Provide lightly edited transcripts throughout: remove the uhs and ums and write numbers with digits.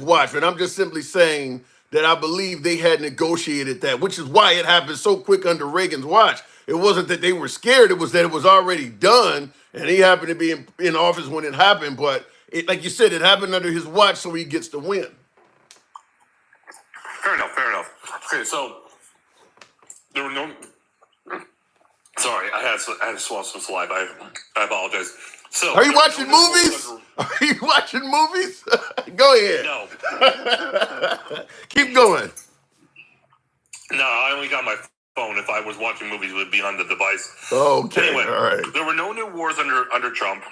watch, and I'm just simply saying that I believe they had negotiated that, which is why it happened so quick under Reagan's watch. It wasn't that they were scared; it was that it was already done, and he happened to be in office when it happened. But like you said, it happened under his watch, so he gets to win. Fair enough. Fair enough. Okay, so there were no. Sorry, I had to swallow some saliva. I apologize. So, are you watching movies? Are you watching movies? Go ahead. No. Keep going. No, I only got my phone. If I was watching movies, it would be on the device. Okay, anyway, all right. There were no new wars under Trump,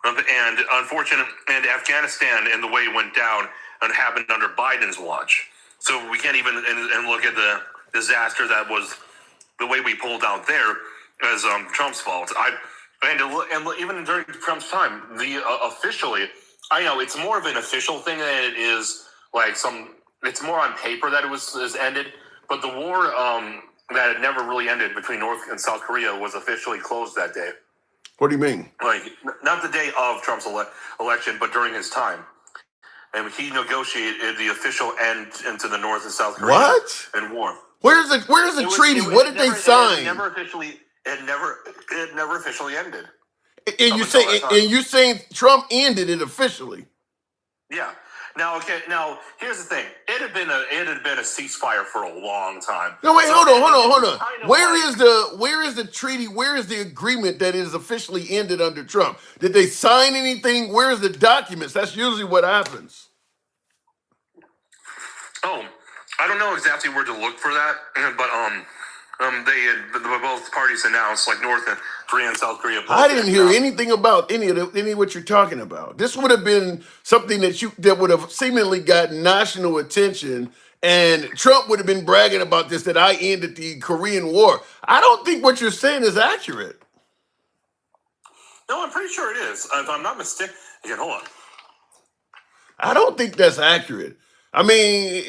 and unfortunately, and Afghanistan and the way it went down and happened under Biden's watch. So we can't even and look at the disaster that was the way we pulled out there as Trump's fault. And even during Trump's time, officially, I know it's more of an official thing than it is like it's more on paper that it was ended. But the war that had never really ended between North and South Korea was officially closed that day. What do you mean? Like, not the day of Trump's election, but during his time. And he negotiated the official end into the North and South Korea and war. Where's the treaty? What did they sign? It never officially ended. And you saying Trump ended it officially? Yeah. Now here's the thing. It had been a ceasefire for a long time. No, wait, hold on. Where is the treaty? Where is the agreement that is officially ended under Trump? Did they sign anything? Where is the documents? That's usually what happens. Oh, I don't know exactly where to look for that, but both parties announced, like North Korea and South Korea. I didn't hear anything about any of what you're talking about. This would have been something that would have seemingly got national attention, and Trump would have been bragging about this, that I ended the Korean War. I don't think what you're saying is accurate. No, I'm pretty sure it is. If I'm not mistaken, again, hold on. I don't think that's accurate. I mean,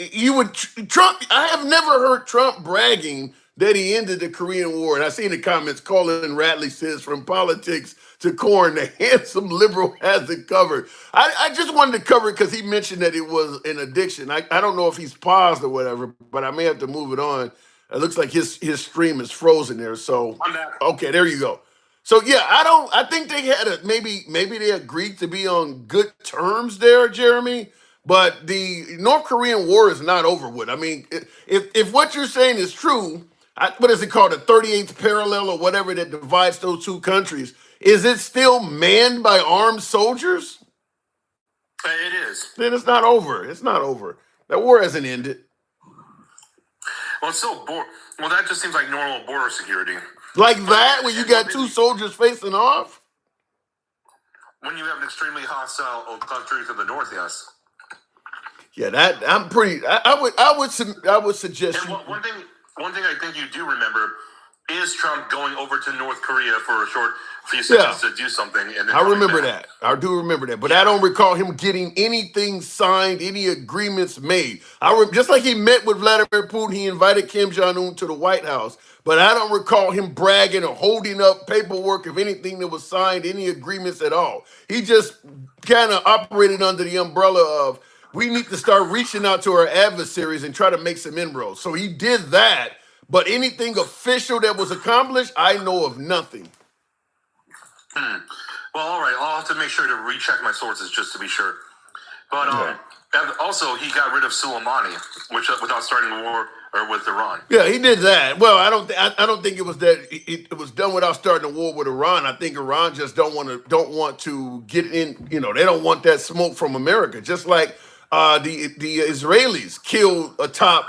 Trump. I have never heard Trump bragging that he ended the Korean War. And I see in the comments, Colin Radley says, from politics to corn, the handsome liberal has it covered. I just wanted to cover it because he mentioned that it was an addiction. I don't know if he's paused or whatever, but I may have to move it on. It looks like his stream is frozen there. So, okay, there you go. So, yeah, I think they had maybe they agreed to be on good terms there, Jeremy. But the North Korean War is not over with. I mean, if what you're saying is true, what is it called, the 38th parallel or whatever that divides those two countries, is it still manned by armed soldiers? It is. Then it's not over. It's not over. That war hasn't ended. Well, it's still well, that just seems like normal border security. Like that, when you got two soldiers facing off? When you have an extremely hostile country to the north, yes. Yeah, that I'm pretty. I would suggest. And one thing I think you do remember is Trump going over to North Korea for a short few seconds to do something. And then I remember that. I do remember that, but I don't recall him getting anything signed, any agreements made. Just like he met with Vladimir Putin, he invited Kim Jong-un to the White House, but I don't recall him bragging or holding up paperwork of anything that was signed, any agreements at all. He just kind of operated under the umbrella of, we need to start reaching out to our adversaries and try to make some inroads. So he did that, but anything official that was accomplished, I know of nothing. Well, all right. I'll have to make sure to recheck my sources just to be sure. But also, he got rid of Soleimani, without starting a war with Iran. Yeah, he did that. Well, I don't think it was that it was done without starting a war with Iran. I think Iran just don't want to get in. They don't want that smoke from America. Just like the Israelis killed a top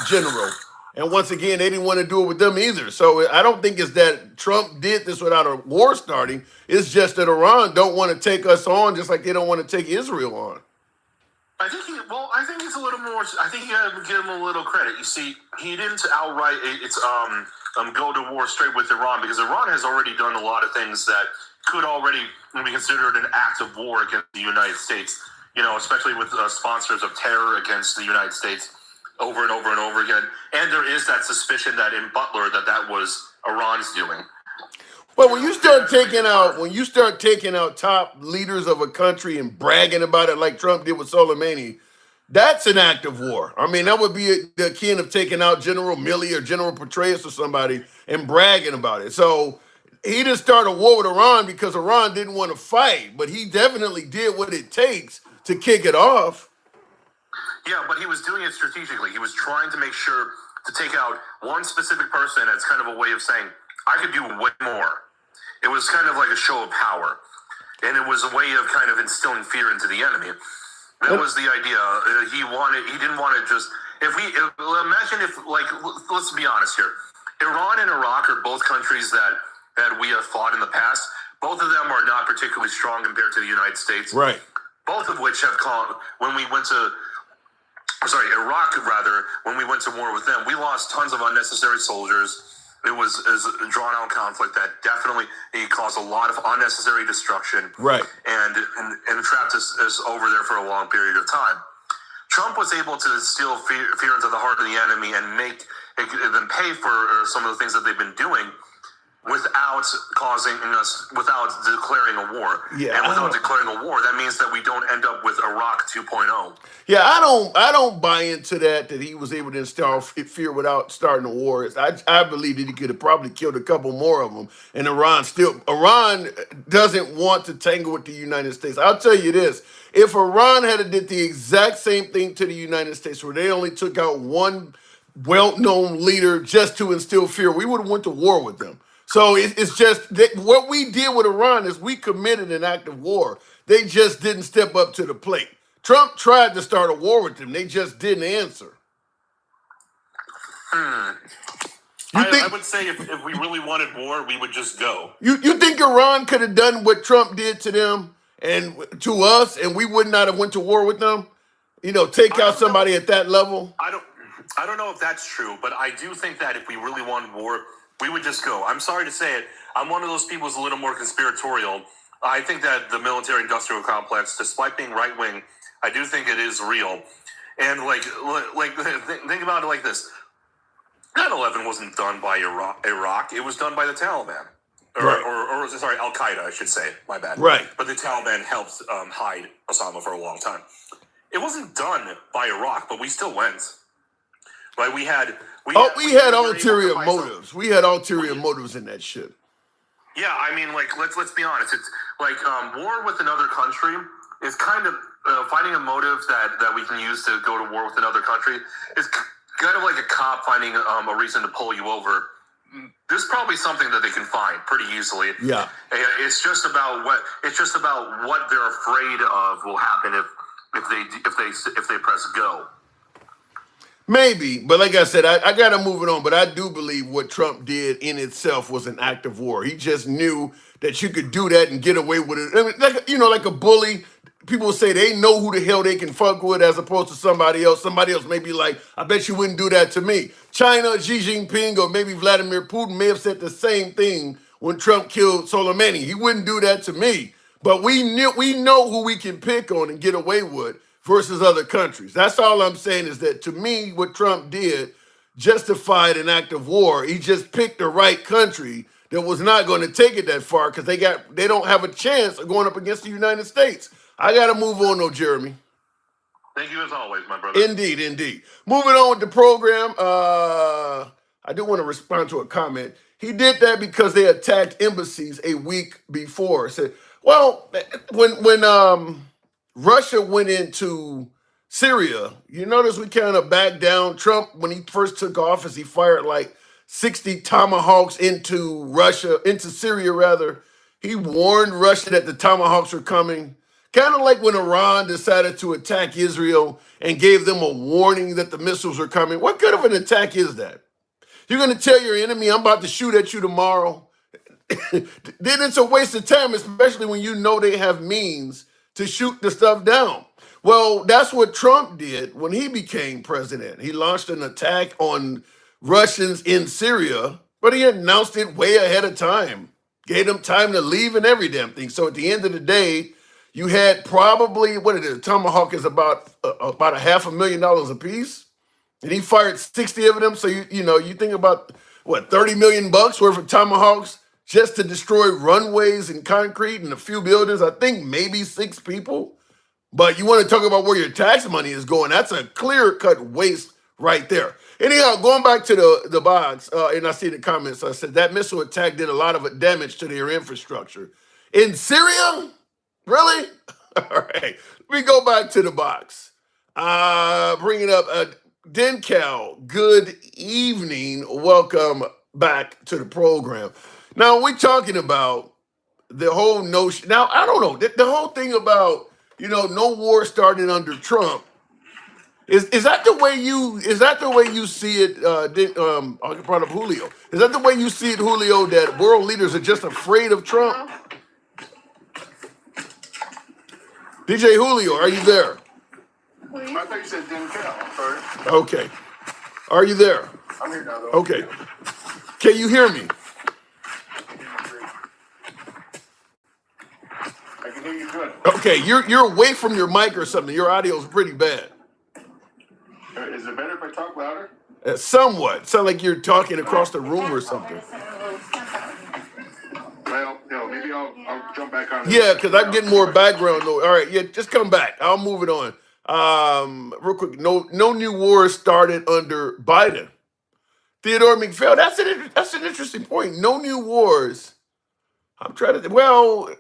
general. And once again, they didn't want to do it with them either. So I don't think it's that Trump did this without a war starting. It's just that Iran don't want to take us on, just like they don't want to take Israel on. I think he's a little more. I think you got to give him a little credit. You see, he didn't outright go to war straight with Iran, because Iran has already done a lot of things that could already be considered an act of war against the United States. Especially with sponsors of terror against the United States. Over and over and over again. And there is that suspicion that in Butler that was Iran's doing. But when you start taking out top leaders of a country and bragging about it like Trump did with Soleimani, that's an act of war. I mean, that would be the akin of taking out General Milley or General Petraeus or somebody and bragging about it. So he didn't start a war with Iran because Iran didn't want to fight, but he definitely did what it takes to kick it off. Yeah, but he was doing it strategically. He was trying to make sure to take out one specific person as kind of a way of saying, I could do way more. It was kind of like a show of power. And it was a way of kind of instilling fear into the enemy. That was the idea. He didn't want to just, imagine if, like, let's be honest here. Iran and Iraq are both countries that we have fought in the past. Both of them are not particularly strong compared to the United States. Right. Both of which have called, Iraq, rather, when we went to war with them, we lost tons of unnecessary soldiers. It was a drawn-out conflict that definitely caused a lot of unnecessary destruction. Right. And trapped us over there for a long period of time. Trump was able to instill fear into the heart of the enemy and make them pay for some of the things that they've been doing without declaring a war. Yeah, and without declaring a war, that means that we don't end up with Iraq 2.0. Yeah, I don't buy into that he was able to instill fear without starting a war. I believe that he could have probably killed a couple more of them. And Iran doesn't want to tangle with the United States. I'll tell you this. If Iran had did the exact same thing to the United States, where they only took out one well-known leader just to instill fear, we would have went to war with them. So it's just that what we did with Iran is we committed an act of war. They just didn't step up to the plate. Trump tried to start a war with them. They just didn't answer. I would say if we really wanted war, we would just go. You think Iran could have done what Trump did to them and to us, and we would not have went to war with them? Take out somebody at that level? I don't know if that's true, but I do think that if we really wanted war, we would just go. I'm sorry to say it. I'm one of those people who's a little more conspiratorial. I think that the military-industrial complex, despite being right-wing, I do think it is real. And think about it like this. 9/11 wasn't done by Iraq. It was done by the Taliban. Or Al-Qaeda, I should say. My bad. Right. But the Taliban helped hide Osama for a long time. It wasn't done by Iraq, but we still went. Right? We had ulterior motives. We had ulterior motives in that shit. Yeah, I mean, let's be honest. It's like war with another country is kind of finding a motive that we can use to go to war with another country. It's kind of like a cop finding a reason to pull you over. There's probably something that they can find pretty easily. Yeah, it's just about what they're afraid of will happen if they press go. Maybe, but like I said, I got to move it on. But I do believe what Trump did in itself was an act of war. He just knew that you could do that and get away with it. I mean, like a bully. People say they know who the hell they can fuck with as opposed to somebody else. Somebody else may be like, I bet you wouldn't do that to me. China, Xi Jinping, or maybe Vladimir Putin may have said the same thing when Trump killed Soleimani. He wouldn't do that to me. But we know who we can pick on and get away with versus other countries. That's all I'm saying is that to me, what Trump did justified an act of war. He just picked the right country that was not going to take it that far because they don't have a chance of going up against the United States. I got to move on though, Jeremy. Thank you as always, my brother. Indeed. Moving on with the program, I do want to respond to a comment. He did that because they attacked embassies a week before. Said, well, when Russia went into Syria, you notice we kind of backed down. Trump, when he first took office, he fired like 60 tomahawks into Syria rather. He warned Russia that the tomahawks were coming. Kind of like when Iran decided to attack Israel and gave them a warning that the missiles are coming. What good of an attack is that? You're going to tell your enemy, I'm about to shoot at you tomorrow. Then it's a waste of time, especially when you know they have means to shoot the stuff down. Well, that's what Trump did when he became president. He launched an attack on Russians in Syria, but he announced it way ahead of time. Gave them time to leave and every damn thing. So at the end of the day, you had probably, Tomahawk is about $500,000 a piece. And he fired 60 of them. So, you think about, $30 million worth of Tomahawks just to destroy runways and concrete and a few buildings. I think maybe 6 people. But you want to talk about where your tax money is going? That's a clear-cut waste right there. Anyhow, going back to the box, and I see the comments. I said that missile attack did a lot of damage to their infrastructure in Syria. Really? All right. Let me go back to the box. Bringing up Dencal. Good evening. Welcome back to the program. Now we're talking about the whole notion. Now I don't know the whole thing about no war starting under Trump. Is that the way you see it? I brought up Julio. Is that the way you see it, Julio? That world leaders are just afraid of Trump? DJ Julio, are you there? I thought you said Dencal. I'm sorry. Okay. Are you there? I'm here now, though. Okay. Can you hear me? I can hear you good. Okay, you're away from your mic or something. Your audio is pretty bad. Is it better if I talk louder? Somewhat. Sound like you're talking across the room or something. Well, maybe I'll jump back on. Yeah, because I'm getting more background noise. All right, yeah, just come back. I'll move it on. Real quick, no new wars started under Biden. Theodore McPhail, that's an interesting point. No new wars. I'm trying to. Well,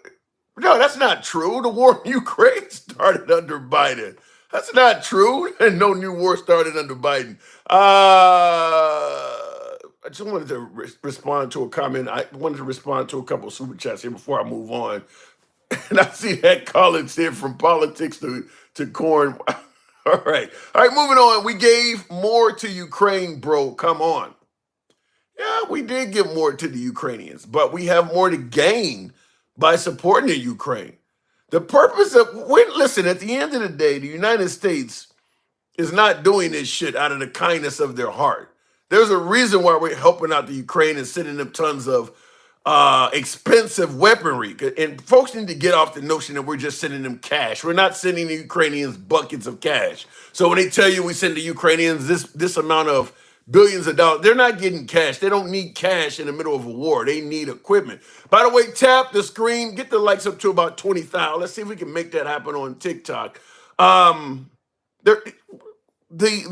no, that's not true. The war in Ukraine started under Biden. That's not true. And no new war started under Biden. I just wanted to respond to a comment. I wanted to respond to a couple of super chats here before I move on. And I see that Collins here from politics to corn. All right. Moving on. We gave more to Ukraine, bro. Come on. Yeah, we did give more to the Ukrainians, but we have more to gain by supporting the Ukraine. The purpose of listen, at the end of the day, the United States is not doing this shit out of the kindness of their heart. There's a reason why we're helping out the Ukraine and sending them tons of expensive weaponry. And folks need to get off the notion that we're just sending them cash. We're not sending the Ukrainians buckets of cash. So when they tell you we send the Ukrainians this amount of billions of dollars, they're not getting cash. They don't need cash in the middle of a war. They need equipment. By the way, tap the screen, get the likes up to about 20,000. Let's see if we can make that happen on TikTok. The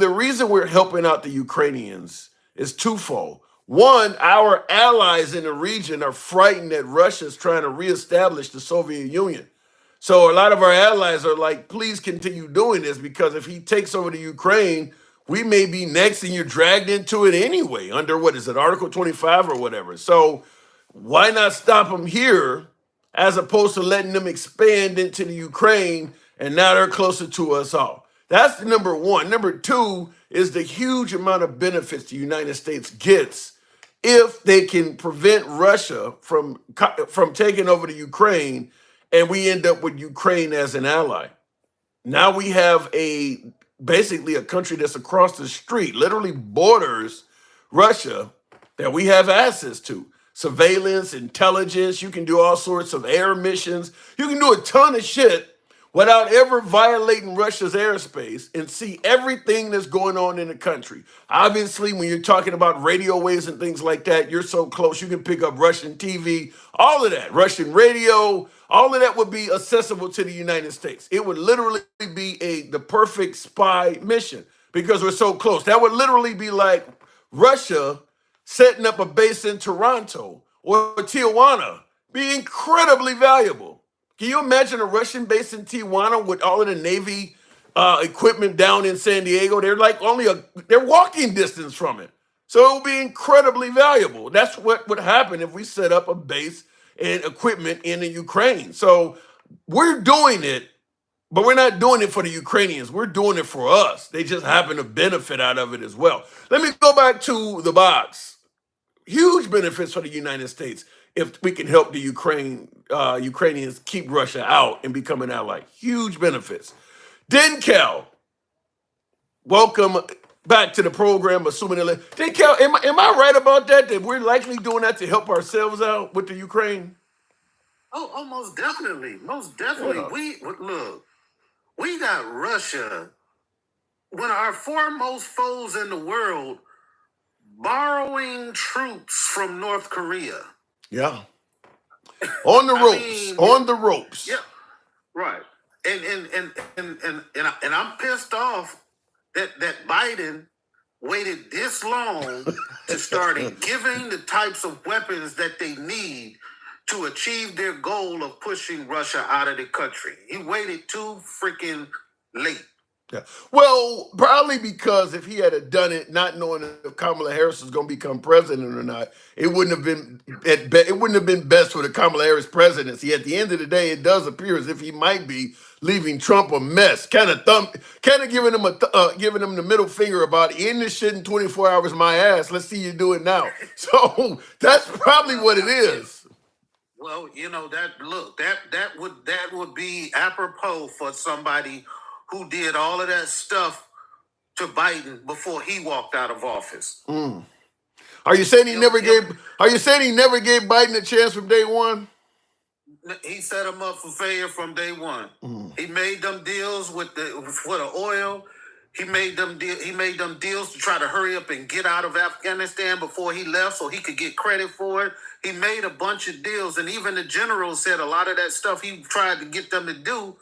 reason we're helping out the Ukrainians is twofold. One, our allies in the region are frightened that Russia's trying to reestablish the Soviet Union. So a lot of our allies are like, please continue doing this, because if he takes over the Ukraine, we may be next and you're dragged into it anyway under, what is it, Article 25 or whatever. So why not stop them here as opposed to letting them expand into the Ukraine, and now they're closer to us all. That's number one. Number two is the huge amount of benefits the United States gets if they can prevent Russia from taking over the Ukraine, and we end up with Ukraine as an ally. Now we have basically a country that's across the street, literally borders Russia, that we have access to. Surveillance, intelligence, you can do all sorts of air missions. You can do a ton of shit without ever violating Russia's airspace and see everything that's going on in the country. Obviously, when you're talking about radio waves and things like that, you're so close, you can pick up Russian TV, all of that, Russian radio, all of that would be accessible to the United States. It would literally be the perfect spy mission because we're so close. That would literally be like Russia setting up a base in Toronto or Tijuana. Be incredibly valuable. Can you imagine a Russian base in Tijuana with all of the Navy equipment down in San Diego? They're like they're walking distance from it. So it will be incredibly valuable. That's what would happen if we set up a base and equipment in the Ukraine. So we're doing it, but we're not doing it for the Ukrainians. We're doing it for us. They just happen to benefit out of it as well. Let me go back to the box. Huge benefits for the United States if we can help the Ukrainians keep Russia out and become an ally. Huge benefits. Dencal, welcome back to the program. Assuming Dencal, am I right about that? That we're likely doing that to help ourselves out with the Ukraine? Oh, most definitely. Most definitely. Yeah. We got Russia, one of our foremost foes in the world, borrowing troops from North Korea. Yeah. On the I ropes. mean, On the ropes. yeah, right. And I'm pissed off that Biden waited this long to start giving the types of weapons that they need to achieve their goal of pushing Russia out of the country. He waited too freaking late. Yeah. Well, probably because if he had done it not knowing if Kamala Harris was going to become president or not, it wouldn't have been it wouldn't have been best for the Kamala Harris presidency. At the end of the day, it does appear as if he might be leaving Trump a mess, kind of giving him giving him the middle finger about in this shit in 24 hours, my ass. Let's see you do it now. So that's probably what it is. Well, you know that would be apropos for somebody who did all of that stuff to Biden before he walked out of office. Are you saying he never gave? Are you saying he never gave Biden a chance from day one? He set him up for failure from day one. He made them deals for the oil. He made them deals to try to hurry up and get out of Afghanistan before he left, so he could get credit for it. He made a bunch of deals, and even the general said a lot of that stuff he tried to get them to do,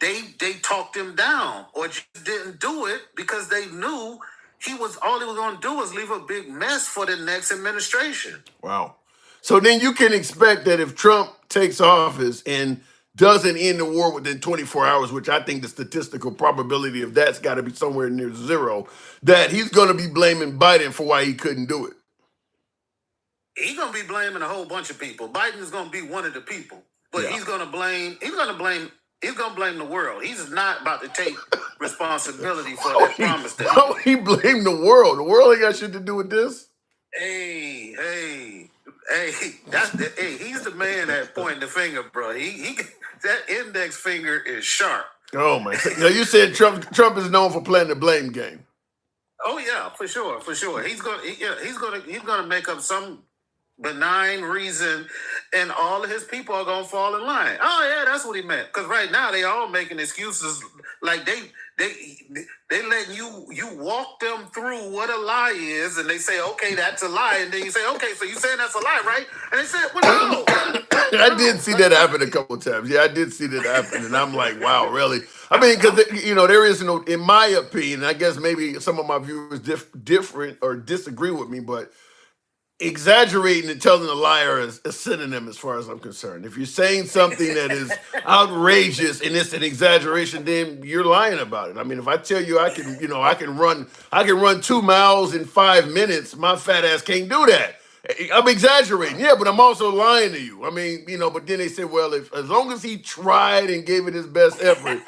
they talked him down or just didn't do it because they knew all he was going to do was leave a big mess for the next administration. Wow. So then you can expect that if Trump takes office and doesn't end the war within 24 hours, which I think the statistical probability of that's got to be somewhere near zero, that he's going to be blaming Biden for why he couldn't do it. He's going to be blaming a whole bunch of people. Biden's going to be one of the people, but Yeah. he's going to blame the world. He's not about to take responsibility for that promise that Why would he blame the world? The world ain't got shit to do with this. Hey, he's the man that pointing the finger, bro. He that index finger is sharp. Oh my! Now you said Trump is known for playing the blame game. Oh yeah, for sure. He's gonna make up some benign reason, and all of his people are gonna fall in line. Oh yeah, that's what he meant. Because right now they all making excuses like they letting you walk them through what a lie is, and they say, okay, that's a lie, and then you say, okay, so you saying that's a lie, right? And they say, well, no. I did see that happen a couple of times. Yeah, I did see that happen, and I'm like, wow, really? I mean, because there is no, in my opinion, I guess maybe some of my viewers different or disagree with me, but exaggerating and telling a liar is a synonym as far as I'm concerned. If you're saying something that is outrageous and it's an exaggeration, then you're lying about it. I mean, if I tell you I can run 2 miles in 5 minutes, my fat ass can't do that. I'm exaggerating, yeah, but I'm also lying to you. I mean, but then they say, well, as long as he tried and gave it his best effort,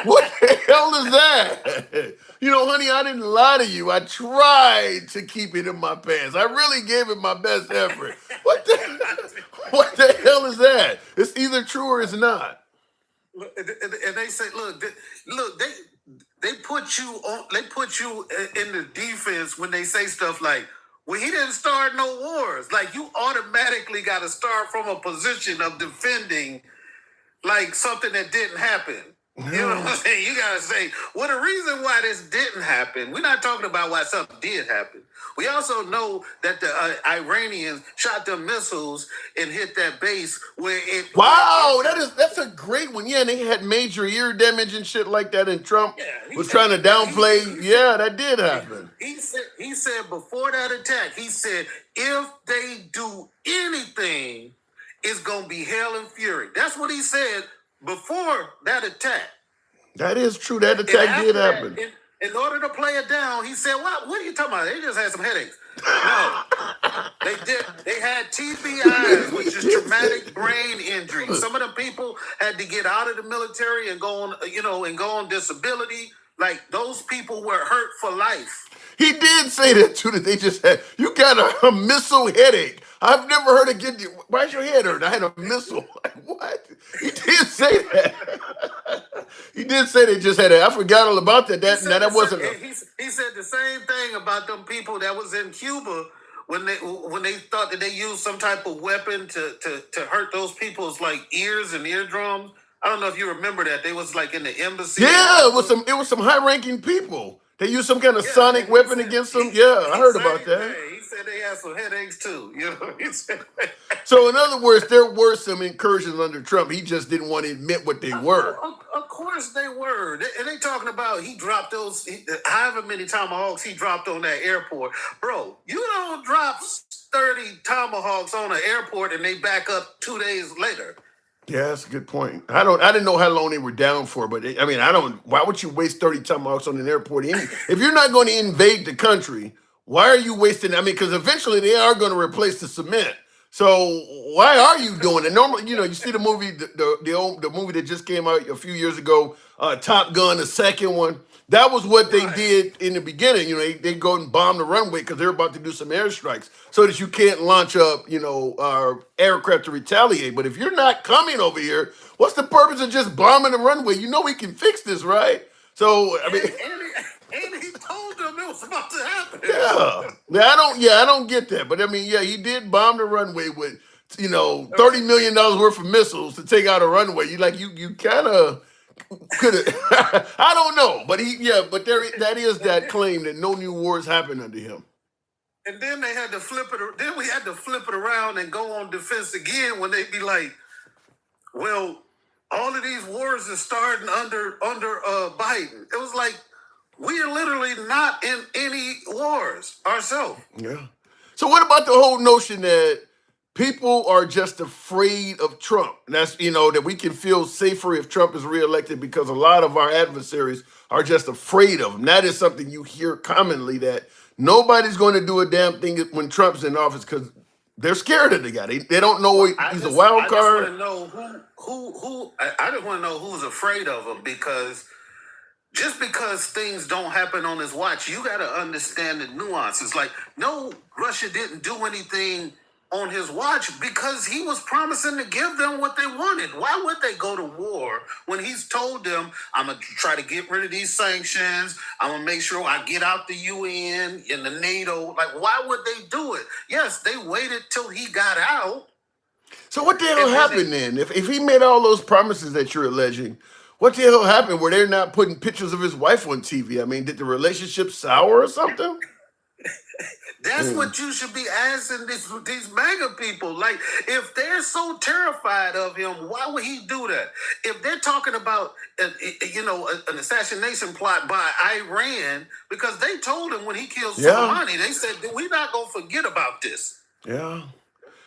what the hell is that? Honey, I didn't lie to you. I tried to keep it in my pants. I really gave it my best effort. What the hell is that? It's either true or it's not. And they say, look, they put you in the defense when they say stuff like, well, he didn't start no wars. Like, you automatically got to start from a position of defending like something that didn't happen. You know what I'm saying? You got to say, well, the reason why this didn't happen, we're not talking about why something did happen. We also know that the Iranians shot them missiles and hit that base where it... Wow, that's a great one. Yeah, and they had major ear damage and shit like that, and Trump was trying to downplay. Yeah, that did happen. He said before that attack, he said, if they do anything, it's going to be hell and fury. That's what he said before that attack. That is true. That attack did happen. In order to play it down, he said, what are you talking about? They just had some headaches. No, they did. They had TBIs, which is traumatic brain injury. Some of the people had to get out of the military and go on disability. Like, those people were hurt for life. He did say that too, that they just had, you got a missile headache. I've never heard of getting, why's your head hurt? I had a missile. Like, what? He did say that. He did say they just had it. I forgot all about that. That wasn't. He said the same thing about them people that was in Cuba when they thought that they used some type of weapon to hurt those people's like ears and eardrums. I don't know if you remember that. They was like in the embassy. Yeah, it was some high-ranking people. They used some kind of sonic weapon against them. Yeah, I heard about that. He said they had some headaches too. You know, he said. So in other words, there were some incursions under Trump. He just didn't want to admit what they were. Of course they were. And they talking about he dropped those, however many tomahawks he dropped on that airport. Bro, you don't drop 30 tomahawks on an airport and they back up 2 days later. Yeah, that's a good point. I didn't know how long they were down for, but I mean, why would you waste 30 tomahawks on an airport? If you're not going to invade the country, why are you wasting? I mean, because eventually they are going to replace the cement. So why are you doing it? Normally, you see the movie, the movie that just came out a few years ago, Top Gun, the second one. That was what they did in the beginning. They go and bomb the runway because they're about to do some airstrikes so that you can't launch up, aircraft to retaliate. But if you're not coming over here, what's the purpose of just bombing the runway? We can fix this, right? So I mean, and he told them it was about to happen. I don't get that. But I mean, yeah, he did bomb the runway with, $30 million worth of missiles to take out a runway. You kind of could have. I don't know, but that is that claim that no new wars happened under him. And then they had to flip it. Then we had to flip it around and go on defense again when they be like, well, all of these wars are starting under Biden. It was like, we are literally not in any wars ourselves. Yeah. So what about the whole notion that people are just afraid of Trump? And that's, that we can feel safer if Trump is reelected because a lot of our adversaries are just afraid of him. That is something you hear commonly, that nobody's going to do a damn thing when Trump's in office because they're scared of the guy. They don't know he's a wild card. I just want to know who. I just want to know who's afraid of him, because just because things don't happen on his watch, you got to understand the nuances. Like, no, Russia didn't do anything on his watch because he was promising to give them what they wanted. Why would they go to war when he's told them, I'm going to try to get rid of these sanctions, I'm going to make sure I get out the UN and the NATO? Like, why would they do it? Yes, they waited till he got out. So what the hell happened then? If he made all those promises that you're alleging, what the hell happened? Were they not putting pictures of his wife on TV? I mean, did the relationship sour or something? That's what you should be asking these MAGA people. Like, if they're so terrified of him, why would he do that? If they're talking about, an assassination plot by Iran, because they told him when he killed Soleimani, they said, we're not going to forget about this. Yeah.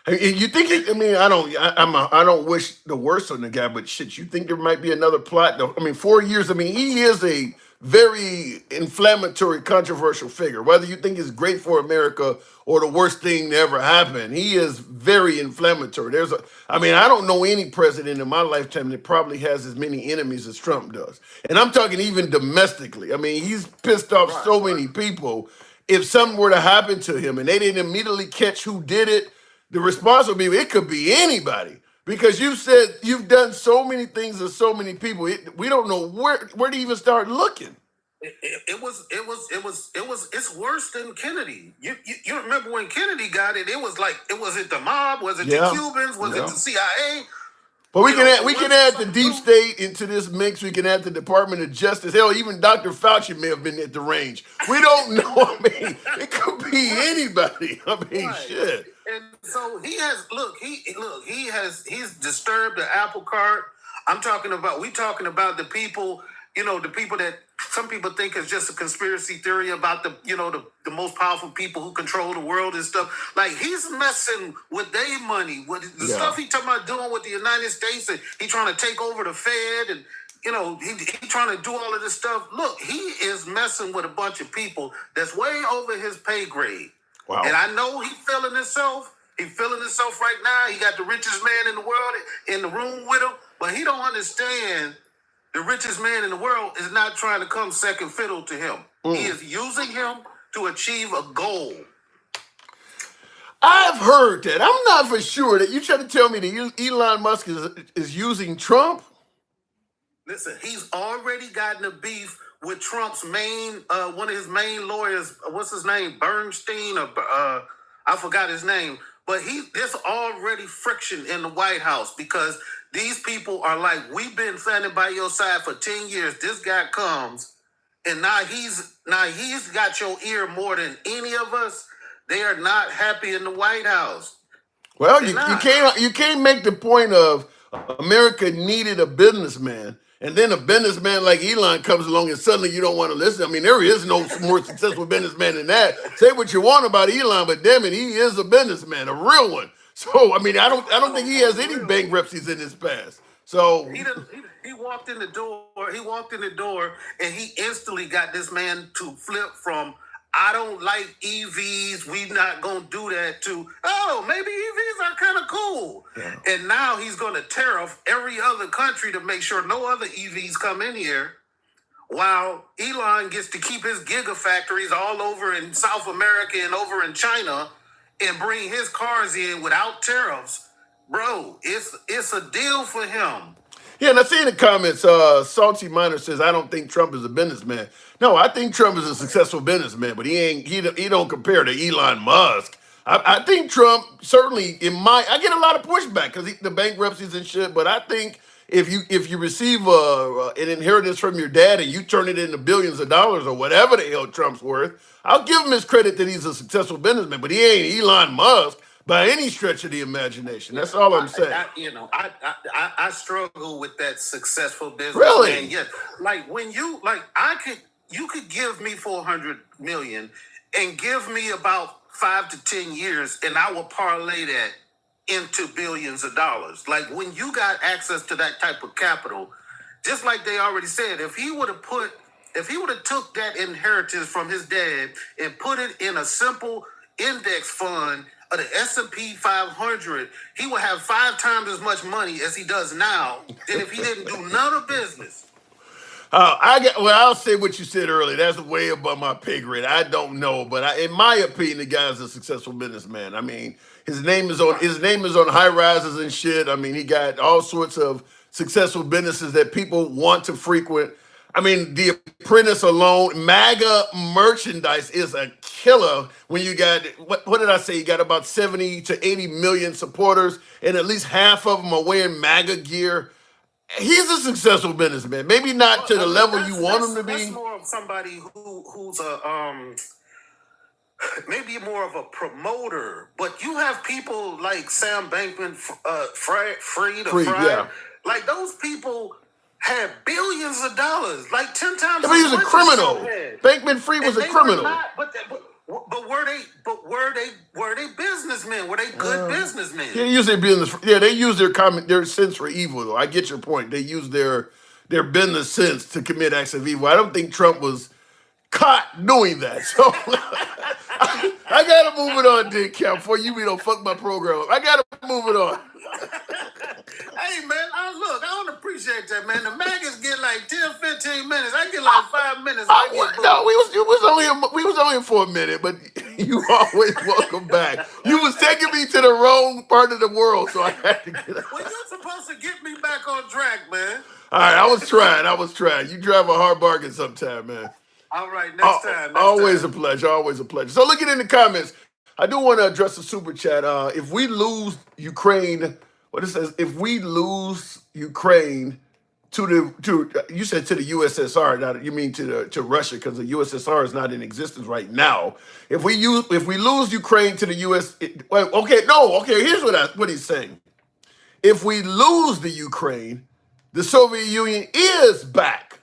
You think I don't wish the worst on the guy, but shit, you think there might be another plot? 4 years. He is a very inflammatory, controversial figure. Whether you think it's great for America or the worst thing that ever happened, he is very inflammatory. I don't know any president in my lifetime that probably has as many enemies as Trump does. And I'm talking even domestically. He's pissed off so many people. If something were to happen to him and they didn't immediately catch who did it, the response would be, it could be anybody, because you said you've done so many things to so many people. We don't know where to even start looking. It's worse than Kennedy. You remember when Kennedy got it? It was like, was it the mob? Was it the Cubans? Was it the CIA? But we can add the deep state into this mix. We can add the Department of Justice. Hell, even Dr. Fauci may have been at the range. We don't know. It could be anybody. Shit. And so he's disturbed the apple cart. we talking about the people, the people that some people think is just a conspiracy theory about the most powerful people who control the world and stuff. Like, he's messing with their money, with the stuff he talking about doing with the United States, and he trying to take over the Fed, and he trying to do all of this stuff. Look, he is messing with a bunch of people that's way over his pay grade. Wow. And I know he's feeling himself. He's feeling himself right now. He got the richest man in the world in the room with him, but he don't understand the richest man in the world is not trying to come second fiddle to him. He is using him to achieve a goal. I've heard that. I'm not for sure that you try to tell me that Elon Musk is using Trump. Listen, he's already gotten a beef with Trump's one of his main lawyers. What's his name? Bernstein, or I forgot his name. But there's already friction in the White House because these people are like, we've been standing by your side for 10 years. This guy comes, and now he's got your ear more than any of us. They are not happy in the White House. Well, They're you not. can't make the point of America needed a businessman, and then a businessman like Elon comes along, and suddenly you don't want to listen. I mean, there is no more successful businessman than that. Say what you want about Elon, but damn it, he is a businessman, a real one. So I mean, I don't think he has any bankruptcies in his past. So He walked in the door. He walked in the door, and he instantly got this man to flip from "I don't like EVs. We not gonna do that" to "Oh, maybe EVs are kind of cool." yeah. And now he's gonna tariff every other country to make sure no other EVs come in here. While Elon gets to keep his gigafactories all over in South America and over in China, and bring his cars in without tariffs, bro. It's a deal for him. Yeah, and I see in the comments, Salty Miner says, "I don't think Trump is a businessman." No, I think Trump is a successful businessman, but he don't compare to Elon Musk. I think Trump certainly I get a lot of pushback because the bankruptcies and shit. But I think if you receive an inheritance from your dad and you turn it into billions of dollars or whatever the hell Trump's worth, I'll give him his credit that he's a successful businessman. But he ain't Elon Musk by any stretch of the imagination. That's all I'm saying. I struggle with that successful business. Really? Yeah, like when you you could give me 400 million and give me about 5 to 10 years, and I will parlay that into billions of dollars. Like when you got access to that type of capital, just like they already said, if he would have took that inheritance from his dad and put it in a simple index fund of the S&P 500, he would have 5 times as much money as he does now than if he didn't do none of business. I'll say what you said earlier. That's way above my pay grade. I don't know, but in my opinion, the guy's a successful businessman. I mean, his name is on high rises and shit. I mean, he got all sorts of successful businesses that people want to frequent. I mean, The Apprentice alone, MAGA merchandise is a killer. When you got what did I say? You got about 70 to 80 million supporters, and at least half of them are wearing MAGA gear. He's a successful businessman. Maybe not to the level you want him to be. That's more of somebody who's a maybe more of a promoter. But you have people like Sam Bankman, Fried, Yeah. like those people had billions of dollars, like 10 times. Yeah, but he was a criminal. Bankman Fried was a criminal. Were they businessmen? Were they good businessmen? They use their business. Yeah, they use their sense for evil. Though I get your point. They use their business sense to commit acts of evil. I don't think Trump was caught doing that. So I gotta move it on, Dick Count, before you don't fuck my program up. I gotta move it on. Hey man, I don't appreciate that, man. The maggots get like 10, 15 minutes. I get like 5 minutes. We was only for a minute, but you always welcome back. You was taking me to the wrong part of the world, so I had to get out. Well, you're supposed to get me back on track, man. All right, I was trying. You drive a hard bargain sometime, man. All right, next time. Always a pleasure. Always a pleasure. So looking in the comments, I do want to address the super chat. If we lose Ukraine, what it says, if we lose Ukraine to you said to the USSR, now you mean to Russia, because the USSR is not in existence right now. If we lose Ukraine to the here's what he's saying. If we lose the Ukraine, the Soviet Union is back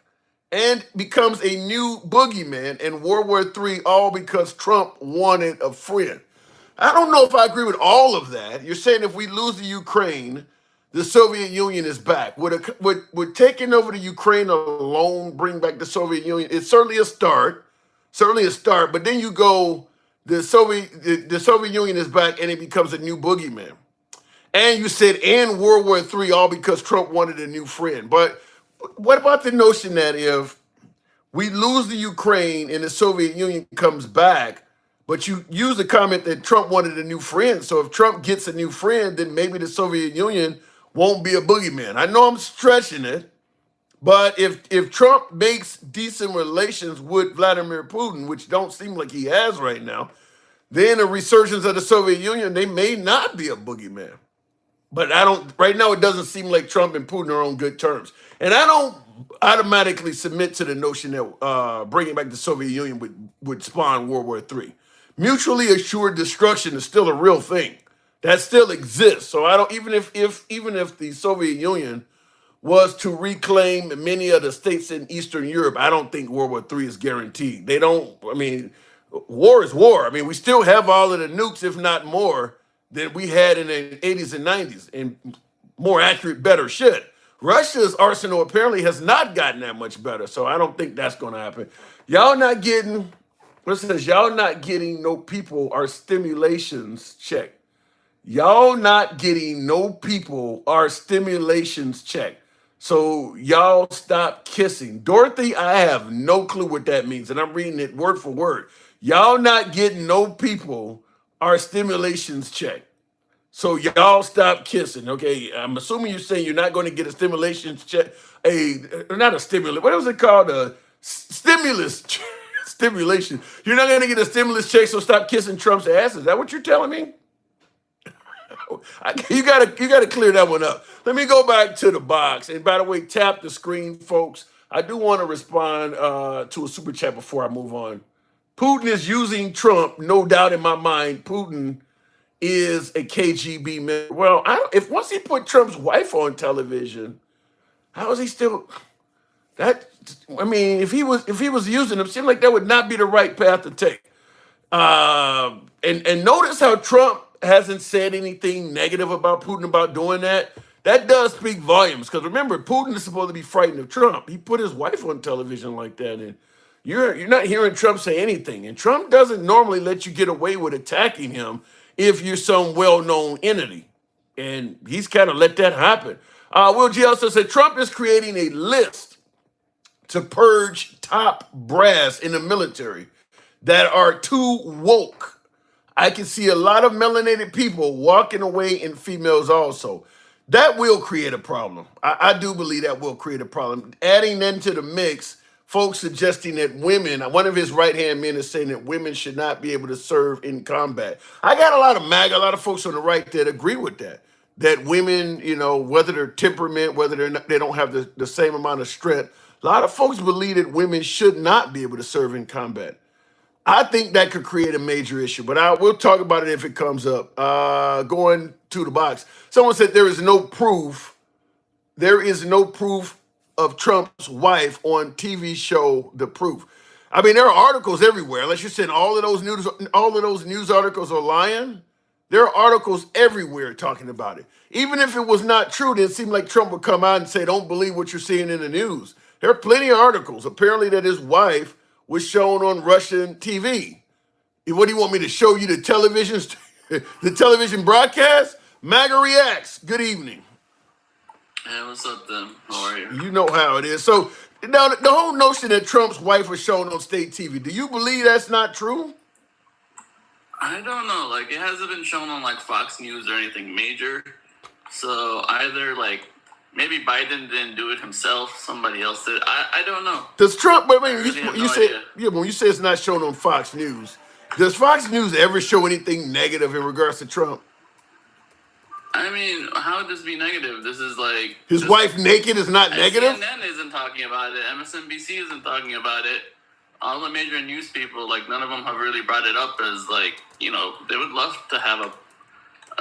and becomes a new boogeyman in World War III, all because Trump wanted a friend. I don't know if I agree with all of that. You're saying if we lose the Ukraine, the Soviet Union is back. Would taking over the Ukraine alone bring back the Soviet Union? It's certainly a start, but then you go, the Soviet Union is back and it becomes a new boogeyman. And you said, and World War III, all because Trump wanted a new friend. But what about the notion that if we lose the Ukraine and the Soviet Union comes back, but you use the comment that Trump wanted a new friend. So if Trump gets a new friend, then maybe the Soviet Union won't be a boogeyman. I know I'm stretching it, but if Trump makes decent relations with Vladimir Putin, which don't seem like he has right now, then a resurgence of the Soviet Union, they may not be a boogeyman. But right now it doesn't seem like Trump and Putin are on good terms. And I don't automatically submit to the notion that bringing back the Soviet Union would spawn World War III. mutually assured destruction is still a real thing. That still exists. So I don't even if the Soviet Union was to reclaim many of the states in Eastern Europe, I don't think World War III is guaranteed. They don't, I mean, war is war. I mean, we still have all of the nukes, if not more, than we had in the 80s and 90s, and more accurate, better shit. Russia's arsenal apparently has not gotten that much better, so I don't think that's going to happen. Y'all not getting, listen, y'all not getting no people or stimulations checked. Y'all not getting no people or stimulations checked. So y'all stop kissing. Dorothy, I have no clue what that means, and I'm reading it word for word. Y'all not getting no people or stimulations checked. So y'all stop kissing. Okay, I'm assuming you're saying you're not going to get a stimulation check, not a stimulus. What was it called? A stimulus stimulation. You're not going to get a stimulus check, so stop kissing Trump's ass. Is that what you're telling me? You gotta clear that one up. Let me go back to the box. And by the way, tap the screen, folks. I do want to respond to a super chat before I move on. Putin is using Trump, no doubt in my mind. Putin is a KGB member. Well, if once he put Trump's wife on television, how is he still that? I mean, if he was using him, it seemed like that would not be the right path to take. And notice how Trump hasn't said anything negative about Putin about doing that. That does speak volumes, because remember, Putin is supposed to be frightened of Trump. He put his wife on television like that, and you're not hearing Trump say anything. And Trump doesn't normally let you get away with attacking him if you're some well-known entity, and he's kind of let that happen. Will G also said Trump is creating a list to purge top brass in the military that are too woke. I can see a lot of melanated people walking away, and females also. That will create a problem. I do believe that will create a problem. Adding into the mix, folks suggesting that women, one of his right-hand men is saying that women should not be able to serve in combat. I got a lot of MAGA, a lot of folks on the right that agree with that. That women, whether they're temperament, whether they don't have the same amount of strength, a lot of folks believe that women should not be able to serve in combat. I think that could create a major issue, but we'll talk about it if it comes up. Going to the box. Someone said there is no proof. There is no proof of Trump's wife on TV show The Proof. I mean, there are articles everywhere. Unless you're saying all of those news articles are lying, there are articles everywhere talking about it. Even if it was not true, then it seemed like Trump would come out and say, "Don't believe what you're seeing in the news." There are plenty of articles, apparently, that his wife was shown on Russian TV. What do you want me to show you the television broadcast? MAGA Reacts. Good evening. Hey, what's up, then? How are you? You know how it is. So now the whole notion that Trump's wife was shown on state TV, do you believe that's not true? I don't know. Like, it hasn't been shown on, like, Fox News or anything major. So either, like, maybe Biden didn't do it himself, somebody else did. I don't know. Does Trump, but I really have you no say, idea. yeah, when you say it's not shown on Fox News, does Fox News ever show anything negative in regards to Trump? I mean, how would this be negative? This is like... His wife naked is not negative? CNN isn't talking about it. MSNBC isn't talking about it. All the major news people, like, none of them have really brought it up as, like, they would love to have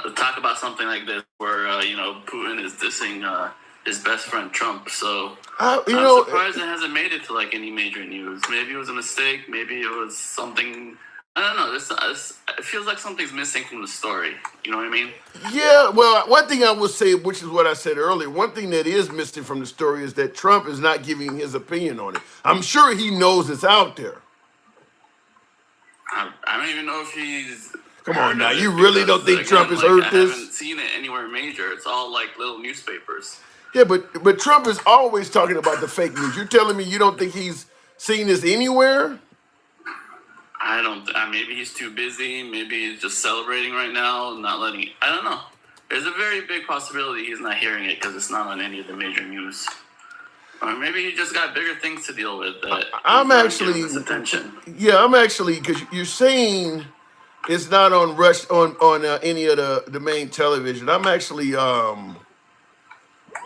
a talk about something like this where, Putin is dissing his best friend Trump. So I'm surprised it hasn't made it to, like, any major news. Maybe it was a mistake. Maybe it was something... I don't know. It feels like something's missing from the story. You know what I mean? Yeah, well, one thing I will say, which is what I said earlier, one thing that is missing from the story is that Trump is not giving his opinion on it. I'm sure he knows it's out there. I don't even know if he's... Come on now, you really don't think Trump has heard this? I haven't seen it anywhere major. It's all, like, little newspapers. Yeah, but Trump is always talking about the fake news. You're telling me you don't think he's seen this anywhere? I don't. Maybe he's too busy. Maybe he's just celebrating right now, not letting it. I don't know. There's a very big possibility he's not hearing it because it's not on any of the major news. Or maybe he just got bigger things to deal with. I'm actually attention. Yeah, I'm actually, because you're saying it's not on any of the main television. I'm actually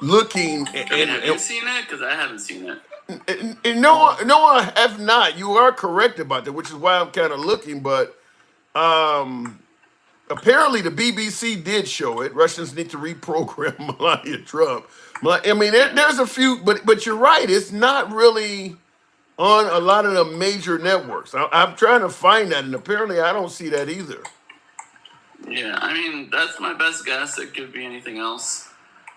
looking. Have you seen it? Because I haven't seen it. No, I have not. You are correct about that, which is why I'm kind of looking. But Apparently the BBC did show it. Russians need to reprogram Melania Trump. I mean, there's a few, but you're right. It's not really on a lot of the major networks. I'm trying to find that, and apparently I don't see that either. Yeah, I mean, that's my best guess. It could be anything else.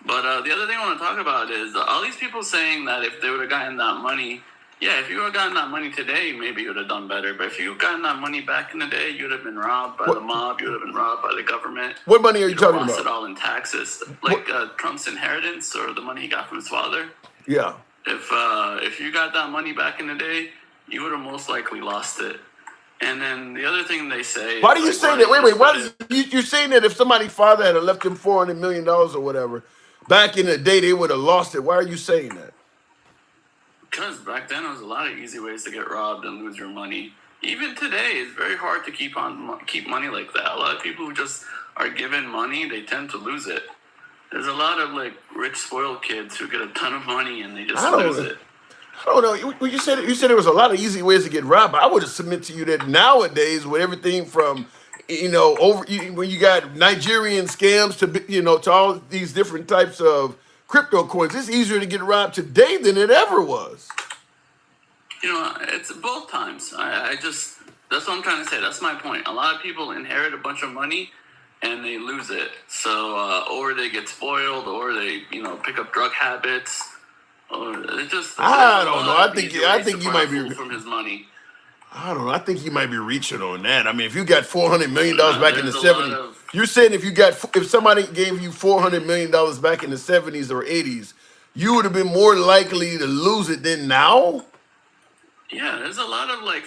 But the other thing I want to talk about is all these people saying that if they would have gotten that money, yeah, if you would have gotten that money today, maybe you would have done better. But if you gotten that money back in the day, you would have been robbed by the mob. You would have been robbed by the government. What money are you You'd talking have lost about? it all in taxes, like Trump's inheritance or the money he got from his father. Yeah. If you got that money back in the day, you would have most likely lost it. And then the other thing they say. Why do you say that? Wait. Why you're saying that if somebody's father had left him $400 million or whatever back in the day, they would have lost it? Why are you saying that? Because back then, there was a lot of easy ways to get robbed and lose your money. Even today, it's very hard to keep money like that. A lot of people who just are given money, they tend to lose it. There's a lot of like rich, spoiled kids who get a ton of money and they just lose it. I don't know. You said there was a lot of easy ways to get robbed. I would submit to you that nowadays, with everything from when you got Nigerian scams to all these different types of crypto coins, it's easier to get robbed today than it ever was. It's both times. That's what I'm trying to say. That's my point. A lot of people inherit a bunch of money and they lose it. So, or they get spoiled, or they, pick up drug habits. Or it just. I don't know. I think you might be from his money. I don't know. I think you might be reaching on that. I mean, if you got $400 million back in the 70s, you're saying if somebody gave you $400 million back in the 70s or 80s, you would have been more likely to lose it than now? Yeah, there's a lot of like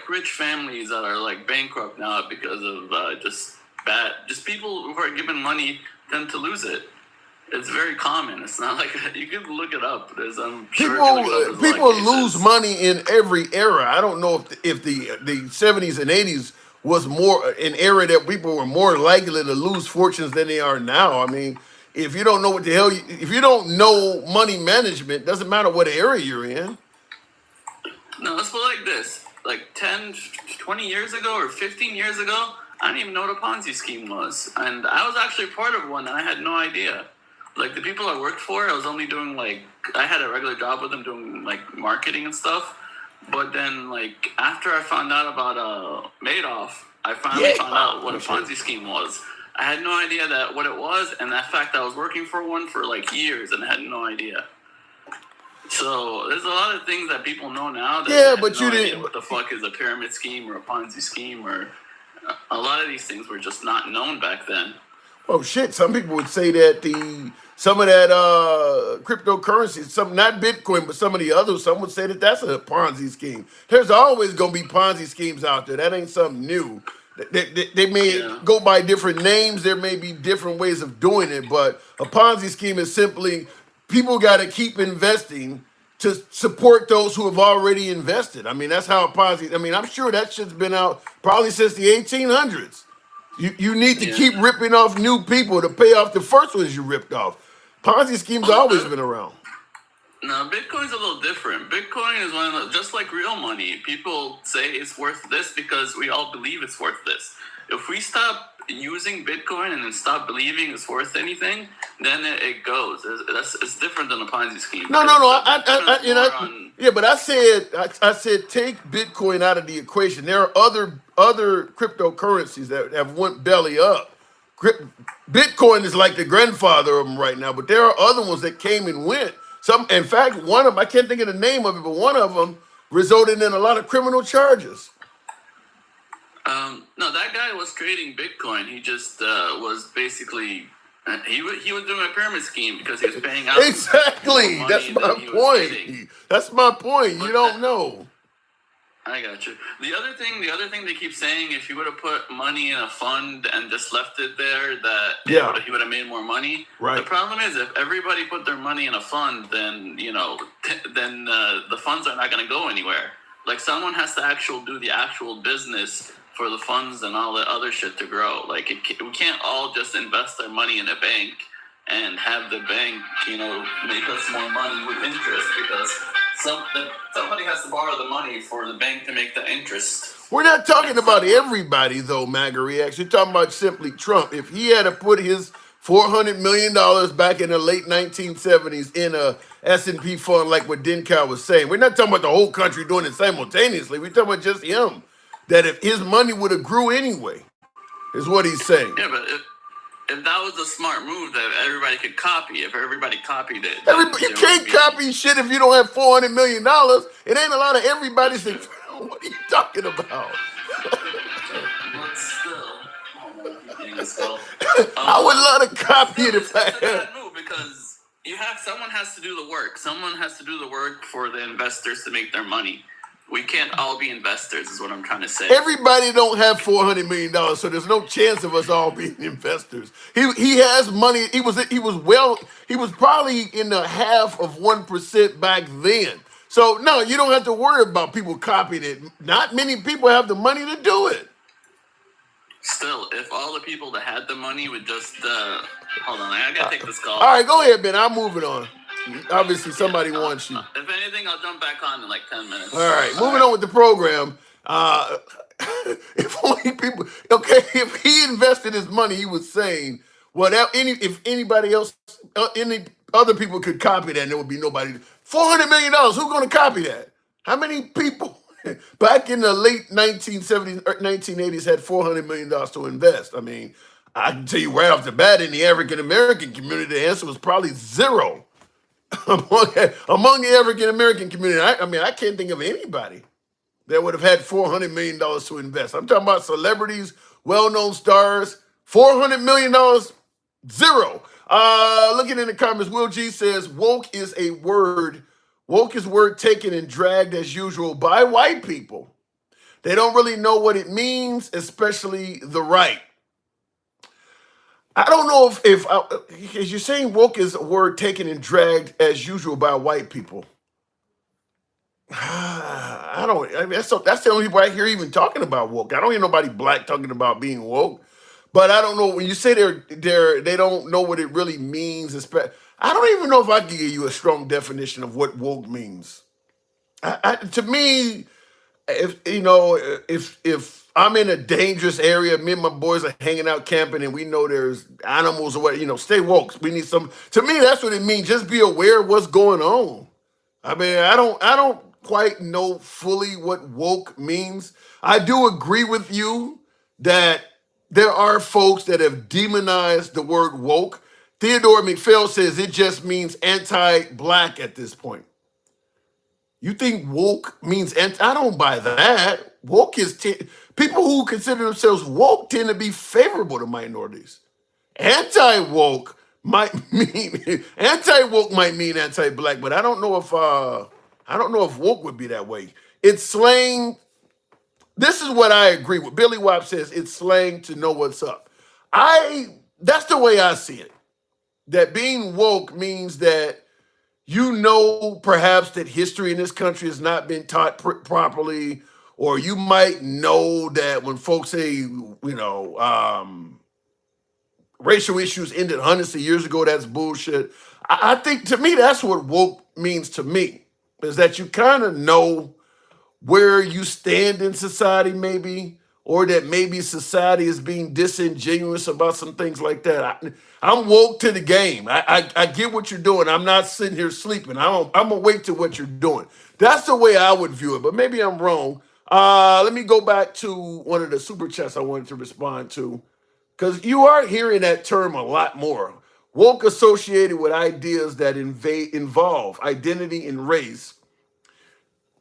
rich families that are like bankrupt now because of just people who are given money tend to lose it. It's very common. It's not like you can look it up. People lose money in every era. I don't know if the 70s and 80s was more an era that people were more likely to lose fortunes than they are now. I mean, if you don't know what the hell, if you don't know money management, doesn't matter what area you're in. No, let's put it like this. Like 10, 20 years ago or 15 years ago, I didn't even know what a Ponzi scheme was. And I was actually part of one and I had no idea. Like the people I worked for, I was only doing I had a regular job with them doing like marketing and stuff. But then like after I found out about Madoff, I finally found out what a Ponzi scheme was. I had no idea what it was, and that fact I was working for one for like years and I had no idea. So there's a lot of things that people know now that but you didn't. What the fuck is a pyramid scheme or a Ponzi scheme, or a lot of these things were just not known back then. Oh shit! Some people would say that some of that cryptocurrency, not Bitcoin, but some of the others, some would say that that's a Ponzi scheme. There's always gonna be Ponzi schemes out there. That ain't something new. They may go by different names. There may be different ways of doing it, but a Ponzi scheme is simply people got to keep investing to support those who have already invested. I mean, that's how a Ponzi. I mean, I'm sure that shit's been out probably since the 1800s. You need to keep ripping off new people to pay off the first ones you ripped off. Ponzi schemes always been around. No, Bitcoin's a little different. Bitcoin is one of just like real money. People say it's worth this because we all believe it's worth this. If we stop using Bitcoin and then stop believing it's worth anything, then it goes. It's different than a Ponzi scheme. No. But I said take Bitcoin out of the equation. There are other cryptocurrencies that have went belly up. Bitcoin is like the grandfather of them right now, but there are other ones that came and went. In fact, one of them, I can't think of the name of it, but one of them resulted in a lot of criminal charges. No, that guy was trading Bitcoin. He just was basically he was doing a pyramid scheme because he was paying out exactly. That's my point. That's my point. You don't know. I got you. The other thing they keep saying, if you would have put money in a fund and just left it there, he would have made more money. Right. The problem is if everybody put their money in a fund, then the funds are not going to go anywhere. Like someone has to do the actual business for the funds and all the other shit to grow. Like we can't all just invest our money in a bank and have the bank, make us more money with interest, because Somebody has to borrow the money for the bank to make the interest. We're not talking about everybody, though, MAGA-reacts. You're talking about simply Trump. If he had to put his $400 million back in the late 1970s in a S&P fund like what Denkow was saying, we're not talking about the whole country doing it simultaneously. We're talking about just him. That if his money would have grew anyway, is what he's saying. Yeah, but if that was a smart move that everybody could copy, if everybody copied it, Everybody, you can't copy shit if you don't have $400 million. It ain't a lot of everybody's. What are you talking about? But still, I would love to copy it if I it's a had. bad move because someone has to do the work. Someone has to do the work for the investors to make their money. We can't all be investors, is what I'm trying to say. Everybody don't have $400 million, so there's no chance of us all being investors. He has money. He was probably in the half of 1% back then. So no, you don't have to worry about people copying it. Not many people have the money to do it. Still, if all the people that had the money would just hold on, I gotta take this call. All right, go ahead, Ben. I'm moving on. Obviously, somebody wants you. If anything, I'll jump back on in like 10 minutes. All right, moving on with the program. If only people, okay, if he invested his money, he was saying, well, if anybody else, any other people could copy that, and there would be nobody. $400 million, who's going to copy that? How many people back in the late 1970s, or 1980s had $400 million to invest? I mean, I can tell you right off the bat, in the African American community, the answer was probably zero. among the African American community. I can't think of anybody that would have had $400 million to invest. I'm talking about celebrities, well-known stars. $400 million, zero. Looking in the comments, Will G says woke is a word. Woke is word taken and dragged as usual by white people. They don't really know what it means, especially the right. I don't know if you're saying woke is a word taken and dragged as usual by white people. That's the only people I hear even talking about woke. I don't hear nobody black talking about being woke. But I don't know, when you say they don't know what it really means. I don't even know if I can give you a strong definition of what woke means. To me, if I'm in a dangerous area, me and my boys are hanging out camping, and we know there's animals or what, stay woke. We need some. To me, that's what it means. Just be aware of what's going on. I mean, I don't quite know fully what woke means. I do agree with you that there are folks that have demonized the word woke. Theodore McPhail says it just means anti-black at this point. You think woke means I don't buy that. Woke is people who consider themselves woke tend to be favorable to minorities. Anti-woke might mean anti-black, but I don't know if woke would be that way. It's slang. This is what I agree with. Billy Wop says it's slang to know what's up. That's the way I see it. That being woke means that perhaps that history in this country has not been taught properly, or you might know that when folks say, racial issues ended hundreds of years ago, that's bullshit. I think, to me, that's what woke means to me, is that you kind of know where you stand in society, maybe, or that maybe society is being disingenuous about some things like that. I'm woke to the game. I get what you're doing. I'm not sitting here sleeping. I'm awake to what you're doing. That's the way I would view it, but maybe I'm wrong. Let me go back to one of the super chats I wanted to respond to, because you are hearing that term a lot more. Woke associated with ideas that involve identity and race.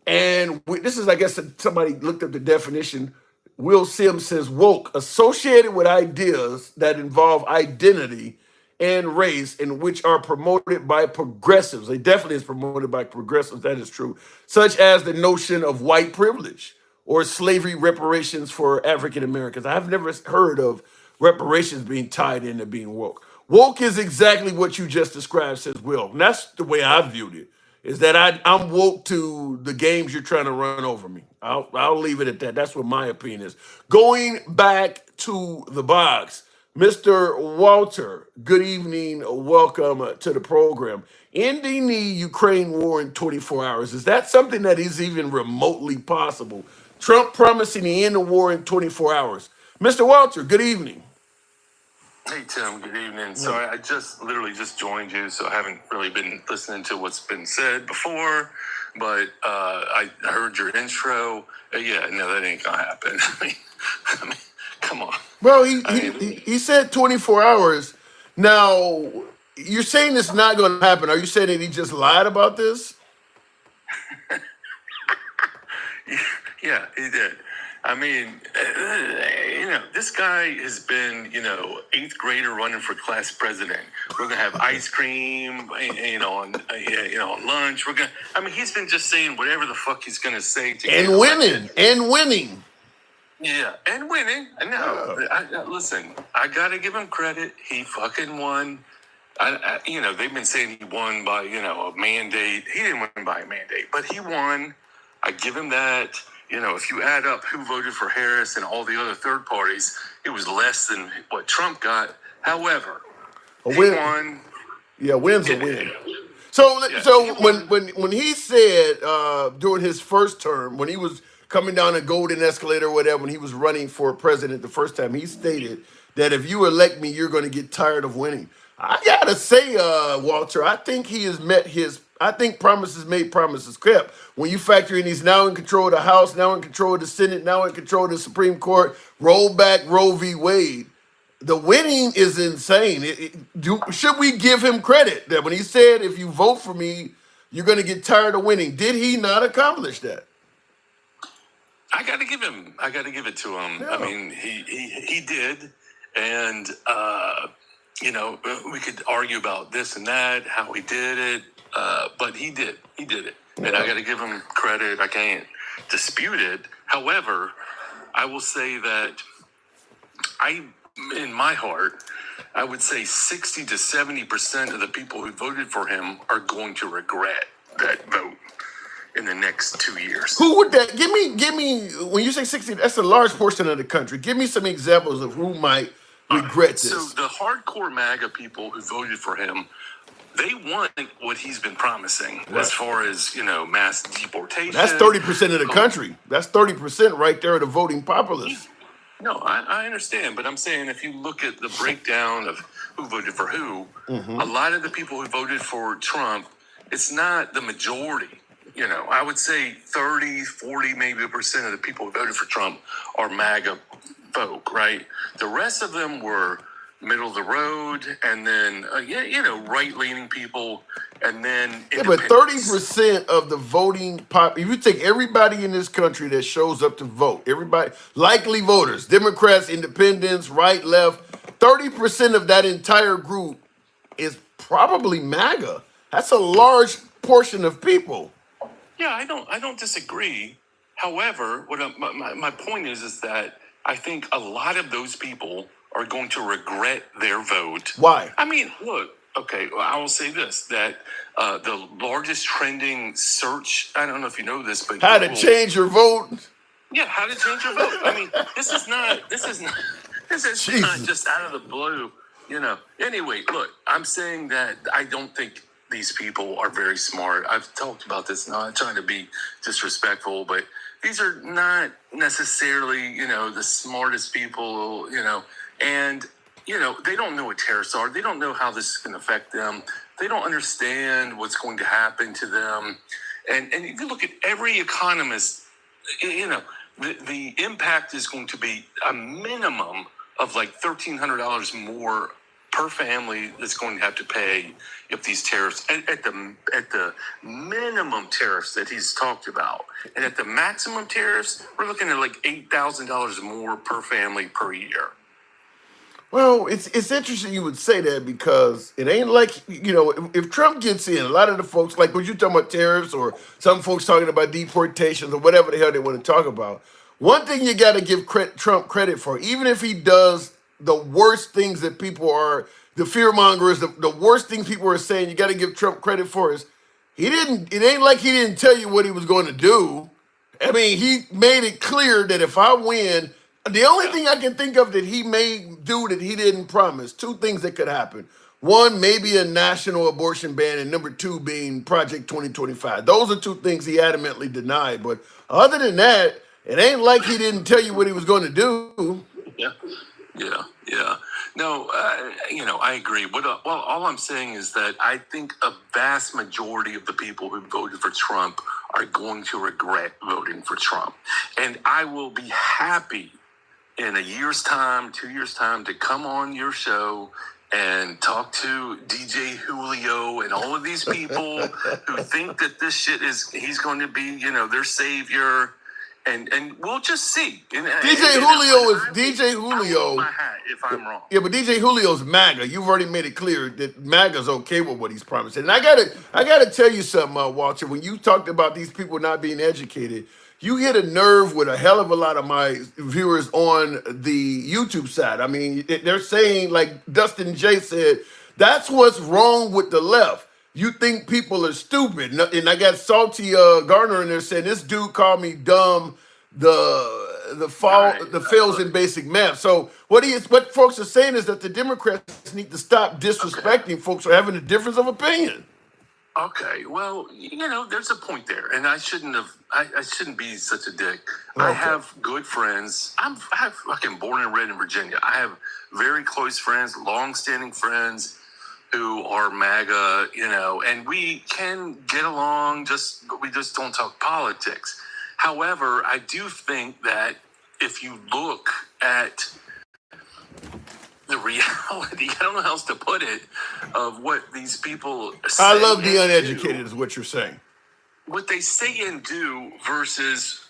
And this is, I guess, somebody looked up the definition. Will Sims says woke associated with ideas that involve identity and race, and which are promoted by progressives. They definitely is promoted by progressives. That is true. Such as the notion of white privilege or slavery reparations for African Americans. I've never heard of reparations being tied into being woke. Woke is exactly what you just described, says Will. And that's the way I viewed it. Is that I'm woke to the games you're trying to run over me. I'll leave it at that. That's what my opinion is. Going back to the box, Mr. Walter, good evening. Welcome to the program. Ending the Ukraine war in 24 hours. Is that something that is even remotely possible? Trump promising to end the war in 24 hours. Mr. Walter, good evening. Hey Tim, good evening. So I just literally just joined you, so I haven't really been listening to what's been said before, but I heard your intro. Yeah, no, that ain't gonna happen. I mean, come on. Well, he said 24 hours. Now, you're saying it's not going to happen. Are you saying that he just lied about this? Yeah, he did. I mean, this guy has been, eighth grader running for class president. We're gonna have ice cream, on lunch. He's been just saying whatever the fuck he's gonna say to get elected. And winning. Yeah, and winning. No, listen, I gotta give him credit. He fucking won. They've been saying he won by, a mandate. He didn't win by a mandate, but he won. I give him that. If you add up who voted for Harris and all the other third parties, it was less than what Trump got. However, he won. Yeah, win's a win. So when he said during his first term, when he was coming down a golden escalator or whatever, when he was running for president the first time, he stated that if you elect me, you're going to get tired of winning. I gotta say, Walter, I think he has met his. I think promises made, promises kept. When you factor in he's now in control of the House, now in control of the Senate, now in control of the Supreme Court, roll back Roe v. Wade. The winning is insane. Should we give him credit that when he said, if you vote for me, you're going to get tired of winning? Did he not accomplish that? I got to give it to him. Yeah. I mean, he did. And, we could argue about this and that, how he did it. But he did it. Yeah. And I got to give him credit. I can't dispute it. However, I will say that in my heart, I would say 60 to 70% of the people who voted for him are going to regret that vote in the next 2 years. Who would that? Give me. When you say 60, that's a large portion of the country. Give me some examples of who might regret this. So the hardcore MAGA people who voted for him, they want what he's been promising, right, as far as, mass deportation. That's 30% of the country. That's 30% right there of the voting populace. No, I understand, but I'm saying if you look at the breakdown of who voted for who, a lot of the people who voted for Trump, it's not the majority. I would say 30, 40, maybe percent of the people who voted for Trump are MAGA folk, right? The rest of them were middle of the road, and then, right-leaning people, and then but 30% of the voting pop, if you take everybody in this country that shows up to vote, everybody, likely voters, Democrats, independents, right, left, 30% of that entire group is probably MAGA. That's a large portion of people. Yeah, I don't disagree. However, my point is that I think a lot of those people are going to regret their vote. Why? I mean, look, okay, I will say this, that the largest trending search, I don't know if you know this, but how to change your vote? Yeah, how to change your vote. I mean, this is not just out of the blue, Anyway, look, I'm saying that I don't think these people are very smart. I've talked about this, not trying to be disrespectful, but these are not necessarily, the smartest people, and, they don't know what tariffs are. They don't know how this is going to affect them. They don't understand what's going to happen to them. And if you look at every economist, the impact is going to be a minimum of like $1,300 more per family that's going to have to pay if these tariffs at the minimum tariffs that he's talked about, and at the maximum tariffs, we're looking at like $8,000 more per family per year. Well, it's interesting you would say that, because it ain't like, if Trump gets in, a lot of the folks, like what you talking about tariffs, or some folks talking about deportations or whatever the hell they want to talk about. One thing you got to give Trump credit for, even if he does the worst things that people are, the fear mongers, the worst things people are saying, you got to give Trump credit for is it ain't like he didn't tell you what he was going to do. I mean, he made it clear that if I win, The only Yeah. thing I can think of that he may do that he didn't promise, two things that could happen. One, maybe a national abortion ban, and number two being Project 2025. Those are two things he adamantly denied. But other than that, it ain't like he didn't tell you what he was going to do. Yeah. Yeah, yeah. No, I agree. Well, all I'm saying is that I think a vast majority of the people who voted for Trump are going to regret voting for Trump. And I will be happy in a year's time, 2 years' time, to come on your show and talk to DJ Julio and all of these people who think that this shit he's going to be, their savior. And we'll just see. DJ Julio is DJ I will Julio. my hat if I'm wrong. Yeah, but DJ Julio's MAGA. You've already made it clear that MAGA's okay with what he's promising. And I gotta tell you something, Walter. When you talked about these people not being educated, you hit a nerve with a hell of a lot of my viewers on the YouTube side. I mean, they're saying, like Dustin J said, that's what's wrong with the left. You think people are stupid. And I got Salty Garner in there saying, this dude called me dumb, Right. the fails in basic math. So what folks are saying is that the Democrats need to stop disrespecting folks for having a difference of opinion. Okay, well, there's a point there, and I shouldn't be such a dick. I Okay. have good friends. I'm fucking born and bred in Virginia. I have very close friends, long-standing friends who are MAGA, and we can get along. We just don't talk politics. However, I do think that if you look at the reality, I don't know how else to put it, of what these people say. I love the and uneducated, do, is what you're saying. what they say and do versus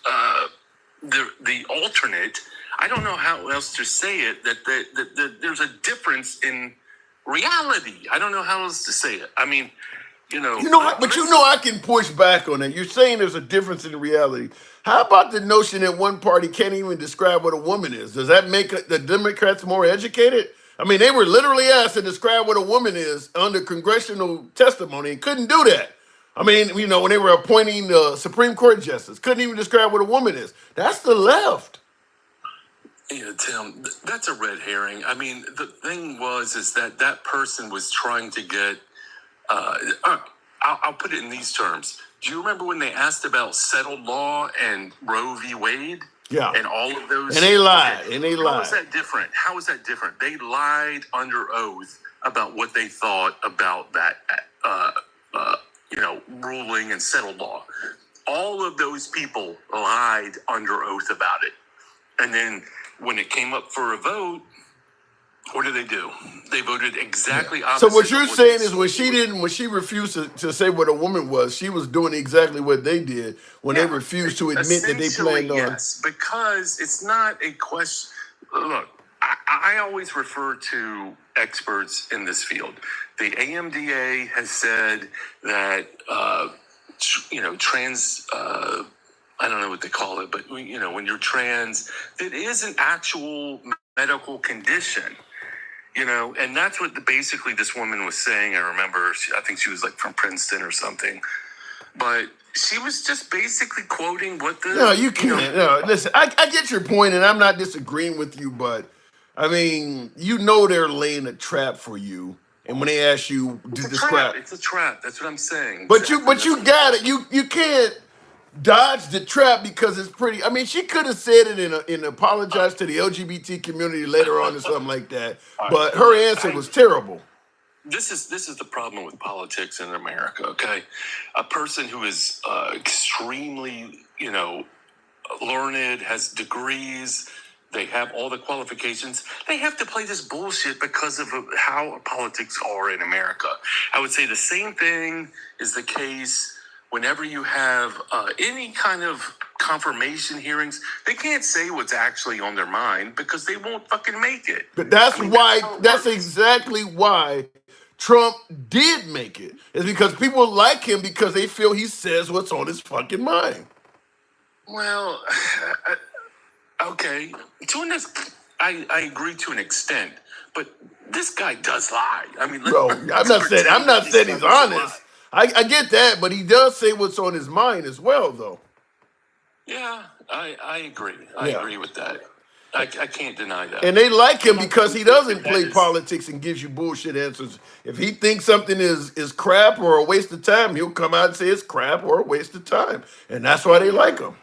the alternate. I don't know how else to say it. That there's a difference in reality. I don't know how else to say it. I mean, I can push back on it. You're saying there's a difference in reality. How about the notion that one party can't even describe what a woman is? Does that make the Democrats more educated? I mean, they were literally asked to describe what a woman is under congressional testimony and couldn't do that. I mean, when they were appointing the Supreme Court justice, couldn't even describe what a woman is. That's the left. Tim, that's a red herring. I mean, the thing is that person was trying to get. I'll put it in these terms. Do you remember when they asked about settled law and Roe v. Wade? Yeah. And all of those. And they lied. Okay. And they lied. How is that different? How is that different? They lied under oath about what they thought about that, ruling and settled law. All of those people lied under oath about it. And then when it came up for a vote, what did they do? They voted exactly opposite. So what you're of saying they is when she refused to say what a woman was, she was doing exactly what they did when they refused to admit that they planned on. Yes, because it's not a question. Look, I always refer to experts in this field. The AMDA has said that trans. I don't know what they call it, but when you're trans, it is an actual medical condition. And that's what basically this woman was saying. I remember, I think she was like from Princeton or something, but she was just basically quoting what the. No, you can't. No, listen, I get your point, and I'm not disagreeing with you, but I mean, they're laying a trap for you, and when they ask you to describe, It's a trap. That's what I'm saying. but you got it. You can't dodge the trap because it's pretty. I mean, she could have said it and apologized to the LGBT community later on or something like that. But her answer was terrible. This is the problem with politics in America. Okay, a person who is extremely learned, has degrees, they have all the qualifications. They have to play this bullshit because of how politics are in America. I would say the same thing is the case whenever you have any kind of confirmation hearings. They can't say what's actually on their mind because they won't fucking make it. But that's exactly why Trump did make it. It's because people like him because they feel he says what's on his fucking mind. Well, okay. I agree to an extent, but this guy does lie. I mean, Bro, I'm not saying he's honest. I get that, but he does say what's on his mind as well, though. Yeah, I agree. I agree with that. I can't deny that. And they like him because he doesn't play politics and gives you bullshit answers. If he thinks something is crap or a waste of time, he'll come out and say it's crap or a waste of time. And that's why they like him.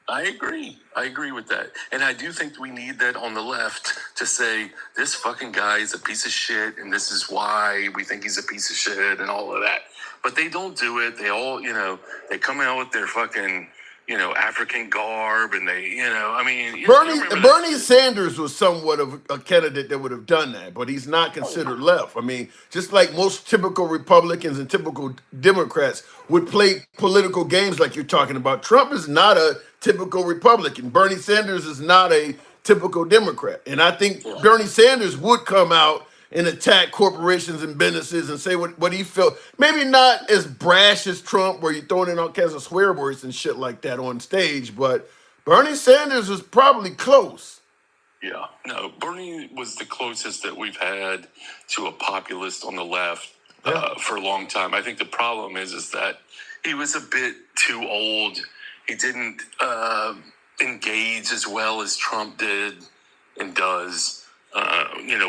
I agree. I agree with that. And I do think we need that on the left to say this fucking guy is a piece of shit and this is why we think he's a piece of shit and all of that. But they don't do it. They all, they come out with their fucking, African garb and they, I mean. Bernie Sanders was somewhat of a candidate that would have done that, but he's not considered left. I mean, just like most typical Republicans and typical Democrats would play political games like you're talking about, Trump is not a typical Republican. Bernie Sanders is not a typical Democrat. And I think Bernie Sanders would come out and attack corporations and businesses and say what he felt. Maybe not as brash as Trump, where you're throwing in all kinds of swear words and shit like that on stage, but Bernie Sanders was probably close. Yeah, no, Bernie was the closest that we've had to a populist on the left for a long time. I think the problem is that he was a bit too old. He didn't engage as well as Trump did and does.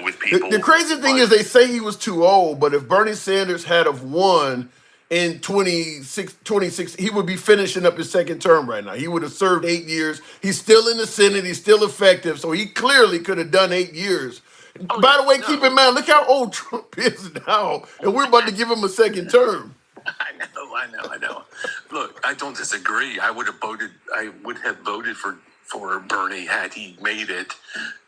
With people. The crazy thing is they say he was too old, but if Bernie Sanders had have won in 26, he would be finishing up his second term right now. He would have served 8 years. He's still in the Senate. He's still effective. So he clearly could have done 8 years. By the way, keep in mind, look how old Trump is now, and we're about to give him a second term. I know. Look, I don't disagree. I would have voted for Bernie had he made it,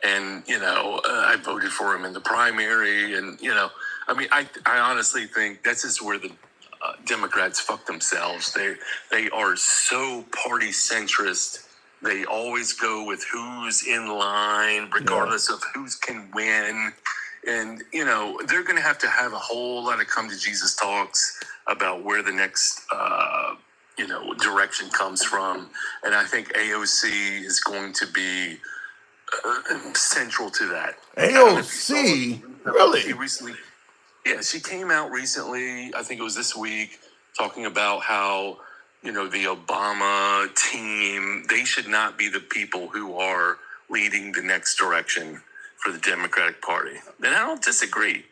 and I voted for him in the primary, and I mean, I honestly think this is where the Democrats fuck themselves. They are so party centrist. They always go with who's in line, regardless of who can win, and they're going to have a whole lot of come to Jesus talks about where the next direction comes from. And I think AOC is going to be central to that. AOC? Really? She came out recently, I think it was this week, talking about how, the Obama team, they should not be the people who are leading the next direction for the Democratic Party. And I don't disagree.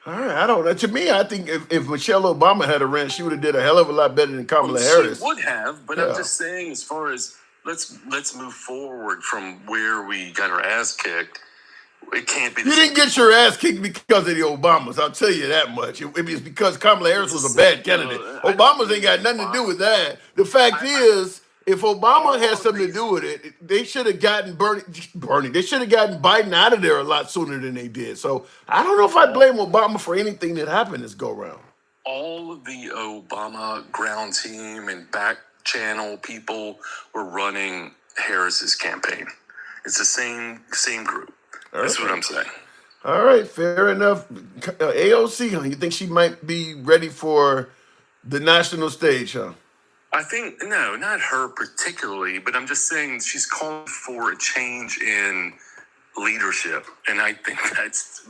All right, I don't know. To me, I think if Michelle Obama had a ran, she would have did a hell of a lot better than Kamala Harris. She would have, but I'm just saying, as far as let's move forward from where we got our ass kicked. It can't be. You didn't get your ass kicked because of the Obamas. I'll tell you that much. It's because Kamala Harris was a bad candidate. Obamas ain't got nothing to do with that. The fact is, if Obama had something to do with it, they should have gotten Bernie. They should have gotten Biden out of there a lot sooner than they did. So I don't know if I blame Obama for anything that happened this go round. All of the Obama ground team and back channel people were running Harris's campaign. It's the same group. That's what I'm saying. All right, fair enough. AOC, huh? You think she might be ready for the national stage, huh? I think, no, not her particularly, but I'm just saying she's calling for a change in leadership. And I think that's,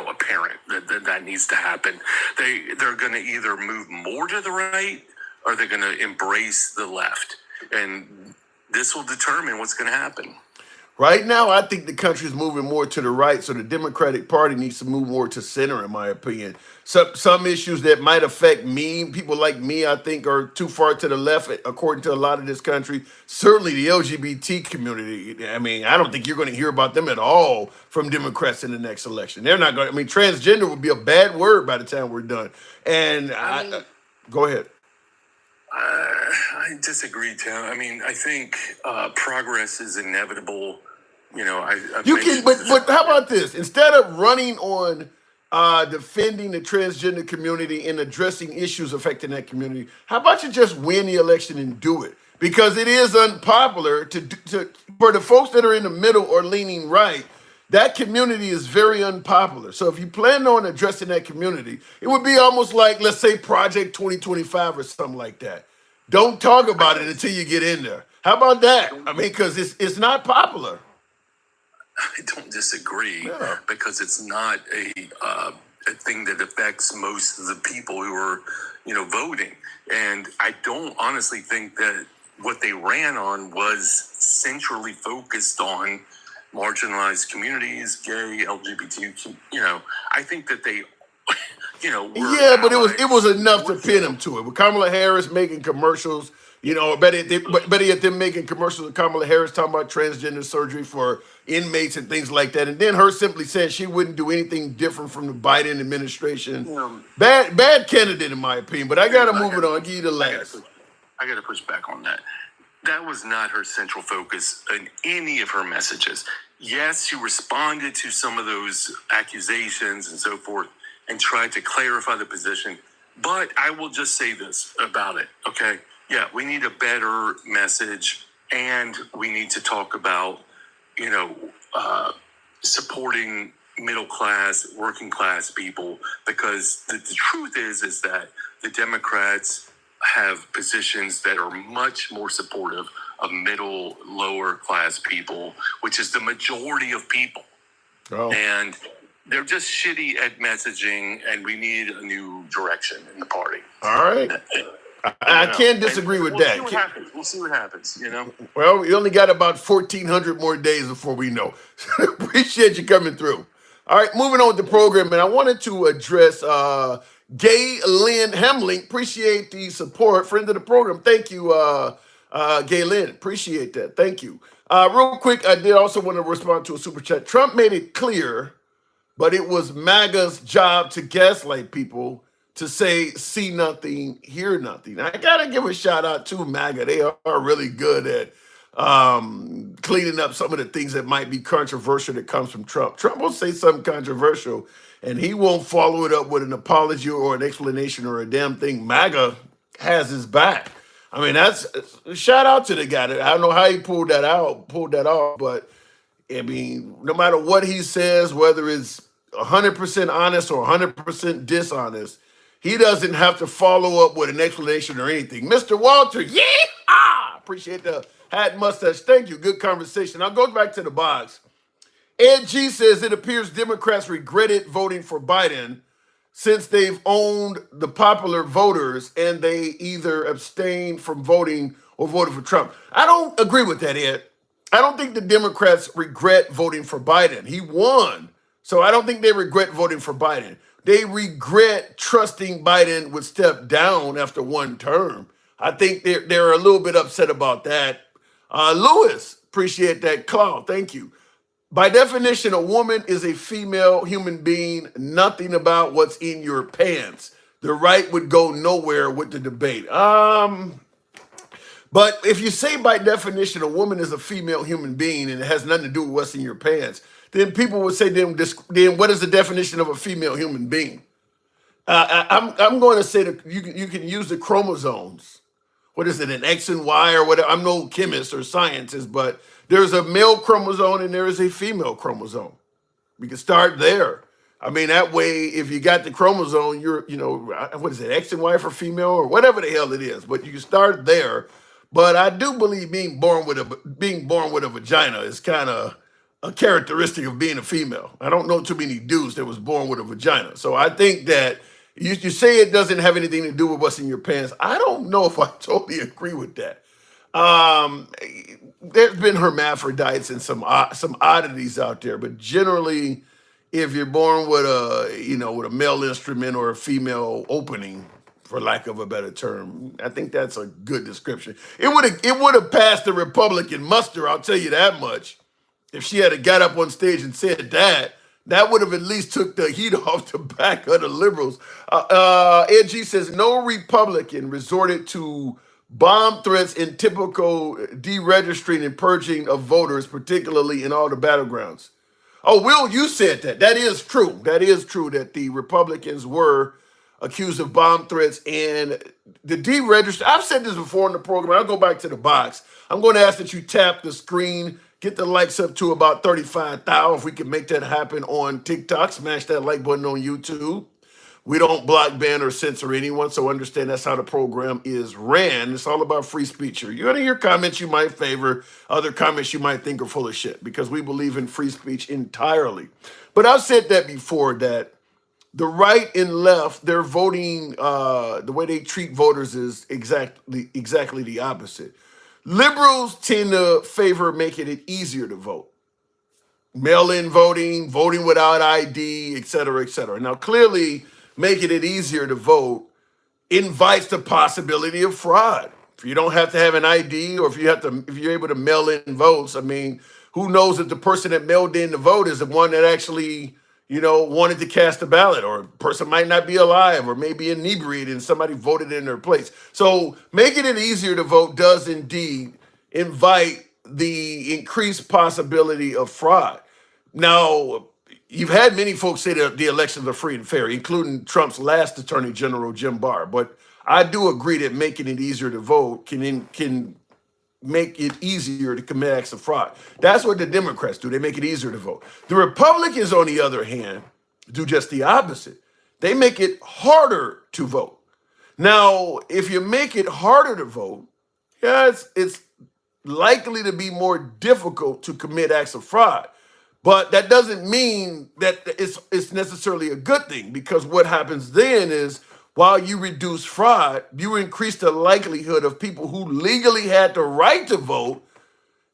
apparent that needs to happen. They're going to either move more to the right or they're going to embrace the left. And this will determine what's going to happen. Right now, I think the country is moving more to the right, so the Democratic Party needs to move more to center, in my opinion. Some issues that might affect me, people like me, I think, are too far to the left, according to a lot of this country. Certainly the LGBT community. I mean, I don't think you're going to hear about them at all from Democrats in the next election. They're not going to, transgender would be a bad word by the time we're done. And go ahead. I disagree, Tim. I mean, I think progress is inevitable. But how about this? Instead of running on defending the transgender community and addressing issues affecting that community, how about you just win the election and do it? Because it is unpopular for the folks that are in the middle or leaning right. That community is very unpopular. So if you plan on addressing that community, it would be almost like, let's say, Project 2025 or something like that. Don't talk about it until you get in there. How about that? I mean, because it's not popular. I don't disagree because it's not a thing that affects most of the people who are, voting. And I don't honestly think that what they ran on was centrally focused on marginalized communities, gay, LGBTQ. I think that they, were Yeah, but it allies was enough to more pin so. him to it. With Kamala Harris making commercials, better yet, them making commercials with Kamala Harris talking about transgender surgery for inmates and things like that, and then her simply saying she wouldn't do anything different from the Biden administration. Bad candidate in my opinion, but I gotta move it on. I'll give you the last. I got to push back on that. That was not her central focus in any of her messages. Yes, she responded to some of those accusations and so forth and tried to clarify the position. But I will just say this about it, okay? Yeah, we need a better message, and we need to talk about, supporting middle class, working class people, because the truth is that the Democrats have positions that are much more supportive of middle, lower class people, which is the majority of people. Oh. And they're just shitty at messaging, and we need a new direction in the party. All right. I can't disagree with that. We'll see what happens, Well, we only got about 1,400 more days before we know. Appreciate you coming through. All right, moving on with the program, and I wanted to address Gay Lynn Hemling. Appreciate the support. Friend of the program. Thank you, Gay Lynn. Appreciate that. Thank you. Real quick, I did also want to respond to a super chat. Trump made it clear, but it was MAGA's job to gaslight people to say, see nothing, hear nothing. I got to give a shout out to MAGA. They are really good at cleaning up some of the things that might be controversial that comes from Trump. Trump will say something controversial, and he won't follow it up with an apology or an explanation or a damn thing. MAGA has his back. I mean, that's shout out to the guy. I don't know how he pulled that off, but I mean, no matter what he says, whether it's 100% honest or 100% dishonest, he doesn't have to follow up with an explanation or anything. Mr. Walter, yeah, appreciate the hat and mustache. Thank you. Good conversation. I'll go back to the box. Ed G says it appears Democrats regretted voting for Biden since they've owned the popular voters and they either abstained from voting or voted for Trump. I don't agree with that, Ed. I don't think the Democrats regret voting for Biden. He won. So I don't think they regret voting for Biden. They regret trusting Biden would step down after one term. I think they're a little bit upset about that. Lewis, appreciate that call. Thank you. By definition, a woman is a female human being, nothing about what's in your pants. The right would go nowhere with the debate. But if you say by definition a woman is a female human being and it has nothing to do with what's in your pants, then people would say, then what is the definition of a female human being? I'm going to say that you can use the chromosomes. What is it, an X and Y or whatever? I'm no chemist or scientist, but there's a male chromosome and there is a female chromosome. We can start there. I mean, that way, if you got the chromosome, what is it, X and Y for female or whatever the hell it is. But you can start there. But I do believe being born with a vagina is kind of a characteristic of being a female. I don't know too many dudes that was born with a vagina. So I think that you say it doesn't have anything to do with what's in your pants. I don't know if I totally agree with that. There's been hermaphrodites and some oddities out there, but generally, if you're born with a male instrument or a female opening, for lack of a better term, I think that's a good description. It would have passed the Republican muster, I'll tell you that much. If she had got up on stage and said that would have at least took the heat off the back of the liberals. Ed G says no Republican resorted to bomb threats in typical deregistering and purging of voters, particularly in all the battlegrounds. Oh, Will, you said that. That is true. That is true that the Republicans were accused of bomb threats and the deregister. I've said this before in the program. I'll go back to the box. I'm going to ask that you tap the screen, get the likes up to about 35,000. If we can make that happen on TikTok, smash that like button on YouTube. We don't block, ban, or censor anyone, so understand that's how the program is ran. It's all about free speech here. You're going to hear comments you might favor, other comments you might think are full of shit, because we believe in free speech entirely. But I've said that before, that the right and left, their voting, the way they treat voters is exactly the opposite. Liberals tend to favor making it easier to vote. Mail-in voting, voting without ID, et cetera, et cetera. Now, clearly, making it easier to vote invites the possibility of fraud. If you don't have to have an ID, or if you're able to mail in votes, I mean, who knows if the person that mailed in the vote is the one that actually, wanted to cast a ballot, or a person might not be alive, or maybe inebriated and somebody voted in their place. So making it easier to vote does indeed invite the increased possibility of fraud. Now, you've had many folks say that the elections are free and fair, including Trump's last Attorney General, Jim Barr. But I do agree that making it easier to vote can make it easier to commit acts of fraud. That's what the Democrats do. They make it easier to vote. The Republicans, on the other hand, do just the opposite. They make it harder to vote. Now, if you make it harder to vote, yeah, it's likely to be more difficult to commit acts of fraud. But that doesn't mean that it's necessarily a good thing, because what happens then is, while you reduce fraud, you increase the likelihood of people who legally had the right to vote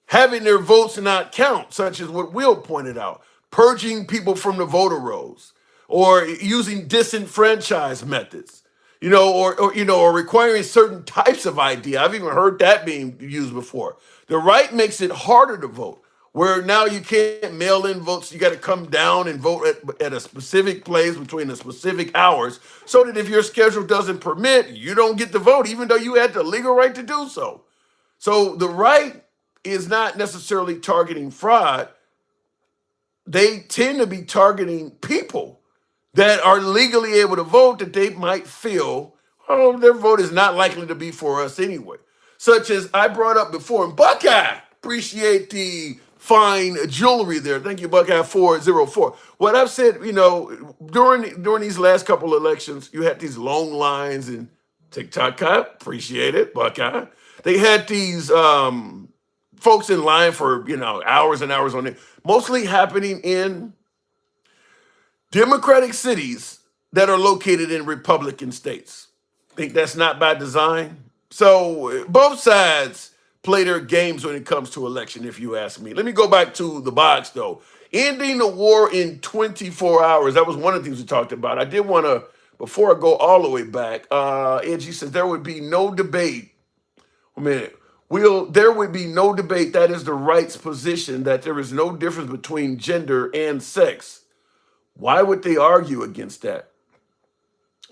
having their votes not count, such as what Will pointed out, purging people from the voter rolls, or using disenfranchised methods, or requiring certain types of ID. I've even heard that being used before. The right makes it harder to vote, where now you can't mail in votes. You got to come down and vote at a specific place between the specific hours, so that if your schedule doesn't permit, you don't get to vote, even though you had the legal right to do so. So the right is not necessarily targeting fraud. They tend to be targeting people that are legally able to vote, that they might feel, oh, their vote is not likely to be for us anyway. Such as I brought up before, and Buckeye, appreciate the fine jewelry there. Thank you, Buckeye 404. What I've said, during these last couple of elections, you had these long lines in TikTok. Appreciate it, Buckeye. They had these folks in line for hours and hours on it, mostly happening in Democratic cities that are located in Republican states. Think that's not by design? So both sides play their games when it comes to election, if you ask me. Let me go back to the box, though. Ending the war in 24 hours. That was one of the things we talked about. I did want to, before I go all the way back, Angie says there would be no debate. There would be no debate. That is the right's position, that there is no difference between gender and sex. Why would they argue against that?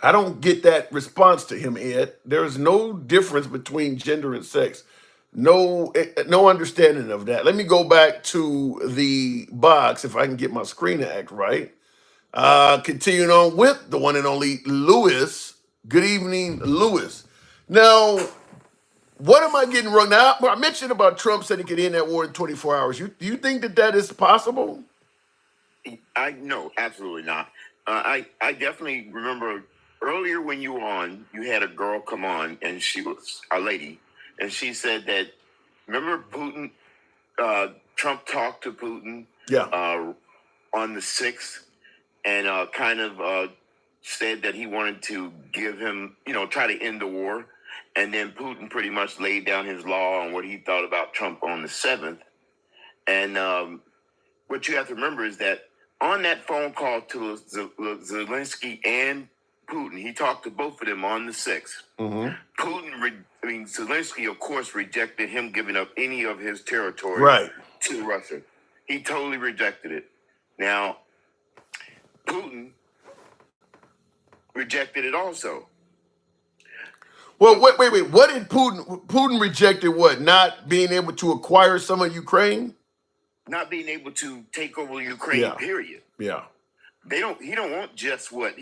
I don't get that response to him, Ed. There is no difference between gender and sex. No understanding of that. Let me go back to the box, if I can get my screen to act right. Continuing on with the one and only Lewis. Good evening, Lewis. Now, what am I getting wrong? Now, I mentioned about Trump said he could end that war in 24 hours. Do you think that is possible? No, absolutely not. I definitely remember earlier when you were on, you had a girl come on, and she was a lady, and she said that, remember Putin, Trump talked to Putin on the 6th, and kind of said that he wanted to give him, try to end the war. And then Putin pretty much laid down his law on what he thought about Trump on the 7th. And what you have to remember is that on that phone call to Zelensky and Putin, he talked to both of them on the 6th. Mm-hmm. Zelensky, of course, rejected him giving up any of his territory to Russia. He totally rejected it. Now, Putin rejected it also. Well, wait. What did Putin rejected? What? Not being able to acquire some of Ukraine? Not being able to take over Ukraine, period. Yeah. He don't want just what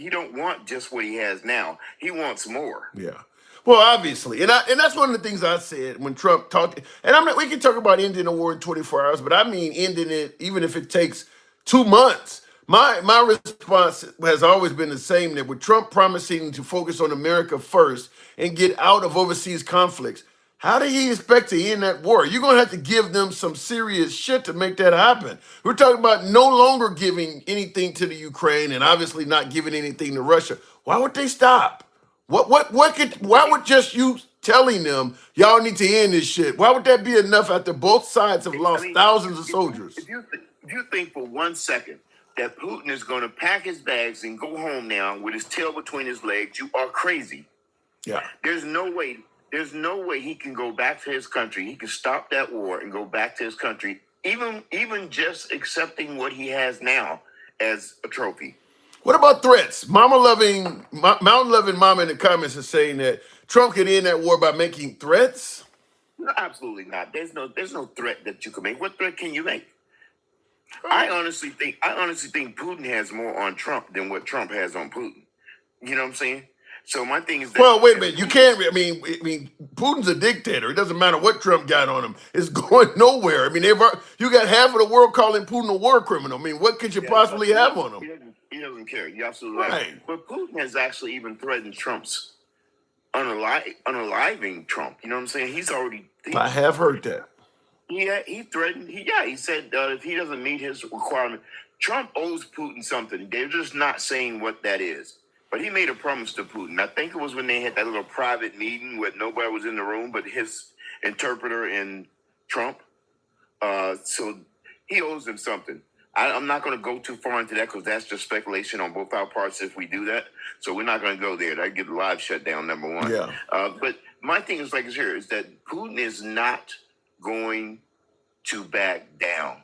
he has now. He wants more. Yeah. Well, obviously. And that's one of the things I said when Trump talked. And we can talk about ending the war in 24 hours, but I mean ending it even if it takes 2 months. My response has always been the same, that with Trump promising to focus on America first and get out of overseas conflicts, how did he expect to end that war? You're going to have to give them some serious shit to make that happen. We're talking about no longer giving anything to the Ukraine and obviously not giving anything to Russia. Why would they stop? Why would just you telling them y'all need to end this shit? Why would that be enough after both sides have I lost mean, thousands of if you soldiers? if you think for 1 second that Putin is going to pack his bags and go home now with his tail between his legs, you are crazy. Yeah. There's no way. There's no way he can go back to his country. He can stop that war and go back to his country, even just accepting what he has now as a trophy. What about threats? Mountain loving mama in the comments is saying that Trump could end that war by making threats. No, absolutely not. There's no threat that you can make. What threat can you make? I honestly think Putin has more on Trump than what Trump has on Putin. You know what I'm saying? So my thing is that. Well, wait a minute. You can't. I mean, Putin's a dictator. It doesn't matter what Trump got on him. It's going nowhere. I mean, you got half of the world calling Putin a war criminal. I mean, what could you possibly have on him? He doesn't care. You're absolutely right. Right. But Putin has actually even threatened Trump's unaliving Trump. You know what I'm saying? I have heard that. He threatened. He said if he doesn't meet his requirement, Trump owes Putin something. They're just not saying what that is. But he made a promise to Putin. I think it was when they had that little private meeting where nobody was in the room but his interpreter and Trump. So he owes him something. I'm not going to go too far into that because that's just speculation on both our parts if we do that. So we're not going to go there. That'd get the live shut down, number one. Yeah. But my thing is is that Putin is not going to back down.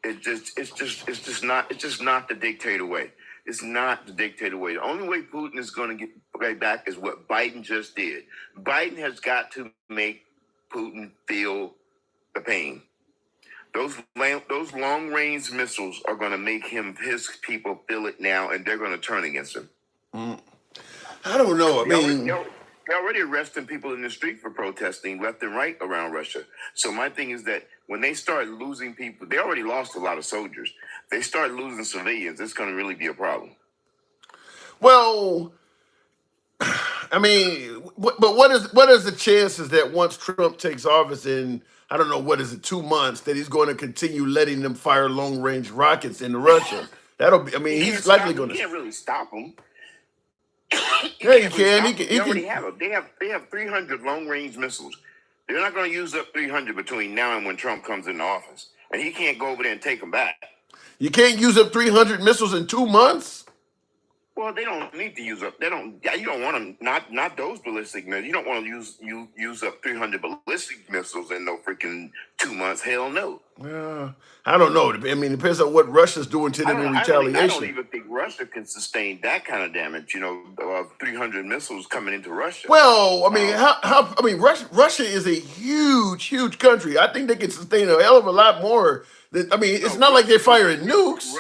It's just not the dictator way. It's not the dictator way. The only way Putin is going to get right back is what Biden just did. Biden has got to make Putin feel the pain. Those long-range missiles are going to make his people feel it now, and they're going to turn against him. I don't know. I mean, they're already arresting people in the street for protesting left and right around Russia. So my thing is that when they start losing people, they already lost a lot of soldiers. They start losing civilians, it's going to really be a problem. well, I mean, but what is the chances that once Trump takes office in, I don't know, what is it, 2 months, that he's going to continue letting them fire long range rockets into Russia? That'll be. I mean, he's likely going You to. can't really stop them. Yeah, he can. They already have them. They have 300 long range missiles. They're not going to use up 300 between now and when Trump comes into office, and he can't go over there and take them back. You can't use up 300 missiles in 2 months. Well, they don't need to use up. They don't. Yeah, you don't want them. Not those ballistic missiles. You don't want to use up 300 ballistic missiles in no freaking 2 months. Hell no. I don't know. I mean, it depends on what Russia's doing to them in I retaliation. don't even think Russia can sustain that kind of damage. 300 missiles coming into Russia. Well, I mean, I mean, Russia is a huge country. I think they can sustain a hell of a lot more. I mean, it's not like they're firing nukes.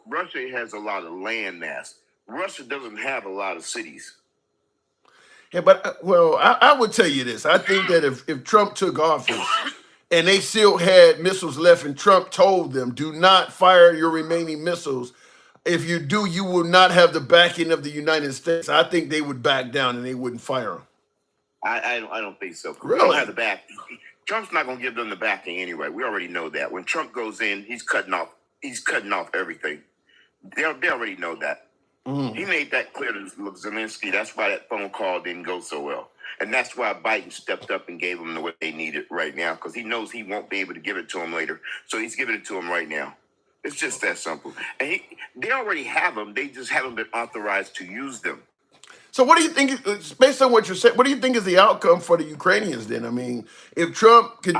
Russia has a lot of land mass. Russia doesn't have a lot of cities. Yeah, but I would tell you this. I think that if Trump took office and they still had missiles left, and Trump told them, "Do not fire your remaining missiles. If you do, you will not have the backing of the United States." I think they would back down and they wouldn't fire them. I don't think so. Really? We don't have the back. Trump's not going to give them the backing anyway. We already know that. When Trump goes in, he's cutting off everything. They already know that. He made that clear to Zelensky. That's why that phone call didn't go so well. And that's why Biden stepped up and gave them what they needed right now, because he knows he won't be able to give it to them later. So he's giving it to them right now. It's just that simple. And they already have them. They just haven't been authorized to use them. So what do you think, based on what you're saying, what do you think is the outcome for the Ukrainians then? I mean, if Trump could...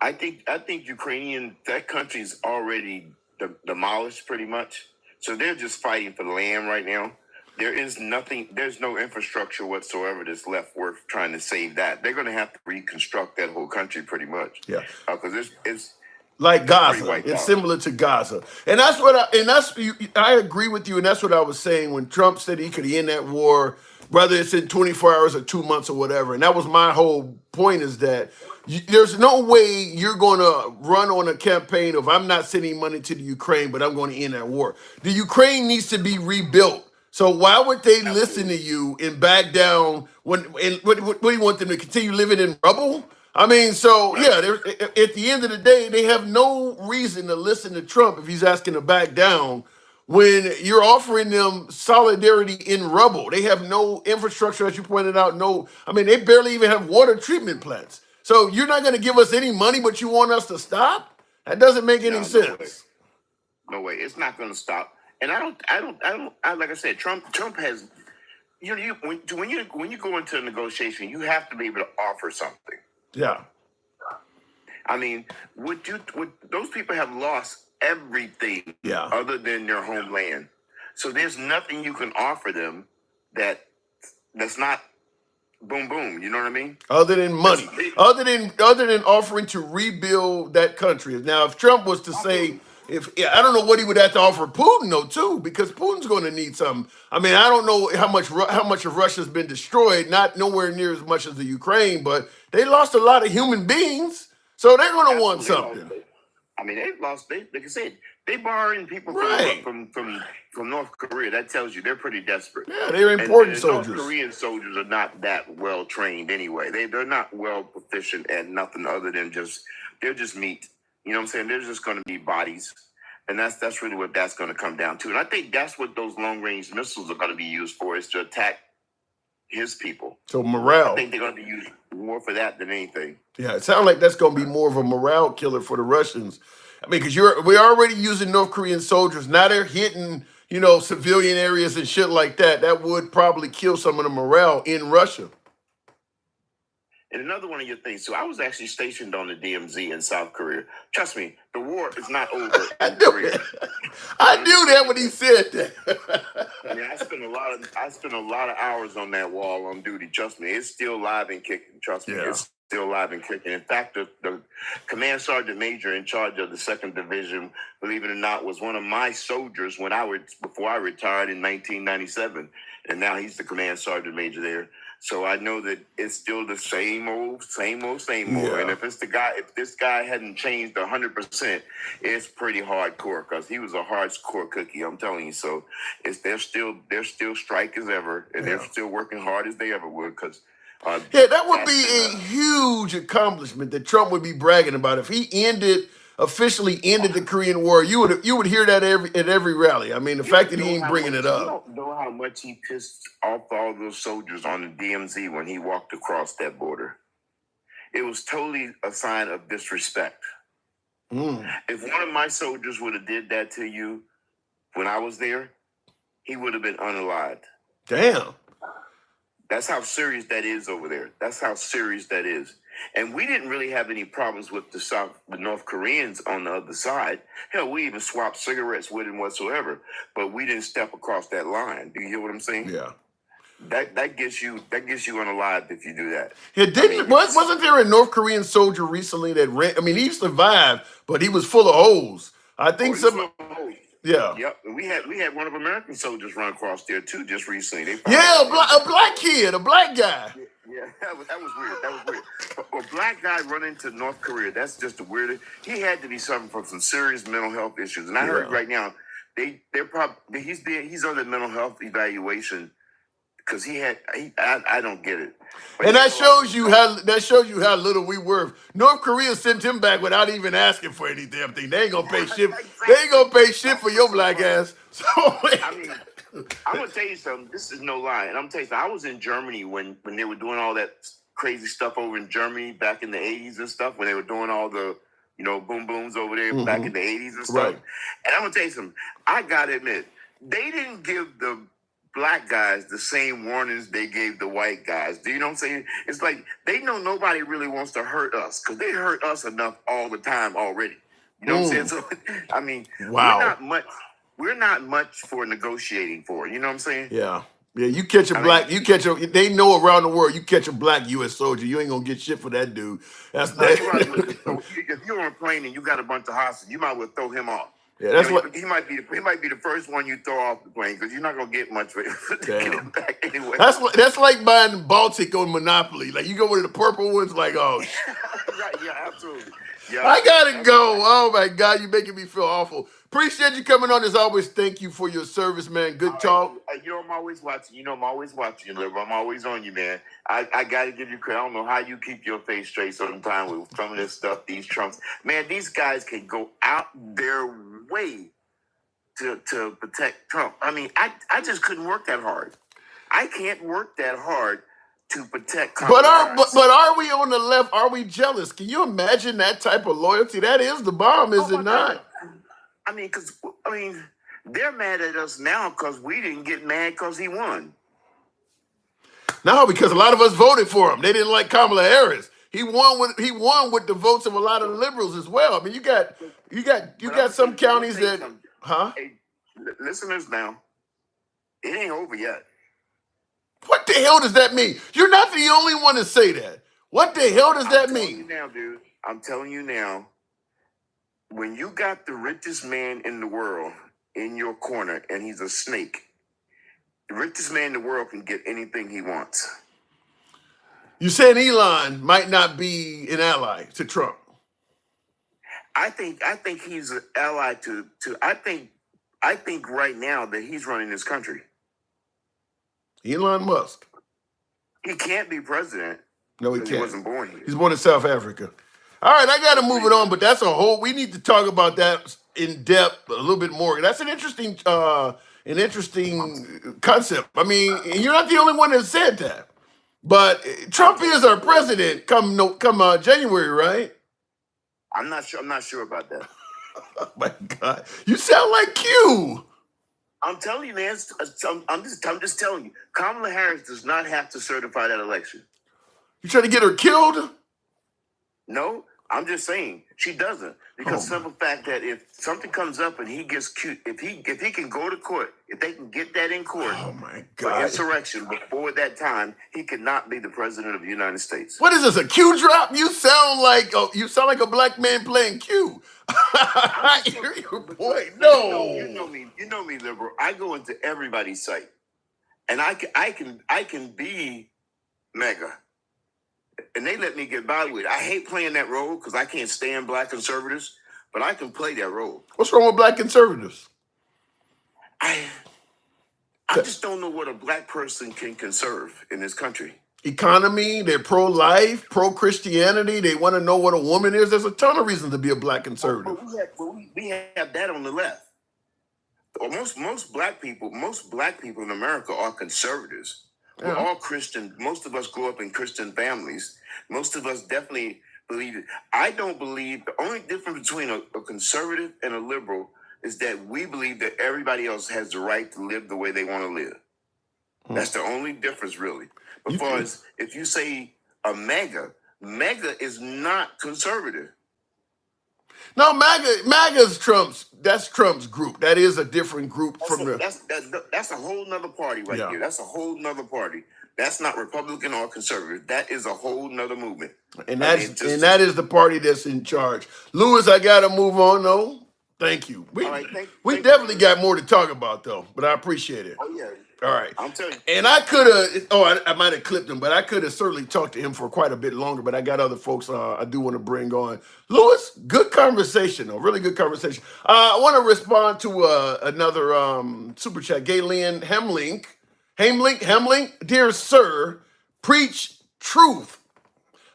I think Ukrainian, that country's already demolished pretty much. So they're just fighting for the land right now. There's no infrastructure whatsoever that's left worth trying to save that. They're going to have to reconstruct that whole country pretty much. Yeah. Because it's like Gaza. It's similar to Gaza. And I agree with you, and that's what I was saying when Trump said he could end that war, whether it's in 24 hours or 2 months or whatever. And that was my whole point, is that there's no way you're going to run on a campaign of, I'm not sending money to the Ukraine, but I'm going to end that war. The Ukraine needs to be rebuilt. So why would they listen to you and back down? What do you want them to continue living in rubble? I mean, so yeah, at the end of the day, they have no reason to listen to Trump if he's asking to back down when you're offering them solidarity in rubble. They have no infrastructure, as you pointed out. No, I mean, they barely even have water treatment plants. So you're not going to give us any money, but you want us to stop? That doesn't make any No, no way. sense. No way. It's not going to stop. And like I said, Trump has, when you go into a negotiation, you have to be able to offer something. Yeah. I mean, those people have lost everything Yeah. other than their homeland. So there's nothing you can offer them that's not boom boom. You know what I mean? Other than money, other than offering to rebuild that country. Now, if Trump was to say, I don't know what he would have to offer Putin though too, because Putin's going to need something. I mean, I don't know how much of Russia's been destroyed, not nowhere near as much as the Ukraine, but they lost a lot of human beings, so they're going to want something. I mean, they've lost. Like I said, they borrowing people Right. from North Korea. That tells you they're pretty desperate. Yeah, they're important and soldiers. North Korean soldiers are not that well trained anyway. They're not well proficient at nothing other than they're just meat. You know what I'm saying? They're just going to be bodies, and that's really what that's going to come down to. And I think that's what those long range missiles are going to be used for, is to attack his people. So morale. I think they're going to be used more for that than anything. Yeah, it sounds like that's going to be more of a morale killer for the Russians. I mean, because we're already using North Korean soldiers. Now they're hitting, civilian areas and shit like that. That would probably kill some of the morale in Russia. And another one of your things, so I was actually stationed on the DMZ in South Korea. Trust me, the war is not over in Korea. I knew that when he said that. I mean, I spent a lot of hours on that wall on duty. Trust me, it's still live and kicking. Trust me, it's still live and kicking. In fact, the command sergeant major in charge of the 2nd Division, believe it or not, was one of my soldiers before I retired in 1997, and now he's the command sergeant major there. So I know that it's still the same old. Yeah. And if this guy hadn't changed 100%, it's pretty hardcore, because he was a hardcore cookie. I'm telling you. So they're still strike as ever, and they're still working hard as they ever would. Because that would be a huge accomplishment that Trump would be bragging about if he officially ended the Korean War. You would hear that at every rally. I mean, the fact that he ain't bringing it up. You don't know how much he pissed off all those soldiers on the DMZ when he walked across that border. It was totally a sign of disrespect. If one of my soldiers would have did that to you when I was there, he would have been unalived. Damn. That's how serious that is over there. That's how serious that is. And we didn't really have any problems with the North Koreans on the other side. Hell, we even swapped cigarettes with them whatsoever. But we didn't step across that line. Do you hear what I'm saying? Yeah. That gets you unalived if you do that. Yeah, wasn't there a North Korean soldier recently that ran? I mean, he survived, but he was full of holes. I think some. Yeah. Yep. And we had one of American soldiers run across there too just recently. A black kid, a black guy. Yeah, that was weird. A black guy running to North Korea, that's just the weirdest. He had to be suffering from some serious mental health issues. And I heard right now, he's under mental health evaluation because I don't get it. But and that shows you how little we were. North Korea sent him back without even asking for any damn thing. They ain't gonna pay shit. They ain't gonna pay shit for your black ass. So I mean, I'm gonna tell you something. This is no lie, and I'm telling you something. I was in Germany when they were doing all that crazy stuff over in Germany back in the 80s and stuff. When they were doing all the boom booms over there back in the 80s and stuff. Right. And I'm gonna tell you something. I gotta admit, they didn't give the black guys the same warnings they gave the white guys. Do you know what I'm saying? It's like they know nobody really wants to hurt us because they hurt us enough all the time already. You know what I'm saying? So I mean, wow. We're not much for negotiating for. You know what I'm saying? Yeah. Yeah, you catch a they know around the world, you catch a black U.S. soldier, you ain't gonna get shit for that dude. That's that. If you're on a plane and you got a bunch of hostages, you might well throw him off. Yeah, that's he might be the first one you throw off the plane because you're not gonna get much for get him back anyway. That's like buying the Baltic on Monopoly. Like you go with the purple ones, like right, yeah, absolutely. Yeah, I gotta go. Oh my God, you're making me feel awful. Appreciate you coming on as always. Thank you for your service, man. Good talk. I'm always watching. I'm always watching you, Liv. I'm always on you, man. I gotta give you credit. I don't know how you keep your face straight sometimes with some of this stuff. These Trumps, man, these guys can go out their way to protect Trump. I mean, I just couldn't work that hard. I can't work that hard to protect But Kamala are Harris. but are we on the left? Are we jealous? Can you imagine that type of loyalty? That is the bomb, is it my not? God. I mean, they're mad at us now because we didn't get mad because he won. No, because a lot of us voted for him. They didn't like Kamala Harris. He won with the votes of a lot of liberals as well. I mean, you got some counties that, huh? Hey, listeners, now it ain't over yet. What the hell does that mean? You're not the only one to say that. What the hell does that I'm telling you mean? now, dude. I'm telling you now. When you got the richest man in the world in your corner and he's a snake, the richest man in the world can get anything he wants. You saying Elon might not be an ally to Trump? I think he's an ally to I think right now that he's running this country. Elon Musk. He can't be president. No, he because can't. He wasn't born here. He's born in South Africa. All right, I got to move it on, but that's a whole. We need to talk about that in depth a little bit more. That's an interesting concept. I mean, and you're not the only one that said that. But Trump is our president come January, right? I'm not sure about that. Oh my God, you sound like Q. I'm telling you, man. I'm just telling you. Kamala Harris does not have to certify that election. You trying to get her killed? No, I'm just saying she doesn't, because simple fact that if something comes up and he gets cute, if he can go to court, if they can get that in court, Oh my for God! insurrection before that time, he cannot be the president of the United States. What is this? A Q drop? You sound like a black man playing Q. I hear your point. No, You know me, liberal. I go into everybody's site, and I can be mega. And they let me get by with it. I hate playing that role because I can't stand black conservatives, but I can play that role. What's wrong with black conservatives? I just don't know what a black person can conserve in this country. Economy, they're pro-life, pro-Christianity. They want to know what a woman is. There's a ton of reasons to be a black conservative. But we have that on the left. Most black people in America are conservatives. We're all Christian. Most of us grew up in Christian families. Most of us definitely believe it. I don't believe the only difference between a conservative and a liberal is that we believe that everybody else has the right to live the way they want to live. That's the only difference, really. Because if you say a MAGA is not conservative. No, MAGA's that's Trump's group. That is a different group That's a whole nother party right there. That's a whole nother party. That's not Republican or conservative. That is a whole nother movement. And that is the party that's in charge. Lewis, I gotta move on though. Thank you. We definitely got more to talk about though, but I appreciate it. Oh yeah. All right. I'm telling you. And I could have, I might have clipped him, but I could have certainly talked to him for quite a bit longer, but I got other folks I do want to bring on. Lewis, good conversation, though. Really good conversation. I want to respond to another super chat. Galen Hemlink. Dear sir, preach truth.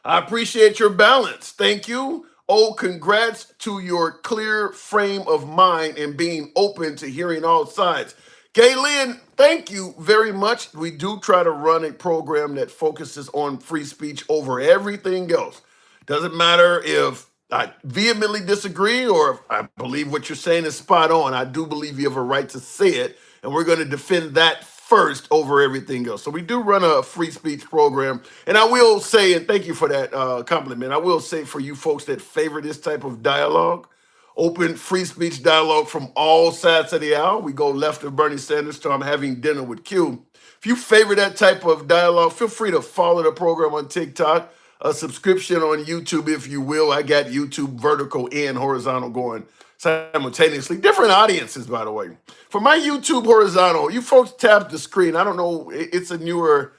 I appreciate your balance. Thank you. Oh, congrats to your clear frame of mind and being open to hearing all sides. Galen, thank you very much. We do try to run a program that focuses on free speech over everything else. Doesn't matter if I vehemently disagree or if I believe what you're saying is spot on. I do believe you have a right to say it, and we're going to defend that first over everything else. So we do run a free speech program. And I will say, and thank you for that compliment, I will say for you folks that favor this type of dialogue, open free speech dialogue from all sides of the aisle. We go left of Bernie Sanders to I'm having dinner with Q. If you favor that type of dialogue, feel free to follow the program on TikTok, a subscription on YouTube, if you will. I got YouTube vertical and horizontal going simultaneously. Different audiences, by the way. For my YouTube horizontal, you folks tap the screen. I don't know, it's a newer,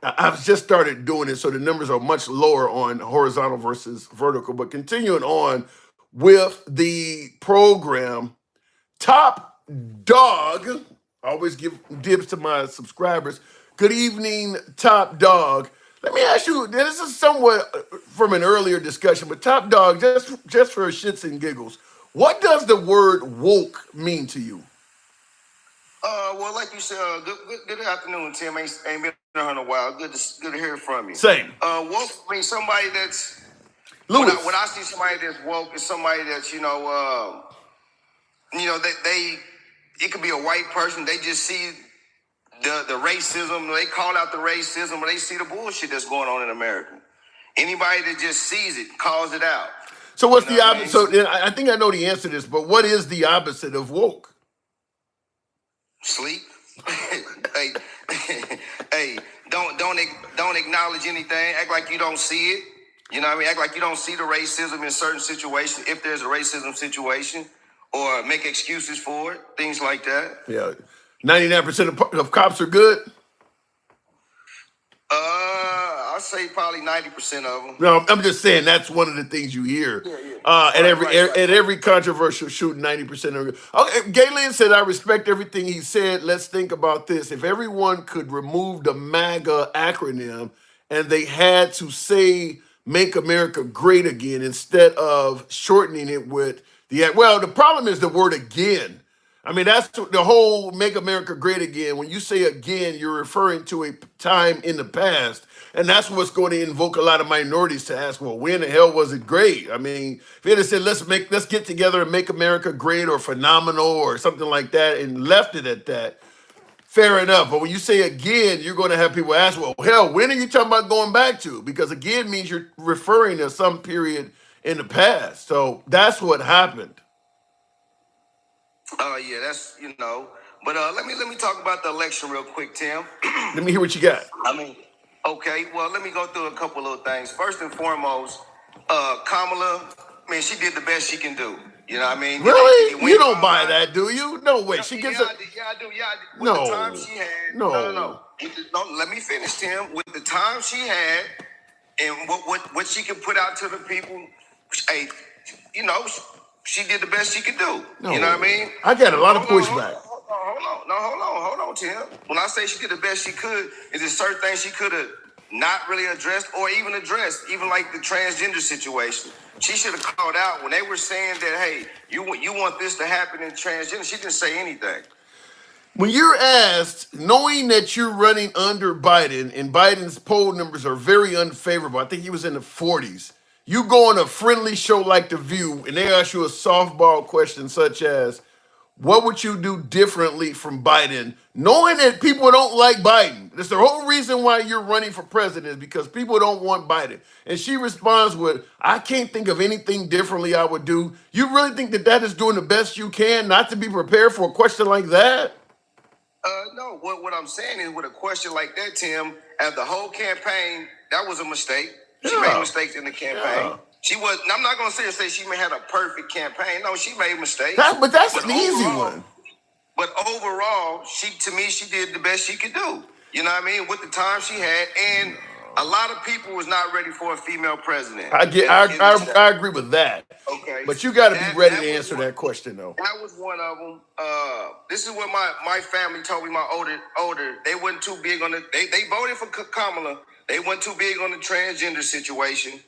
I've just started doing it, so the numbers are much lower on horizontal versus vertical. But continuing on with the program, Top Dog, I always give dibs to my subscribers. Good evening, Top Dog. Let me ask you, this is somewhat from an earlier discussion, but Top Dog, just for shits and giggles, what does the word woke mean to you? Well, like you said, good afternoon, Tim. Ain't been on in a while. Good to hear from you. Same. Woke. I mean, somebody that's Lewis. when I see somebody that's woke is somebody that's they it could be a white person. They just see the racism. They call out the racism, but they see the bullshit that's going on in America. Anybody that just sees it calls it out. So what's You the know what I mean? opposite? So I think I know the answer to this, but what is the opposite of woke? Sleep. hey, hey, don't acknowledge anything. Act like you don't see it. You know what I mean? Act like you don't see the racism in certain situations, if there's a racism situation, or make excuses for it, things like that. Yeah, 99% of cops are good. I'll say probably 90% of them. No, I'm just saying that's one of the things you hear. At every controversial shooting, 90% are good. Okay, Galen said, "I respect everything he said. Let's think about this. If everyone could remove the MAGA acronym and they had to say "Make America Great Again" instead of shortening it with the problem is the word again. I mean, that's the whole "Make America Great Again." When you say again, you're referring to a time in the past. And that's what's going to invoke a lot of minorities to ask, well, when the hell was it great? I mean, if they had said, let's get together and make America great or phenomenal or something like that and left it at that, fair enough. But when you say again, you're going to have people ask, well, hell, when are you talking about going back to? Because again means you're referring to some period in the past. So that's what happened. Yeah, that's But let me talk about the election real quick, Tim. Let me hear what you got. Okay, well, let me go through a couple little things. First and foremost, Kamala, man, she did the best she can do. You know what I mean? Really? You don't buy that, do you? No way. She gets I do. Yeah, I do. With the time she had. No. Let me finish, Tim. With the time she had and what she could put out to the people, hey, she did the best she could do. No. You know what I mean? I got a lot of pushback. Hold on, Tim. When I say she did the best she could, is there certain things she could have not really addressed or even addressed, even like the transgender situation. She should have called out when they were saying that, hey, you want this to happen in transgender. She didn't say anything. When you're asked, knowing that you're running under Biden and Biden's poll numbers are very unfavorable, I think he was in the 40s, you go on a friendly show like The View and they ask you a softball question such as, what would you do differently from Biden, knowing that people don't like Biden? That's the whole reason why you're running for president, is because people don't want Biden. And she responds with, I can't think of anything differently I would do. You really think that is doing the best you can not to be prepared for a question like that? No, what I'm saying is with a question like that, Tim, as the whole campaign, that was a mistake. She made mistakes in the campaign. Yeah. She was. I'm not going to say she may have a perfect campaign. No, she made mistakes. But that's an easy one. But overall, she did the best she could do. You know what I mean? With the time she had, and a lot of people was not ready for a female president. I agree with that. Okay, but you got to be ready to answer that question, though. That was one of them. This is what my family told me. My older, they wasn't too big on they voted for Kamala. They weren't too big on the transgender situation.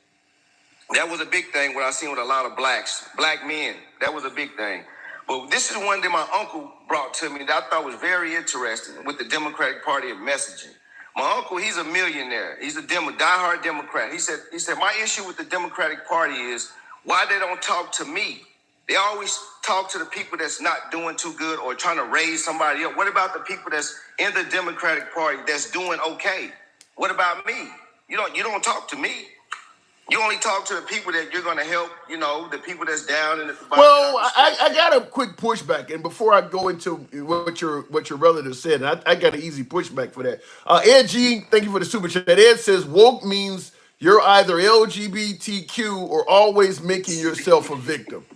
That was a big thing. What I seen with a lot of black men. That was a big thing. But this is one that my uncle brought to me that I thought was very interesting with the Democratic Party of messaging. My uncle, he's a millionaire. He's a diehard Democrat. He said, my issue with the Democratic Party is why they don't talk to me. They always talk to the people that's not doing too good or trying to raise somebody up. What about the people that's in the Democratic Party that's doing okay? What about me? You don't talk to me. You only talk to the people that you're going to help, the people that's down in the bottom. Well, I got a quick pushback, and before I go into what your relative said, I got an easy pushback for that. Ed G, thank you for the super chat. Ed says woke means you're either LGBTQ or always making yourself a victim.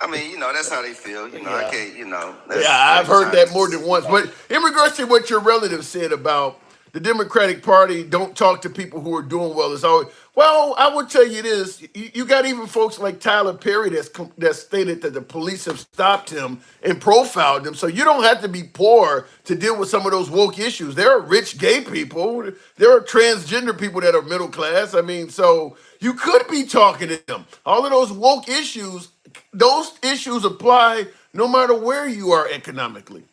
I mean, that's how they feel. I can't, I've heard that more than once. But in regards to what your relative said about the Democratic Party don't talk to people who are doing well, it's always, well, I would tell you this. You got even folks like Tyler Perry that stated that the police have stopped him and profiled him. So you don't have to be poor to deal with some of those woke issues. There are rich gay people. There are transgender people that are middle class. I mean, so you could be talking to them. All of those woke issues, those issues apply no matter where you are economically.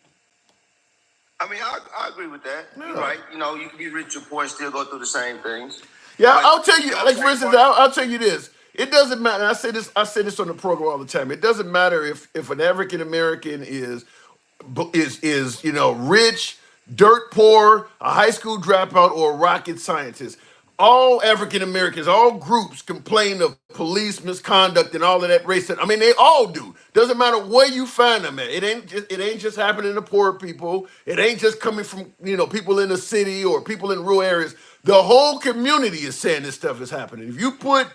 I mean, I agree with that. Yeah. You're right. You know, you can be rich or poor and still go through the same things. Yeah, But I'll tell you. Like for Democratic instance, Party, I'll tell you this. It doesn't matter. I say this. I say this on the program all the time. It doesn't matter if an African American is rich, dirt poor, a high school dropout, or a rocket scientist. All African Americans, all groups complain of police misconduct and all of that racism. I mean, they all do. Doesn't matter where you find them at. It ain't just happening to poor people. It ain't just coming from people in the city or people in rural areas. The whole community is saying this stuff is happening. If you put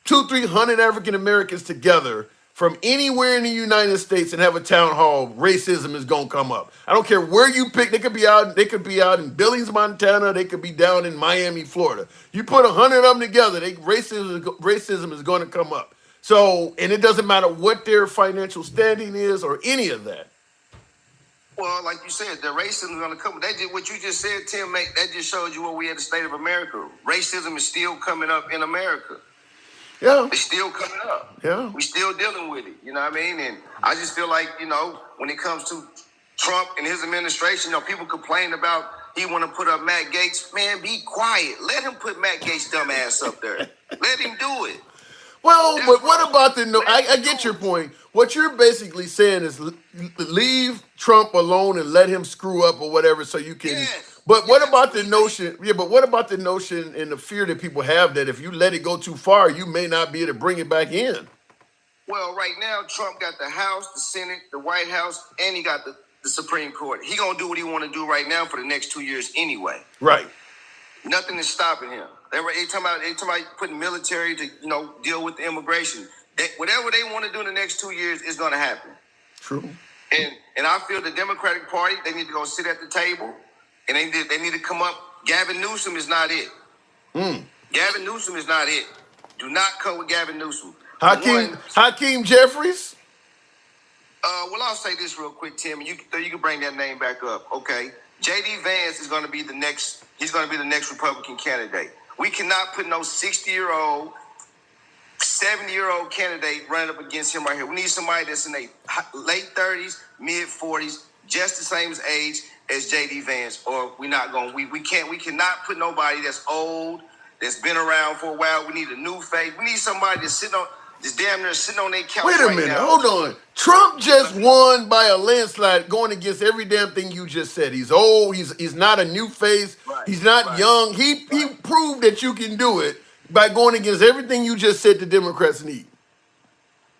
200-300 African Americans together from anywhere in the United States and have a town hall, racism is gonna come up. I don't care where you pick. They could be out in Billings, Montana. They could be down in Miami, Florida. You put 100 of them together, racism is going to come up. So, and it doesn't matter what their financial standing is or any of that. well, like you said, the racism is going to come. That just what you just said, Tim. That just showed you where we at the state of America. Racism is still coming up in America. Yeah, It's still coming up. yeah. We still dealing with it. You know what I mean? And I just feel like, when it comes to Trump and his administration, people complain about he want to put up Matt Gaetz. Man, be quiet. Let him put Matt Gaetz' dumb ass up there. Let him do it. Well, That's but what right. about the? I get your point. What you're basically saying is leave Trump alone and let him screw up or whatever, so you can. Yes. But what Yes, about the that's notion? Yeah, but what about the notion and the fear that people have that if you let it go too far, you may not be able to bring it back in? Well, right now, Trump got the House, the Senate, the White House, and he got the Supreme Court. He gonna do what he want to do right now for the next 2 years anyway. Right. Nothing is stopping him. They talking about putting military to deal with the immigration. Whatever they want to do in the next 2 years is going to happen. True. And I feel the Democratic Party, they need to go sit at the table and they need to come up. Gavin Newsom is not it. Gavin Newsom is not it. Do not come with Gavin Newsom. Hakeem Jeffries. Well, I'll say this real quick, Tim. You can bring that name back up. Okay. J.D. Vance is going to be the next. He's going to be the next Republican candidate. We cannot put no 60-year-old, 70-year-old candidate running up against him right here. We need somebody that's in their late 30s, mid 40s, just the same age as J.D. Vance. Or we're not going. We cannot put nobody that's old, that's been around for a while. We need a new face. We need somebody that's damn near sitting on their couch. Wait a minute, hold on. Trump just won by a landslide, going against every damn thing you just said. He's old. He's not a new face. Right, He's not right, young. He proved that you can do it by going against everything you just said the Democrats need.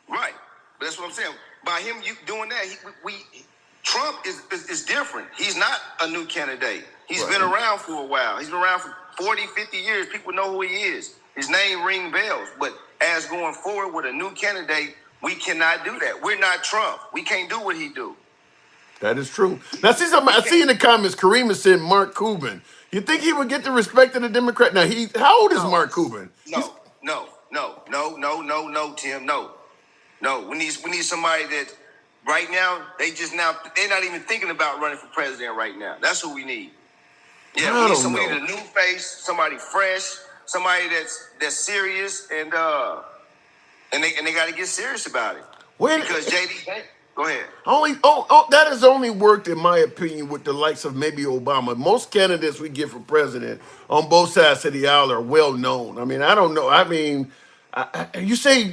Right, but that's what I'm saying. By him doing that, Trump is different. He's not a new candidate. He's been around for a while. He's been around for 40, 50 years. People know who he is. His name ring bells. But as going forward with a new candidate, we cannot do that. We're not Trump. We can't do what he do. That is true. Now, see something. I see in the comments, Kareem has said Mark Cuban. You think he would get the respect of the Democrat? Now, how old is Mark Cuban? No, Tim. No. We need somebody that right now they're not even thinking about running for president right now. That's who we need. Yeah, we need a new face, somebody fresh, somebody that's serious, and they got to get serious about it. Because JD, go ahead. That has only worked, in my opinion, with the likes of maybe Obama. Most candidates we get for president on both sides of the aisle are well known. I mean, I don't know. I mean, you say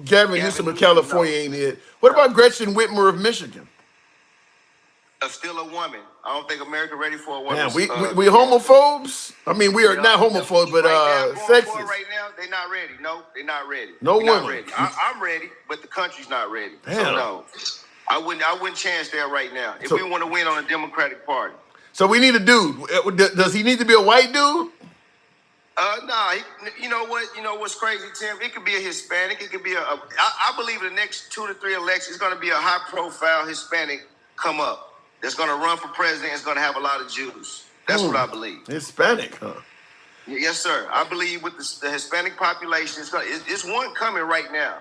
Gavin Newsom of California ain't it. What about Gretchen Whitmer of Michigan? Still a woman. I don't think America ready for a woman. Yeah, we homophobes. I mean, we are not homophobes, but sexist. Right now, they're not ready. No, they're not ready. No women. woman. Ready. I'm ready, but the country's not ready. Damn. So no, I wouldn't chance there right now. If we want to win on the Democratic Party. So we need a dude. Does he need to be a white dude? Nah. You know what? You know what's crazy, Tim? It could be a Hispanic. It could be I believe in the next 2 to 3 elections, it's going to be a high-profile Hispanic come up that's going to run for president. It's going to have a lot of Jews. That's what I believe. Hispanic, huh? Yes, sir. I believe with the Hispanic population, it's one coming right now.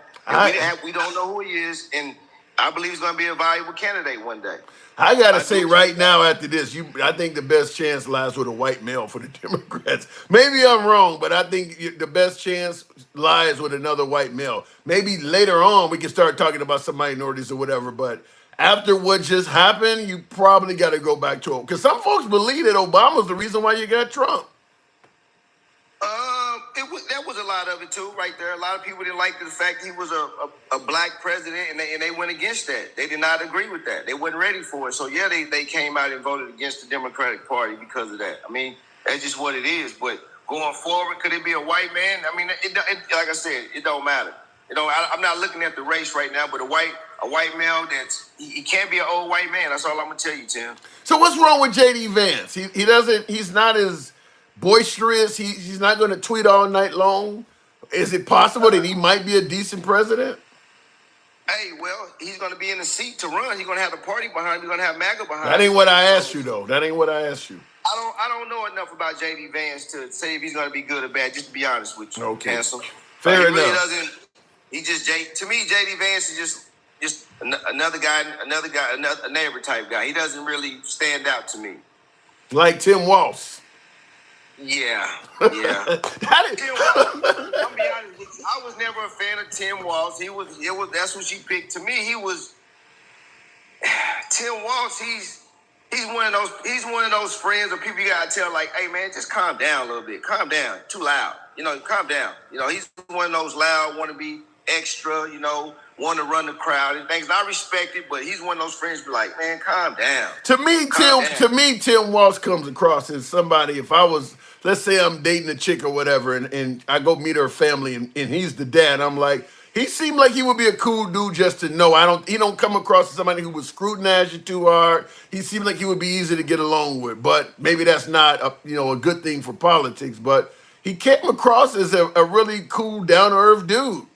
We don't know who he is, and I believe he's going to be a valuable candidate one day. I gotta I say do. right now after this, I think the best chance lies with a white male for the Democrats. Maybe I'm wrong, but I think the best chance lies with another white male. Maybe later on we can start talking about some minorities or whatever, but after what just happened, you probably got to go back to it because some folks believe that Obama's the reason why you got Trump. That was a lot of it too, right there. A lot of people didn't like the fact he was a black president, and they went against that. They did not agree with that. They weren't ready for it. So yeah, they came out and voted against the Democratic Party because of that. I mean, that's just what it is. But going forward, could it be a white man? I mean, like I said, it don't matter. You know, I'm not looking at the race right now, but a white male he can't be an old white man. That's all I'm gonna tell you, Tim. So what's wrong with JD Vance? He's not as boisterous. He's not going to tweet all night long. Is it possible that he might be a decent president? Hey, well, he's going to be in the seat to run. He's going to have the party behind him. He's going to have MAGA behind him. That ain't what I asked you, though. That ain't what I asked you. I don't know enough about JD Vance to say if he's going to be good or bad. Just to be honest with you, Okay. Hansel. Fair he really enough. To me, JD Vance is just another guy, a neighbor type guy. He doesn't really stand out to me. Like Tim Walz. Yeah. That is- Tim Walz, I'll be honest with you, I was never a fan of Tim Walz. That's what she picked. To me, Tim Walz. He's one of those friends or people you gotta tell, like, hey man, just calm down a little bit. Calm down. Too loud. You know, calm down. You know, he's one of those loud, want to be extra, you know, want to run the crowd and things. And I respect it, but he's one of those friends who be like, man, calm down. To me, Tim Walz comes across as somebody. If I was, let's say, I'm dating a chick or whatever, and I go meet her family, and he's the dad. I'm like, he seemed like he would be a cool dude just to know. He don't come across as somebody who would scrutinize you too hard. He seemed like he would be easy to get along with. But maybe that's not a good thing for politics. But he came across as a really cool, down to earth dude.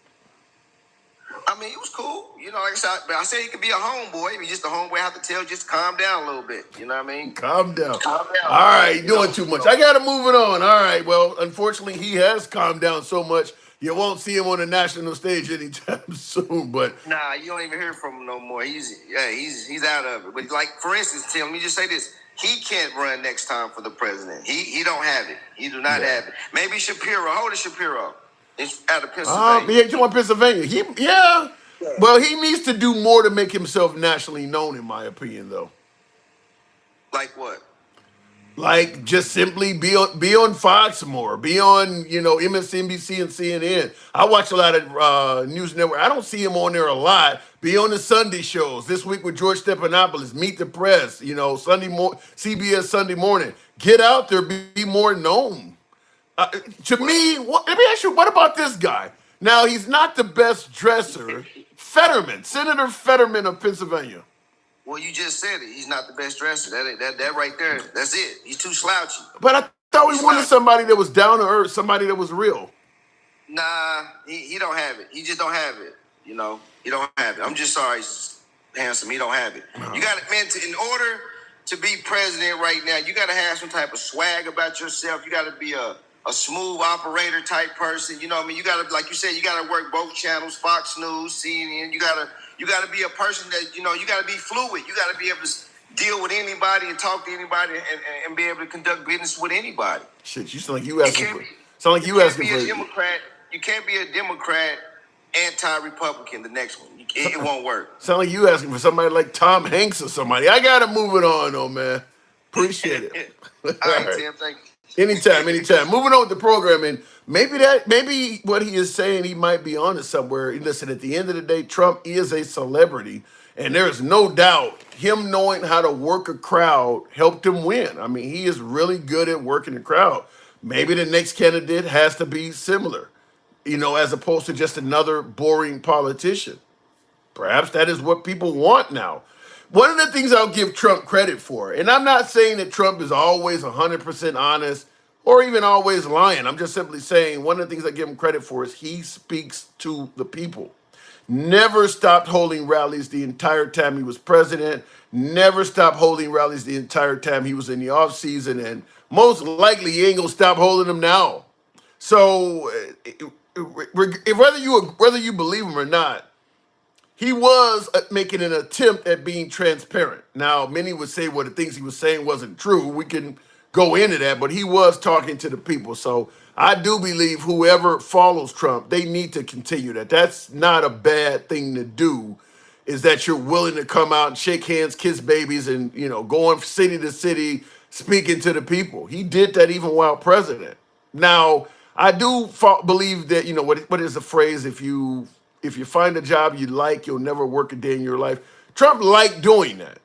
I mean, he was cool. You know, like I said he could be a homeboy. He's just a homeboy. I have to tell you, just calm down a little bit. You know what I mean? Calm down. Calm down. All right, you're doing too much. I got to move it on. All right, well, unfortunately, he has calmed down so much, you won't see him on the national stage anytime soon. But nah, you don't even hear from him no more. He's out of it. But like, for instance, Tim, let me just say this. He can't run next time for the president. He don't have it. He do not have it. Maybe Shapiro. How old is Shapiro? It's out of Pennsylvania. yeah, you want Pennsylvania? Well, he needs to do more to make himself nationally known, in my opinion, though. Like what? Like just simply be on Fox more, be on MSNBC and CNN. I watch a lot of news network. I don't see him on there a lot. Be on the Sunday shows. This week with George Stephanopoulos, Meet the Press. CBS Sunday Morning. Get out there, be more known. To me, let me ask you, what about this guy? Now, he's not the best dresser. Senator Fetterman of Pennsylvania. Well, you just said it. He's not the best dresser. That right there. That's it. He's too slouchy. But I thought we wanted somebody that was down to earth, somebody that was real. Nah, he don't have it. He just don't have it. He don't have it. I'm just sorry, handsome. He don't have it. You got to, man. In order to be president right now, you got to have some type of swag about yourself. You got to be a smooth operator type person. You know what I mean? You got to, like you said, you got to work both channels, Fox News, CNN. You got to be a person that, you got to be fluid. You got to be able to deal with anybody and talk to anybody and be able to conduct business with anybody. Shit, you sound like you asking for. Democrat. You can't be a Democrat anti-Republican. The next one, it won't work. Sound like you asking for somebody like Tom Hanks or somebody. I gotta move it on, though, man. Appreciate it. All right, Tim. Thank you. Anytime. Moving on with the program, and maybe what he is saying, he might be on it somewhere. Listen, at the end of the day, Trump is a celebrity, and there is no doubt him knowing how to work a crowd helped him win. I mean, he is really good at working the crowd. Maybe the next candidate has to be similar, as opposed to just another boring politician. Perhaps that is what people want now. One of the things I'll give Trump credit for, and I'm not saying that Trump is always 100% honest or even always lying. I'm just simply saying one of the things I give him credit for is he speaks to the people. Never stopped holding rallies the entire time he was president. Never stopped holding rallies the entire time he was in the offseason. And most likely he ain't going to stop holding them now. So whether you believe him or not, he was making an attempt at being transparent. Now, many would say, well, the things he was saying wasn't true. We can go into that, but he was talking to the people. So I do believe whoever follows Trump, they need to continue that. That's not a bad thing to do, is that you're willing to come out and shake hands, kiss babies, and, you know, going city to city, speaking to the people. He did that even while president. Now, I do believe that, you know, what is the phrase? If you find a job you like, you'll never work a day in your life. Trump liked doing that.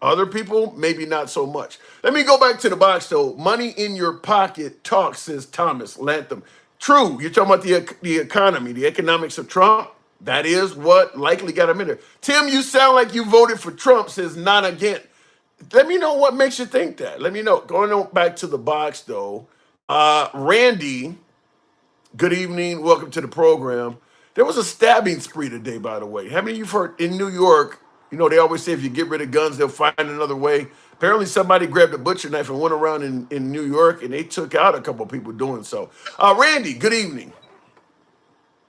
Other people, maybe not so much. Let me go back to the box, though. Money in your pocket talk, says Thomas Lantham. True, you're talking about the economy, the economics of Trump. That is what likely got him in there. Tim, you sound like you voted for Trump, says not again. Let me know what makes you think that. Let me know. Going on back to the box, though. Randy, good evening. Welcome to the program. There was a stabbing spree today, by the way. How many of you've heard in New York? You know, they always say if you get rid of guns, they'll find another way. Apparently, somebody grabbed a butcher knife and went around in New York, and they took out a couple of people doing so. Randy, good evening.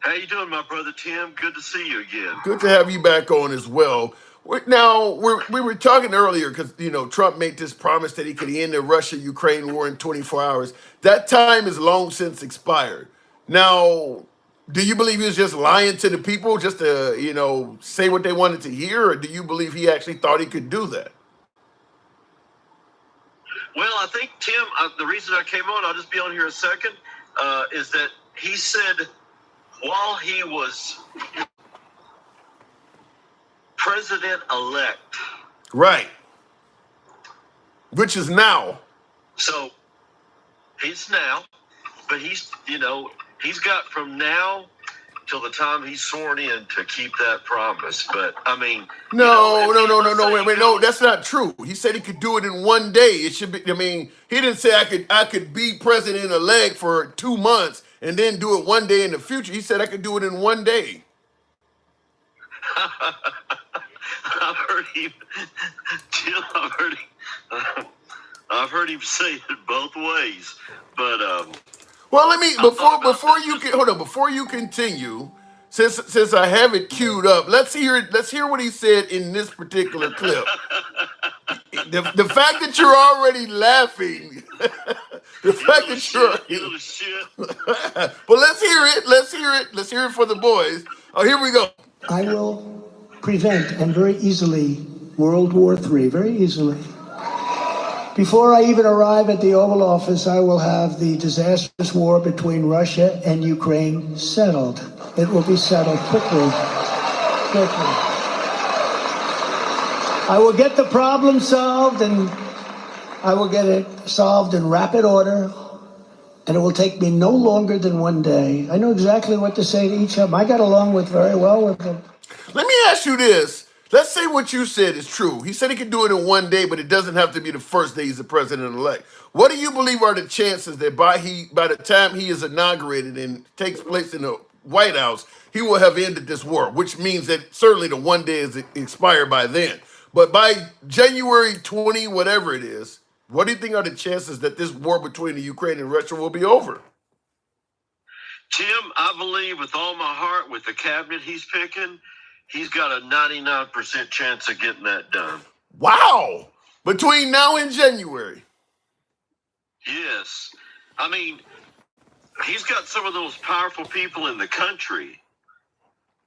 How you doing, my brother Tim? Good to see you again. Good to have you back on as well. We were talking earlier because, you know, Trump made this promise that he could end the Russia-Ukraine war in 24 hours. That time is long since expired. Now, do you believe he was just lying to the people just to, you know, say what they wanted to hear, or do you believe he actually thought he could do that? Well, I think, Tim, the reason I came on, I'll just be on here a second, is that he said while he was president-elect. Right. Which is now. So he's now, but he's, you know, he's got from now till the time he's sworn in to keep that promise. But I mean, No, that's not true. He said he could do it in one day. It should be. I mean, he didn't say I could be president-elect for 2 months and then do it one day in the future. He said I could do it in one day. I've heard him say it both ways. But well, let me before you continue, since I have it queued up, let's hear what he said in this particular clip. The fact that you're already laughing, the fact that you're shit. But let's hear it. Let's hear it for the boys. Oh, here we go. I will prevent, and very easily, World War III, very easily. Before I even arrive at the Oval Office, I will have the disastrous war between Russia and Ukraine settled. It will be settled quickly. I will get the problem solved, and I will get it solved in rapid order, and it will take me no longer than one day. I know exactly what to say to each of them. I got along very well with them. Let me ask you this. Let's say what you said is true. He said he could do it in one day, but it doesn't have to be the first day he's the president-elect. What do you believe are the chances that by the time he is inaugurated and takes place in the White House, he will have ended this war, which means that certainly the one day is expired by then. But by January 20, whatever it is, what do you think are the chances that this war between the Ukraine and Russia will be over? Tim, I believe with all my heart, with the cabinet he's picking, he's got a 99% chance of getting that done. Wow. Between now and January. Yes. I mean, he's got some of those powerful people in the country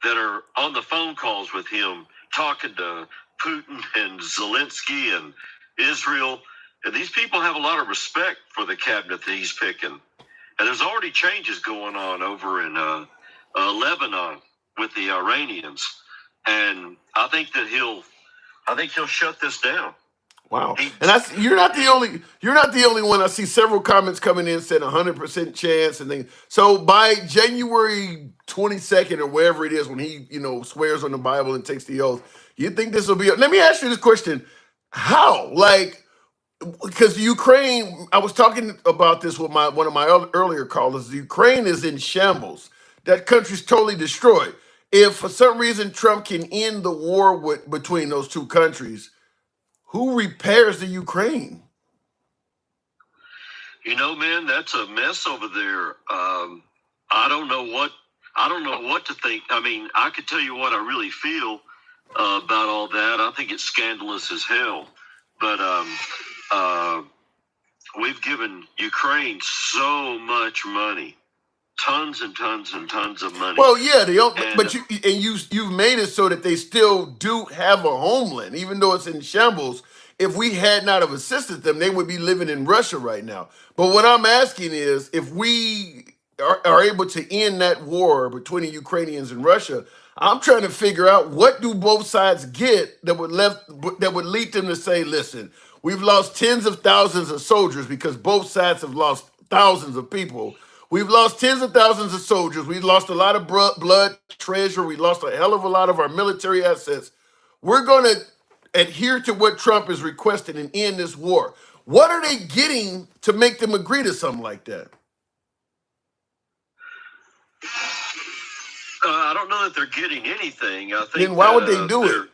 that are on the phone calls with him, talking to Putin and Zelensky and Israel. And these people have a lot of respect for the cabinet that he's picking. And there's already changes going on over in Lebanon with the Iranians. And I think he'll shut this down. Wow. And you're not the only one. I see several comments coming in saying 100% chance and things. So by January 22nd or wherever it is when he, you know, swears on the Bible and takes the oath, you think this will be? Let me ask you this question. How? Like, because Ukraine, I was talking about this with one of my earlier callers. Ukraine is in shambles. That country's totally destroyed. If for some reason Trump can end the war between those two countries, who repairs the Ukraine? You know, man, that's a mess over there. I don't know what I don't know what to think. I mean, I could tell you what I really feel about all that. I think it's scandalous as hell. But we've given Ukraine so much money, tons and tons and tons of money. Well, yeah, they don't, And but you've made it so that they still do have a homeland, even though it's in shambles. If we had not have assisted them, they would be living in Russia right now. But what I'm asking is, if we are able to end that war between the Ukrainians and Russia, I'm trying to figure out what do both sides get that would lead them to say, listen, we've lost tens of thousands of soldiers because both sides have lost thousands of people. We've lost tens of thousands of soldiers. We've lost a lot of blood, treasure. We lost a hell of a lot of our military assets. We're going to adhere to what Trump is requesting and end this war. What are they getting to make them agree to something like that? I don't know that they're getting anything. I think. Then why would they do it?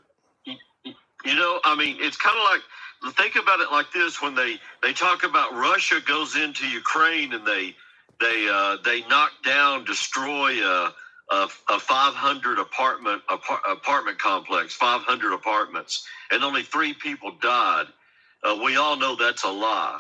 You know, I mean, it's kind of like, think about it like this: when they talk about Russia goes into Ukraine and they knock down, destroy a 500 apartment complex, 500 apartments, and only 3 people died. We all know that's a lie.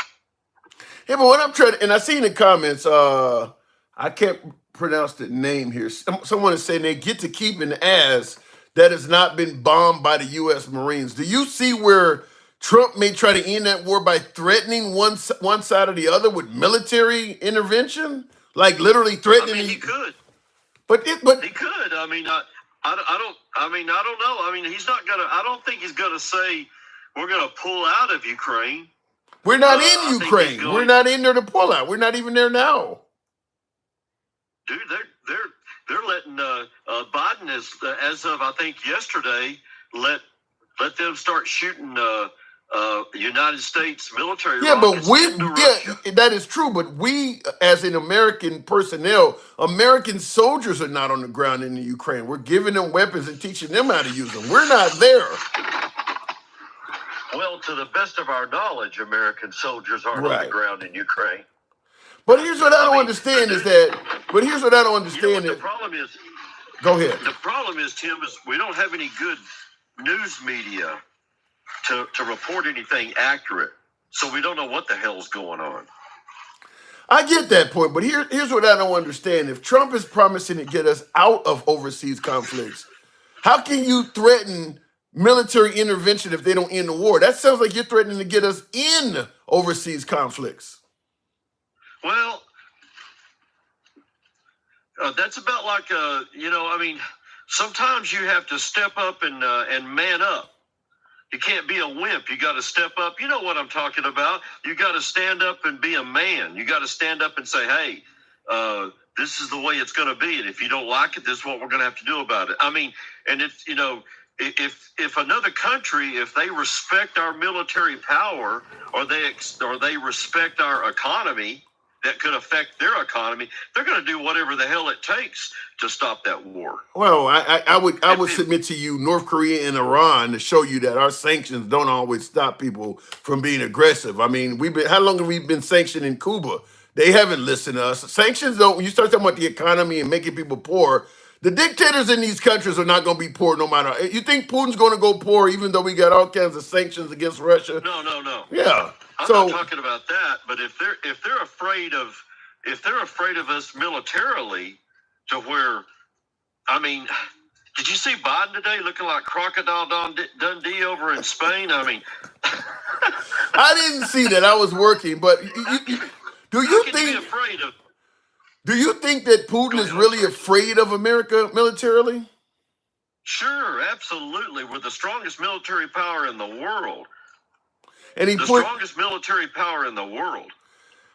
Yeah, but what I'm trying to, and I see in the comments, I can't pronounce the name here. Someone is saying they get to keep an ass that has not been bombed by the U.S. Marines. Do you see where Trump may try to end that war by threatening one side or the other with military intervention? Like literally threatening. I mean, he could. But he could. I mean, I don't know. I mean, he's not gonna. I don't think he's gonna say we're gonna pull out of Ukraine. We're not in Ukraine. We're not in there to pull out. We're not even there now. Dude, they're letting Biden as of I think yesterday let them start shooting United States military. Yeah, but Russia. that is true. But we, as an American personnel, American soldiers are not on the ground in the Ukraine. We're giving them weapons and teaching them how to use them. We're not there. Well, to the best of our knowledge, American soldiers aren't on the ground in Ukraine. But here's what I don't understand is that. But here's what I don't understand is the problem is. Go ahead. The problem is, Tim, is we don't have any good news media to report anything accurate, so we don't know what the hell's going on. I get that point, but here's what I don't understand. If Trump is promising to get us out of overseas conflicts, how can you threaten military intervention if they don't end the war? That sounds like you're threatening to get us in overseas conflicts. Well, that's about like, I mean, sometimes you have to step up and man up. You can't be a wimp. You got to step up. You know what I'm talking about. You got to stand up and be a man. You got to stand up and say, hey, this is the way it's going to be. And if you don't like it, this is what we're going to have to do about it. I mean, and if, if another country, if they respect our military power or they respect our economy, that could affect their economy, they're going to do whatever the hell it takes to stop that war. Well, I would submit to you North Korea and Iran to show you that our sanctions don't always stop people from being aggressive. I mean, how long have we been sanctioning Cuba? They haven't listened to us. Sanctions don't. When you start talking about the economy and making people poor, the dictators in these countries are not going to be poor no matter. You think Putin's going to go poor even though we got all kinds of sanctions against Russia? No. Yeah. I'm not talking about that, but if they're afraid of us militarily, to where, I mean, did you see Biden today looking like Crocodile Dundee over in Spain? I mean, I didn't see that. I was working, but do you think that Putin is really afraid of America militarily? Sure, absolutely. We're the strongest military power in the world. And strongest military power in the world.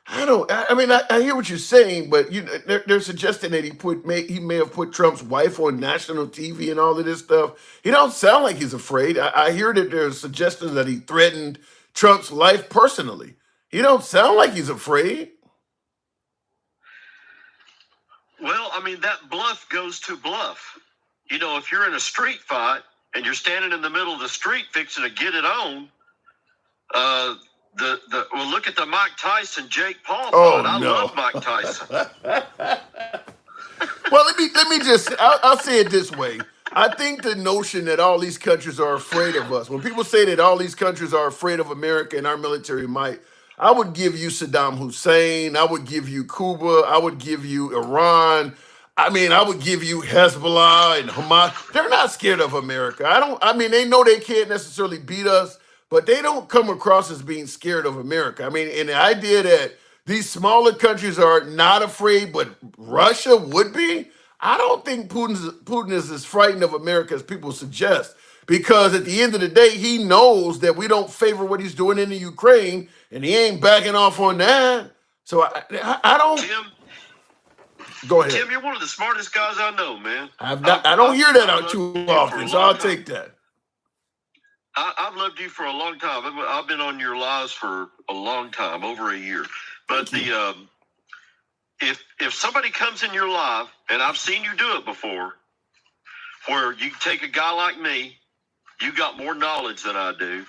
I hear what you're saying, but they're suggesting that he may have put Trump's wife on national TV and all of this stuff. He don't sound like he's afraid. I hear that there's suggestions that he threatened Trump's life personally. He don't sound like he's afraid. Well, I mean, that bluff goes to bluff. If you're in a street fight and you're standing in the middle of the street fixing to get it on, look at the Mike Tyson Jake Paul fight. I love Mike Tyson. Well, I'll say it this way. I think the notion that all these countries are afraid of us, when people say that all these countries are afraid of America and our military might, I would give you Saddam Hussein, I would give you Cuba, I would give you Iran. I mean, I would give you Hezbollah and Hamas. They're not scared of America. I mean, they know they can't necessarily beat us, but they don't come across as being scared of America. I mean, and the idea that these smaller countries are not afraid, but Russia would be. I don't think Putin is as frightened of America as people suggest. Because at the end of the day, he knows that we don't favor what he's doing in the Ukraine, and he ain't backing off on that. So I don't. Tim, Go ahead. Tim, you're one of the smartest guys I know, man. I don't hear that out too loved you for often, a so long I'll time. take that. I've loved you for a long time. I've been on your lives for a long time, over a year. But if somebody comes in your life, and I've seen you do it before, where you take a guy like me, you got more knowledge than I do.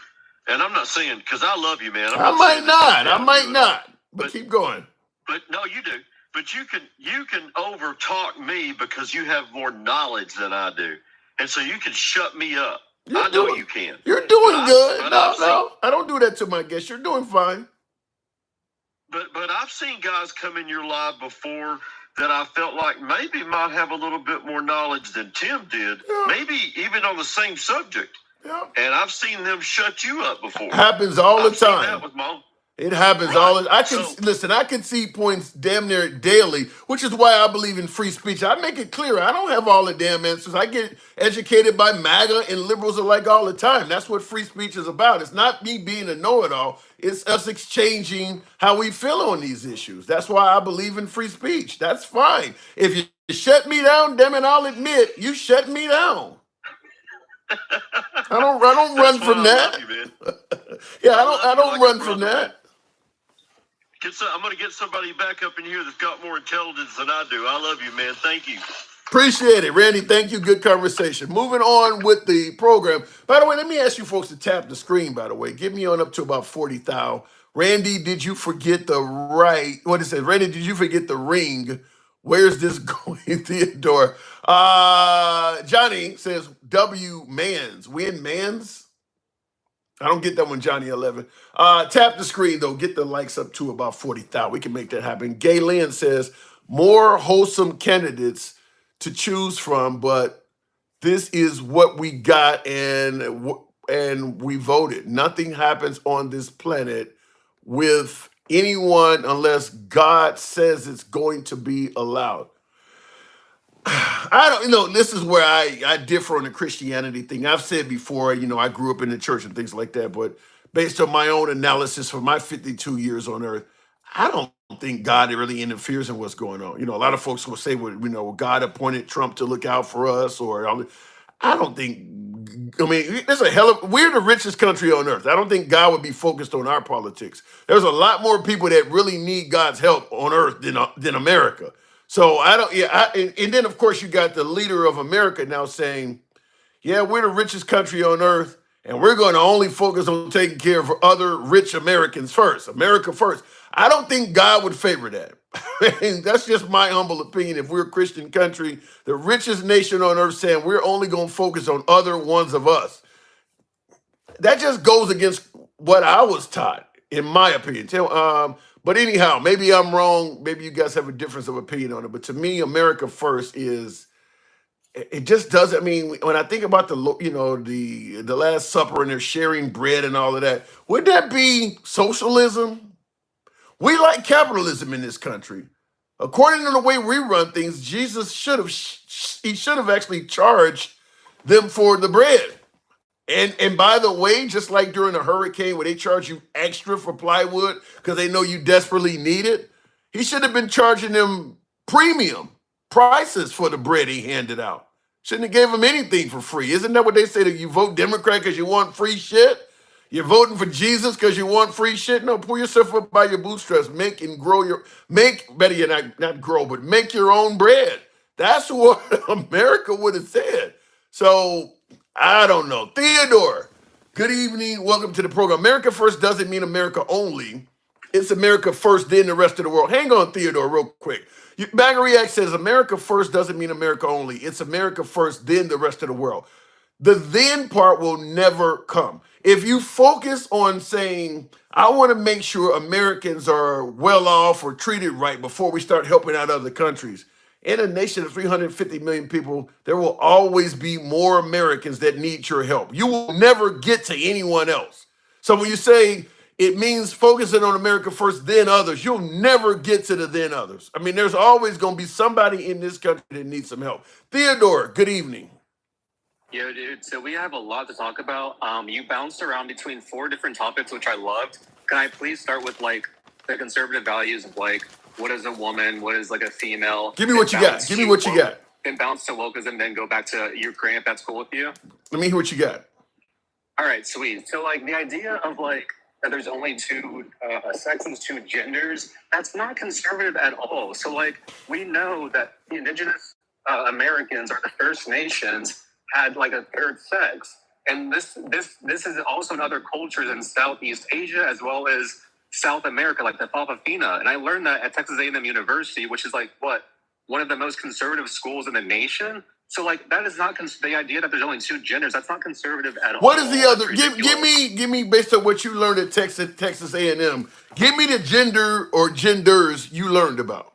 And I'm not saying, because I love you, man. I might not, but keep going. But no, you do. But you can over talk me because you have more knowledge than I do, and so you can shut me up. I know you can. You're doing good. No, I don't do that to my guests. You're doing fine. But I've seen guys come in your live before that I felt like maybe might have a little bit more knowledge than Tim did, maybe even on the same subject. Yeah. And I've seen them shut you up before. Happens all the I've seen time. that with my own. It happens Right. I can see points damn near daily, which is why I believe in free speech. I make it clear. I don't have all the damn answers. I get educated by MAGA and liberals alike all the time. That's what free speech is about. It's not me being a know-it-all. It's us exchanging how we feel on these issues. That's why I believe in free speech. That's fine. If you shut me down, damn it, I'll admit you shut me down. I don't run from that. You, man. Yeah, I don't run from that. I'm going to get somebody back up in here that's got more intelligence than I do. I love you, man. Thank you. Appreciate it, Randy. Thank you. Good conversation. Moving on with the program. By the way, let me ask you folks to tap the screen, by the way. Give me on up to about 40,000. Randy, did you forget what it says? Randy, did you forget the ring? Where's this going, Theodore? Johnny says, W Mans. Win Mans? I don't get that one, Johnny 11. Tap the screen, though. Get the likes up to about 40,000. We can make that happen. Gay Lynn says, more wholesome candidates to choose from, but this is what we got, and we voted. Nothing happens on this planet with anyone unless God says it's going to be allowed. This is where I differ on the Christianity thing. I've said before, I grew up in the church and things like that, but based on my own analysis for my 52 years on earth, I don't think God really interferes in what's going on. A lot of folks will say, well, God appointed Trump to look out for us, or I don't think, there's we're the richest country on earth. I don't think God would be focused on our politics. There's a lot more people that really need God's help on earth than America. So and then of course you got the leader of America now saying, yeah, we're the richest country on earth, and we're going to only focus on taking care of other rich Americans first, America first. I don't think God would favor that. That's just my humble opinion. If we're a Christian country, the richest nation on earth saying we're only going to focus on other ones of us, that just goes against what I was taught, in my opinion. But anyhow, maybe I'm wrong. Maybe you guys have a difference of opinion on it. But to me, America first it just doesn't. When I think about the Last Supper and they're sharing bread and all of that, would that be socialism? We like capitalism in this country. According to the way we run things, Jesus should have actually charged them for the bread. And by the way, just like during a hurricane where they charge you extra for plywood because they know you desperately need it, he should have been charging them premium prices for the bread he handed out. Shouldn't have gave them anything for free. Isn't that what they say, that you vote Democrat because you want free shit? You're voting for Jesus because you want free shit? No, pull yourself up by your bootstraps. Make your own bread. That's what America would have said. So I don't know. Theodore, good evening. Welcome to the program. America first doesn't mean America only. It's America first, then the rest of the world. Hang on, Theodore, real quick. Bagariak says America first doesn't mean America only. It's America first, then the rest of the world. The then part will never come. If you focus on saying, I want to make sure Americans are well off or treated right before we start helping out other countries, in a nation of 350 million people, there will always be more Americans that need your help. You will never get to anyone else. So when you say it means focusing on America first, then others, you'll never get to the then others. I mean, there's always going to be somebody in this country that needs some help. Theodore, good evening. Yo, dude. So we have a lot to talk about. You bounced around between 4 different topics, which I loved. Can I please start with like the conservative values of like what is a woman, what is like a female? Give me what you got. Give me what you got. And bounce to wokeism, then go back to Ukraine, if that's cool with you. Let me hear what you got. All right, sweet. So like the idea of like that there's only 2 sexes, 2 genders, that's not conservative at all. So like we know that the indigenous Americans or the First Nations had like a third sex, and this is also in other cultures in Southeast Asia as well as South America, like the Papafina. And I learned that at Texas A&M University, which is like one of the most conservative schools in the nation. So like that is not the idea that there's only 2 genders. That's not conservative at all. What is the other? Give me based on what you learned at Texas A&M. Give me the gender or genders you learned about.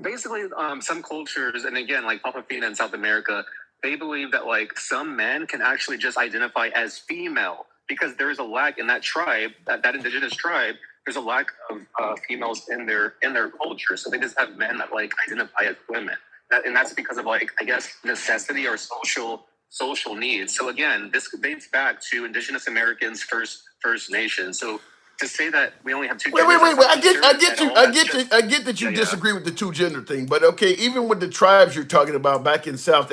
Basically, some cultures, and again, like Papafina in South America, they believe that like some men can actually just identify as female because there is a lack in that tribe, that indigenous tribe. There's a lack of females in their culture, so they just have men that like identify as women, and that's because of like I guess necessity or social needs. So again, this dates back to Indigenous Americans, First Nations. So to say that we only have 2 Wait. genders, I get that you disagree with the 2 gender thing, but okay, even with the tribes you're talking about back in South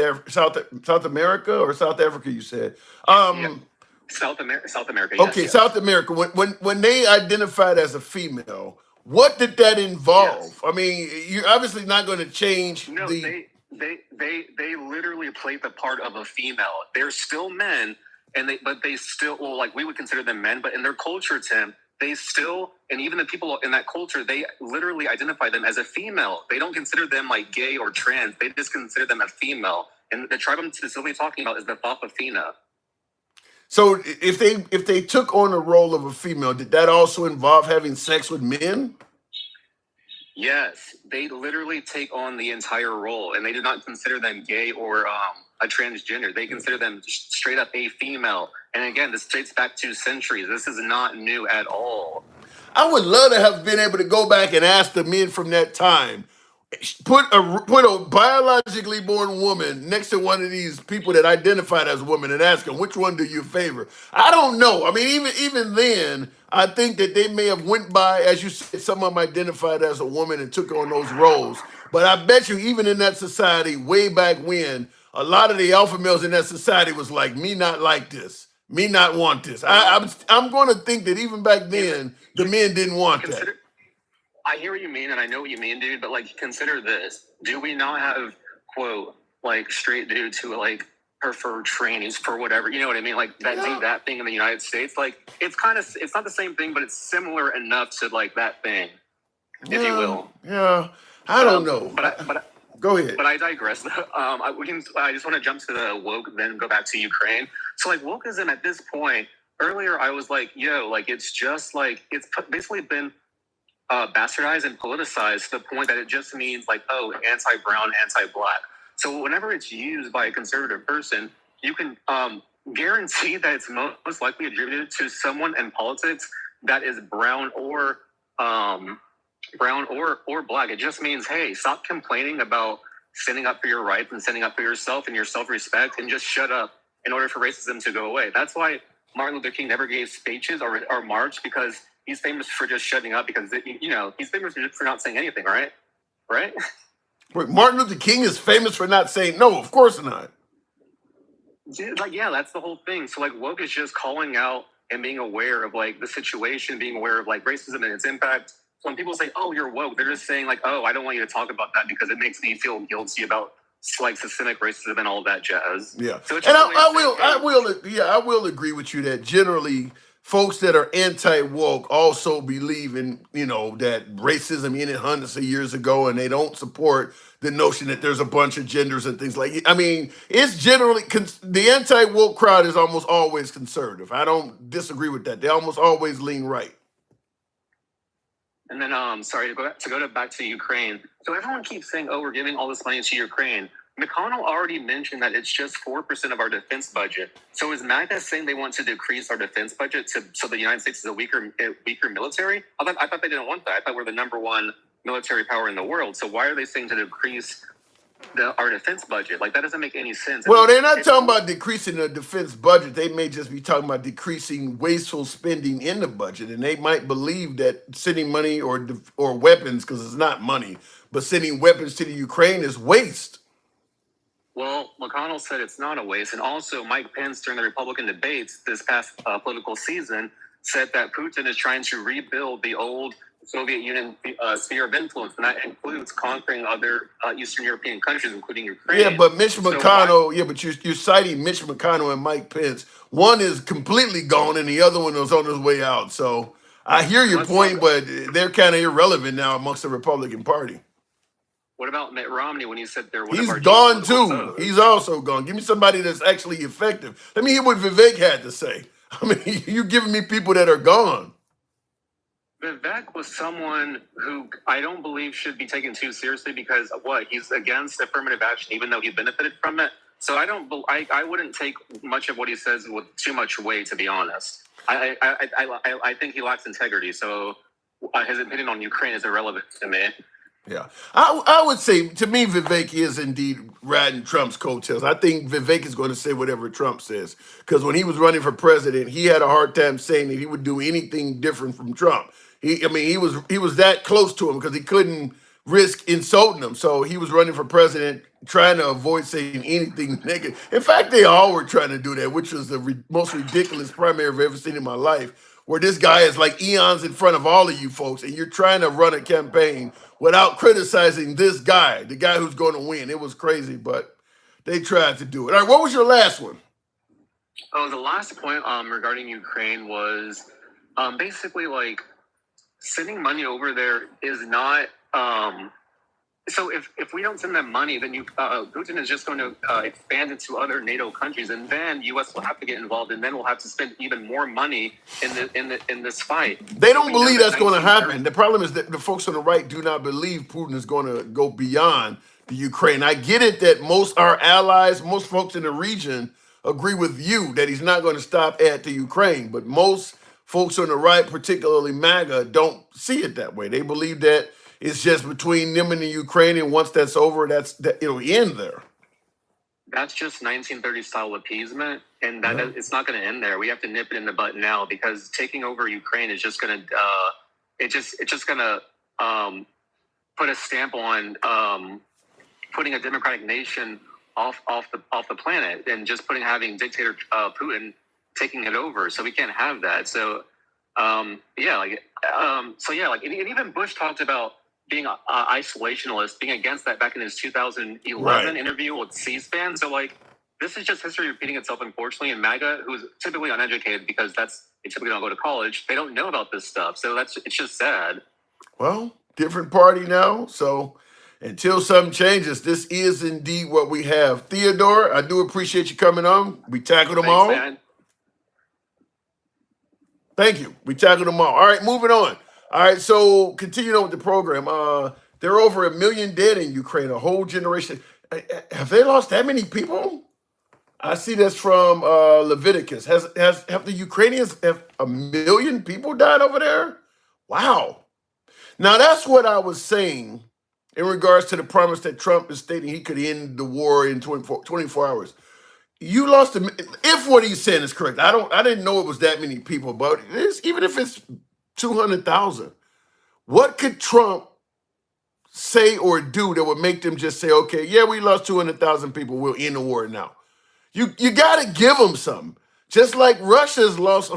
America or South Africa, you said. South America. Yes, okay, yes. South America. When they identified as a female, what did that involve? Yes. I mean, you're obviously not going to change No, the. They literally played the part of a female. They're still men, but they still, well, like we would consider them men, but in their culture, Tim, they still, and even the people in that culture, they literally identify them as a female. They don't consider them like gay or trans. They just consider them a female. And the tribe I'm specifically talking about is the Papafina. So if they took on the role of a female, did that also involve having sex with men? Yes, they literally take on the entire role, and they do not consider them gay or a transgender. They consider them straight up a female. And again, this dates back 2 centuries. This is not new at all. I would love to have been able to go back and ask the men from that time, put a biologically born woman next to one of these people that identified as women and ask them, which one do you favor? I don't know. I mean, even then, I think that they may have went by, as you said, some of them identified as a woman and took on those roles. But I bet you even in that society, way back when, a lot of the alpha males in that society was like, me not like this, me not want this. I'm going to think that even back then, the men didn't want that. I hear what you mean, and I know what you mean, dude, but, like, consider this. Do we not have, quote, like, straight dudes who, like, prefer trainees for whatever, you know what I mean? Like, that thing in the United States, like, it's not the same thing, but it's similar enough to, like, that thing, if you will. Yeah, I don't know. But go ahead. But I digress. I just want to jump to the woke, then go back to Ukraine. So, like, wokeism at this point, earlier I was like, yo, like, it's just, like, it's basically been bastardized and politicized to the point that it just means like, oh, anti-brown, anti-black. So whenever it's used by a conservative person, you can guarantee that it's most likely attributed to someone in politics that is brown or black. It just means, hey, stop complaining about standing up for your rights and standing up for yourself and your self-respect, and just shut up in order for racism to go away. That's why Martin Luther King never gave speeches or marched, because he's famous for just shutting up, because, you know, he's famous for not saying anything, right? Right? Wait, Martin Luther King is famous for not saying no? Of course not. Dude, like, yeah, that's the whole thing. So, like, woke is just calling out and being aware of, like, the situation, being aware of, like, racism and its impact. So when people say, oh, you're woke, they're just saying, like, oh, I don't want you to talk about that because it makes me feel guilty about, like, systemic racism and all that jazz. Yeah. So it's and just I will agree with you that generally folks that are anti-woke also believe in, that racism ended hundreds of years ago, and they don't support the notion that there's a bunch of genders and things like it. I mean, it's generally the anti-woke crowd is almost always conservative. I don't disagree with that. They almost always lean right. And then, sorry to go back to Ukraine. So everyone keeps saying, "Oh, we're giving all this money to Ukraine." McConnell already mentioned that it's just 4% of our defense budget. So is MAGA saying they want to decrease our defense budget so the United States is a weaker military? I thought they didn't want that. I thought we're the number one military power in the world. So why are they saying to decrease our defense budget? Like, that doesn't make any sense. Well, they're not talking about decreasing the defense budget. They may just be talking about decreasing wasteful spending in the budget, and they might believe that sending money or weapons, because it's not money, but sending weapons to the Ukraine is waste. Well, McConnell said it's not a waste. And also, Mike Pence, during the Republican debates this past political season, said that Putin is trying to rebuild the old Soviet Union sphere of influence, and that includes conquering other Eastern European countries, including Ukraine. Yeah, but Mitch McConnell, you're citing Mitch McConnell and Mike Pence. One is completely gone, and the other one is on his way out. So I hear your point, but they're kind of irrelevant now amongst the Republican Party. What about Mitt Romney when he said they're one He's of our gone too. foes? He's also gone. Give me somebody that's actually effective. Let me hear what Vivek had to say. I mean, you're giving me people that are gone. Vivek was someone who I don't believe should be taken too seriously because he's against affirmative action, even though he benefited from it. So I wouldn't take much of what he says with too much weight, to be honest. I think he lacks integrity. So his opinion on Ukraine is irrelevant to me. Yeah, I would say, to me, Vivek is indeed riding Trump's coattails. I think Vivek is going to say whatever Trump says, because when he was running for president, he had a hard time saying that he would do anything different from Trump. He was that close to him because he couldn't risk insulting him. So he was running for president, trying to avoid saying anything negative. In fact, they all were trying to do that, which was the most ridiculous primary I've ever seen in my life, where this guy is like eons in front of all of you folks, and you're trying to run a campaign without criticizing this guy, the guy who's going to win. It was crazy, but they tried to do it. All right, what was your last one? Oh, the last point regarding Ukraine was basically like sending money over there is not. So if we don't send them money, then Putin is just going to expand into other NATO countries, and then U.S. will have to get involved, and then we'll have to spend even more money in this fight. They don't believe that's going to happen. The problem is that the folks on the right do not believe Putin is going to go beyond the Ukraine. I get it that most our allies, most folks in the region agree with you that he's not going to stop at the Ukraine, but most folks on the right, particularly MAGA, don't see it that way. They believe that it's just between them and the Ukraine, and once that's over, it'll end there. That's just 1930 style appeasement, and it's not going to end there. We have to nip it in the butt now, because taking over Ukraine is just going to it's just going to put a stamp on putting a democratic nation off the planet, and just having dictator Putin taking it over. So we can't have that. So and even Bush talked about being an isolationist, being against that back in his 2011 interview with C-SPAN. So this is just history repeating itself, unfortunately. And MAGA, who's typically uneducated because they typically don't go to college, they don't know about this stuff. So it's just sad. Well, different party now. So until something changes, this is indeed what we have. Theodore, I do appreciate you coming on. We tackled them all. Man. Thank you. We tackled them all. All right, moving on. All right, so continuing on with the program. There are over 1 million dead in Ukraine, a whole generation. Have they lost that many people? I see this from Leviticus. Have the Ukrainians, have 1 million people died over there? Wow. Now, that's what I was saying in regards to the promise that Trump is stating he could end the war in 24 hours. You lost if what he's saying is correct. I didn't know it was that many people, but even if it's 200,000, what could Trump say or do that would make them just say, okay, yeah, we lost 200,000 people, we'll end the war now? You got to give them something. Just like Russia's lost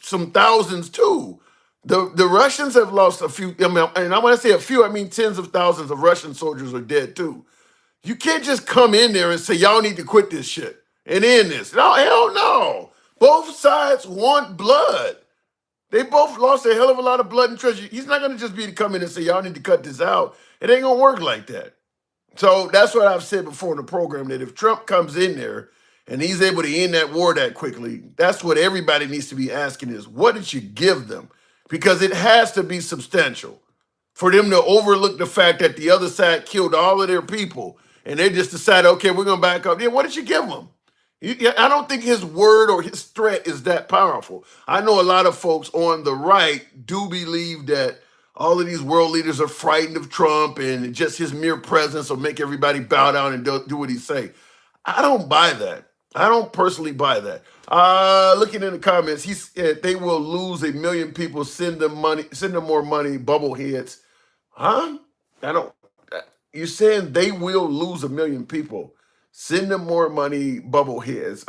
some thousands too. The Russians have lost a few, and when I say a few, I mean tens of thousands of Russian soldiers are dead too. You can't just come in there and say, y'all need to quit this shit and end this. No, hell no. Both sides want blood. They both lost a hell of a lot of blood and treasure. He's not going to just be to come in and say, y'all need to cut this out. It ain't going to work like that. So that's what I've said before in the program, that if Trump comes in there and he's able to end that war that quickly, that's what everybody needs to be asking is, what did you give them? Because it has to be substantial for them to overlook the fact that the other side killed all of their people and they just decided, okay, we're going to back up. Yeah, what did you give them? I don't think his word or his threat is that powerful. I know a lot of folks on the right do believe that all of these world leaders are frightened of Trump and just his mere presence will make everybody bow down and do what he say. I don't buy that. I don't personally buy that. Looking in the comments, he said they will lose 1 million people. Send them money. Send them more money. Bubbleheads, huh? I don't. You're saying they will lose 1 million people. Send them more money. Bubbleheads.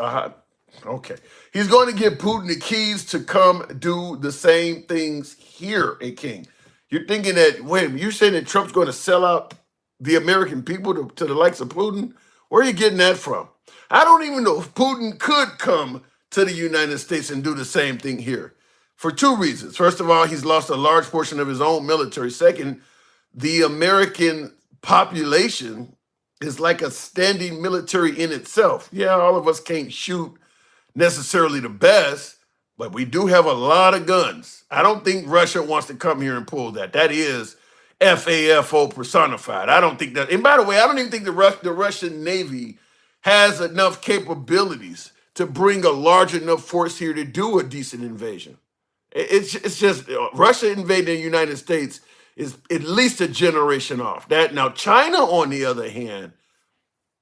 Okay. He's going to give Putin the keys to come do the same things here, a king. You're thinking that, wait, you're saying that Trump's going to sell out the American people to the likes of Putin? Where are you getting that from? I don't even know if Putin could come to the United States and do the same thing here for two reasons. First of all, he's lost a large portion of his own military. Second, the American population is like a standing military in itself. Yeah, all of us can't shoot necessarily the best, but we do have a lot of guns. I don't think Russia wants to come here and pull that. That is FAFO personified. I don't think that. And by the way, I don't even think the Russian Navy has enough capabilities to bring a large enough force here to do a decent invasion. It's just Russia invading the United States is at least a generation off. That now China, on the other hand,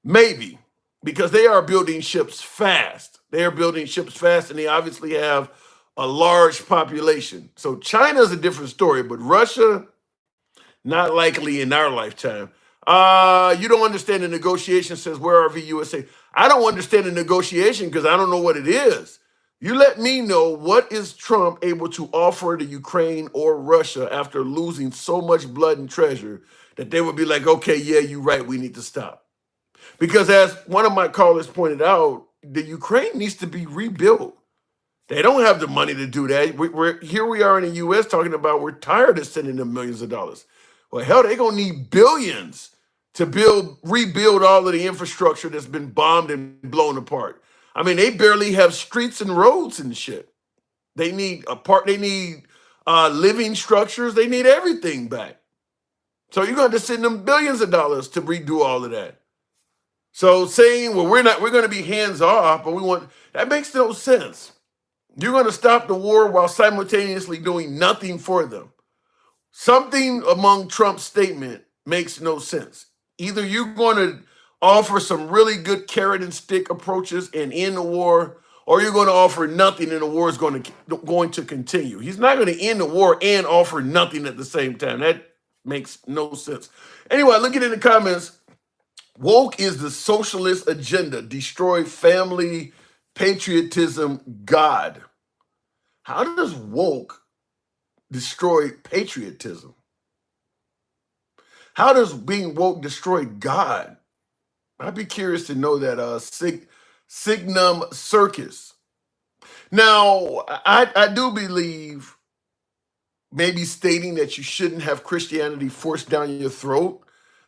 maybe, because they are building ships fast. They are building ships fast, and they obviously have a large population. So China's a different story, but Russia, not likely in our lifetime. You don't understand the negotiation, says Where Are USA? I don't understand the negotiation because I don't know what it is. You let me know, what is Trump able to offer to Ukraine or Russia after losing so much blood and treasure that they would be like, okay, yeah, you're right, we need to stop. Because as one of my callers pointed out, the Ukraine needs to be rebuilt. They don't have the money to do that. Here we are in the U.S. talking about we're tired of sending them millions of dollars. Well, hell, they're going to need billions to rebuild all of the infrastructure that's been bombed and blown apart. I mean, they barely have streets and roads and shit. They need living structures. They need everything back. So you're going to send them billions of dollars to redo all of that. So saying, well, we're going to be hands off, but that makes no sense. You're going to stop the war while simultaneously doing nothing for them. Something among Trump's statement makes no sense. Either you're going to offer some really good carrot and stick approaches and end the war, or you're going to offer nothing and the war is going to continue. He's not going to end the war and offer nothing at the same time. That makes no sense. Anyway, looking in the comments, woke is the socialist agenda. Destroy family, patriotism, God. How does woke destroy patriotism? How does being woke destroy God? I'd be curious to know that. Signum Circus. Now, I do believe maybe stating that you shouldn't have Christianity forced down your throat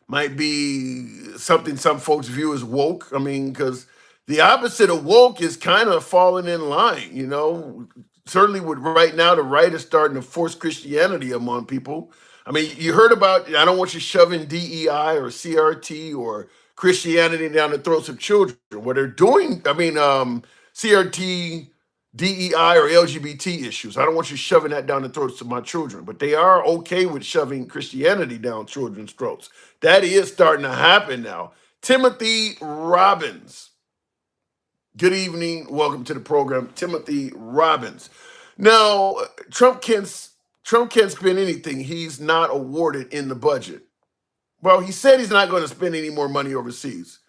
might be something some folks view as woke. I mean, because the opposite of woke is kind of falling in line, you know. Certainly with right now, the right is starting to force Christianity among people. I mean, you heard about, I don't want you shoving DEI or CRT or Christianity down the throats of children. What they're doing, CRT, DEI, or LGBT issues. I don't want you shoving that down the throats of my children. But they are okay with shoving Christianity down children's throats. That is starting to happen now. Timothy Robbins. Good evening. Welcome to the program, Timothy Robbins. Now, Trump can't spend anything he's not awarded in the budget. Well, he said he's not going to spend any more money overseas.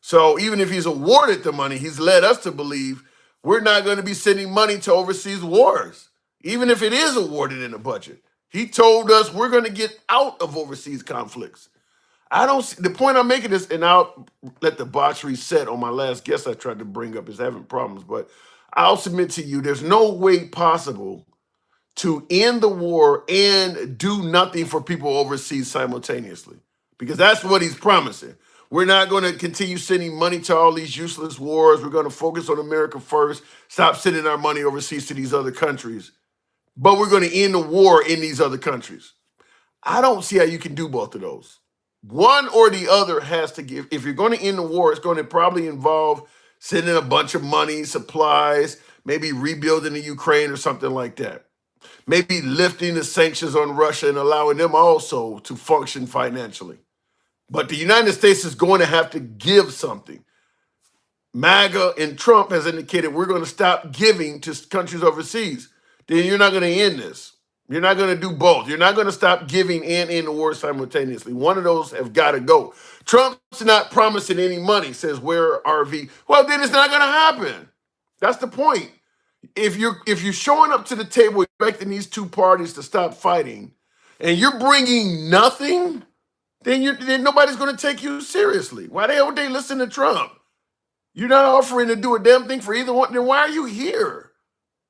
So even if he's awarded the money, he's led us to believe we're not going to be sending money to overseas wars, even if it is awarded in the budget. He told us we're going to get out of overseas conflicts. I don't see, the point I'm making is, and I'll let the box reset on my last guest I tried to bring up is having problems, but I'll submit to you, there's no way possible to end the war and do nothing for people overseas simultaneously, because that's what he's promising. We're not going to continue sending money to all these useless wars. We're going to focus on America first, stop sending our money overseas to these other countries, but we're going to end the war in these other countries. I don't see how you can do both of those. One or the other has to give. If you're going to end the war, it's going to probably involve sending a bunch of money, supplies, maybe rebuilding the Ukraine or something like that. Maybe lifting the sanctions on Russia and allowing them also to function financially. But the United States is going to have to give something. MAGA and Trump has indicated we're going to stop giving to countries overseas. Then you're not going to end this. You're not going to do both. You're not going to stop giving and end the war simultaneously. One of those have got to go. Trump's not promising any money, says Where RV. Well, then it's not going to happen. That's the point. If you're showing up to the table expecting these two parties to stop fighting, and you're bringing nothing, then nobody's going to take you seriously. Why the hell would they listen to Trump? You're not offering to do a damn thing for either one. Then why are you here?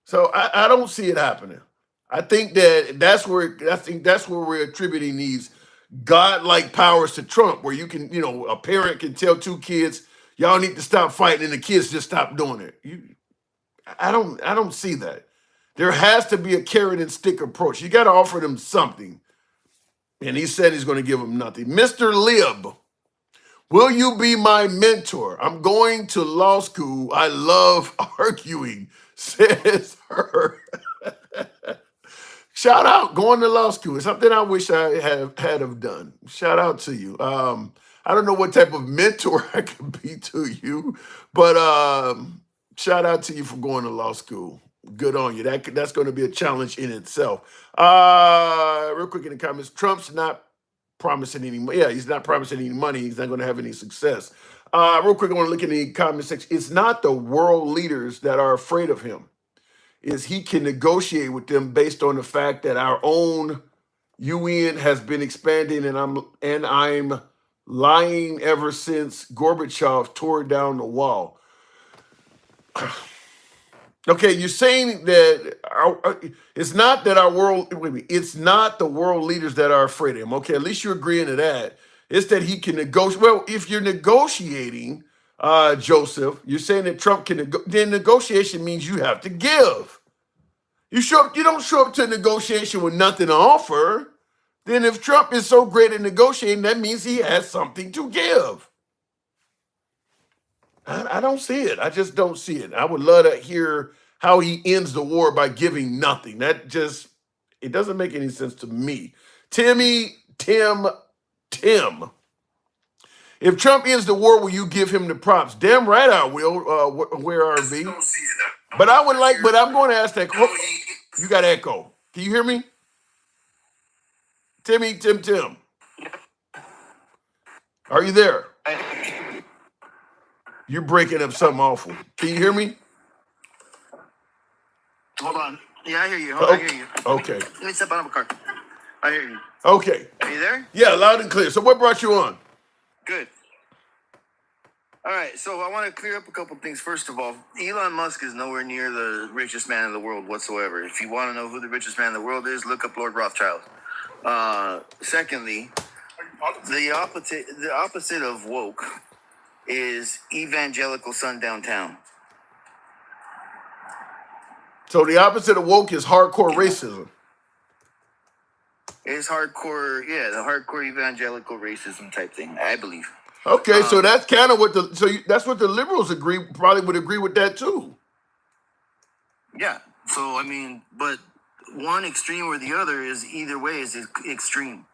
So I don't see it happening. I think that's where we're attributing these godlike powers to Trump, where you can, a parent can tell two kids, y'all need to stop fighting, and the kids just stop doing it. I don't see that. There has to be a carrot and stick approach. You got to offer them something. And he said he's going to give them nothing. Mr. Lib, will you be my mentor? I'm going to law school. I love arguing, says her. Shout out, going to law school. It's something I wish I had done. Shout out to you. I don't know what type of mentor I could be to you, but shout out to you for going to law school. Good on you. That's going to be a challenge in itself. Real quick in the comments, Trump's not promising any money. Yeah, he's not promising any money. He's not going to have any success. Real quick, I want to look in the comment section. It's not the world leaders that are afraid of him. Is he can negotiate with them based on the fact that our own UN has been expanding, and I'm lying ever since Gorbachev tore down the wall. Okay, you're saying that it's not that our world, it's not the world leaders that are afraid of him. Okay, at least you're agreeing to that. It's that he can negotiate. Well, if you're negotiating, Joseph, you're saying that Trump can then negotiation means you have to give. You don't show up to a negotiation with nothing to offer. Then if Trump is so great at negotiating, that means he has something to give. I don't see it. I just don't see it. I would love to hear how he ends the war by giving nothing. It doesn't make any sense to me. Tim. If Trump ends the war, will you give him the props? Damn right I will. Where are V? But I'm going to ask that. You got echo. Can you hear me? Tim. Are you there? You're breaking up something awful. Can you hear me? Hold on. Yeah, I hear you. I hear you. Okay. Let me step out of my car. I hear you. Okay. Are you there? Yeah, loud and clear. So what brought you on? Good. All right, so I want to clear up a couple things. First of all, Elon Musk is nowhere near the richest man in the world whatsoever. If you want to know who the richest man in the world is, look up Lord Rothschild. Secondly, the opposite of woke is evangelical sundown town. So the opposite of woke is hardcore racism. It's hardcore, the hardcore evangelical racism type thing, I believe. Okay, so that's kind of that's what the liberals probably would agree with that too. Yeah. So but one extreme or the other is either way is extreme.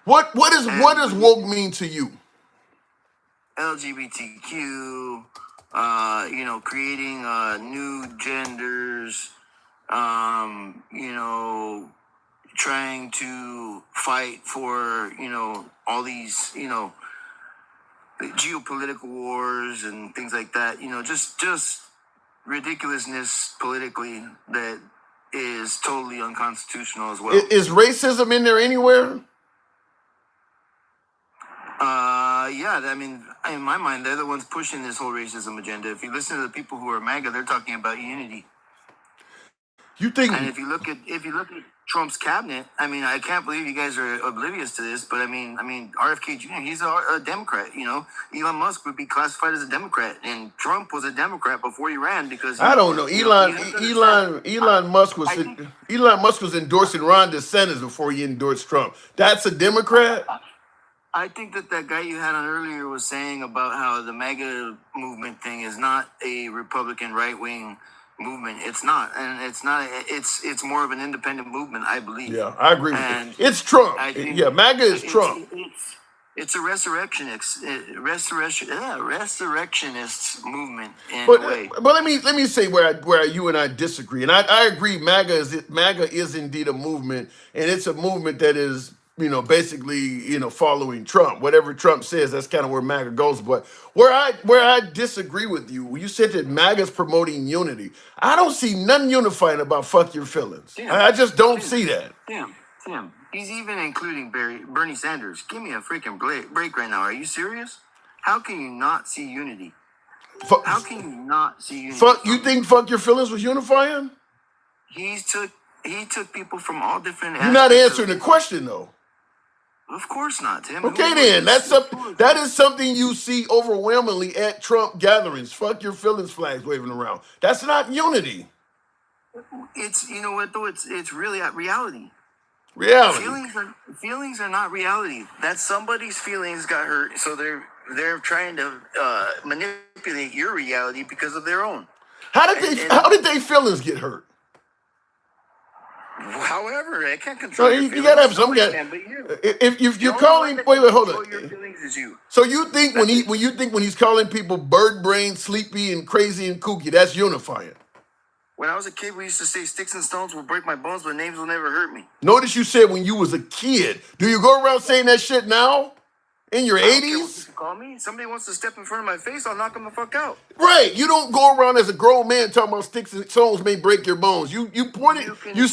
What does woke mean to you? LGBTQ, creating new genders, trying to fight for, all these, geopolitical wars and things like that, just ridiculousness politically that is totally unconstitutional as well. Is racism in there anywhere? Yeah, I mean, in my mind, they're the ones pushing this whole racism agenda. If you listen to the people who are MAGA, they're talking about unity. You think? And if you look at Trump's cabinet, I mean, I can't believe you guys are oblivious to this, but I mean, RFK Jr. He's a Democrat. You know, Elon Musk would be classified as a Democrat, and Trump was a Democrat before he ran because I don't know. Elon Musk was Elon Musk was endorsing Ron DeSantis before he endorsed Trump. That's a Democrat. I think that guy you had on earlier was saying about how the MAGA movement thing is not a Republican right-wing movement. It's not, and it's not. It's more of an independent movement, I believe. Yeah, I agree with And that. It's Trump. I think Yeah, MAGA is Trump. It's a resurrectionist movement in a way. But let me say where you and I disagree, and I agree. MAGA is indeed a movement, and it's a movement that is basically following Trump. Whatever Trump says, that's kind of where MAGA goes. But where I disagree with you, you said that MAGA is promoting unity. I don't see nothing unifying about fuck your feelings. I just don't see that. Tim, he's even including Bernie Sanders. Give me a freaking break right now. Are you serious? How can you not see unity? How can you not see unity? You think fuck your feelings was unifying? He took people from all different. You're not answering the question though. Of course not, Tim. Okay, then that is something you see overwhelmingly at Trump gatherings. Fuck your feelings flags waving around. That's not unity. It's you know what though. It's really reality. Reality. Feelings are not reality. That somebody's feelings got hurt, so they're trying to manipulate your reality because of their own. How did they feelings get hurt? However, I can't control your feelings. You gotta have some guy. If you're calling, wait, hold on. Your feelings is you. So you think when he's calling people bird brain, sleepy, and crazy and kooky, that's unifying? When I was a kid, we used to say sticks and stones will break my bones, but names will never hurt me. Notice you said when you was a kid. Do you go around saying that shit now? In your 80s? Call me. Somebody wants to step in front of my face, I'll knock them the fuck out. Right. You don't go around as a grown man talking about sticks and stones may break your bones. You pointed. You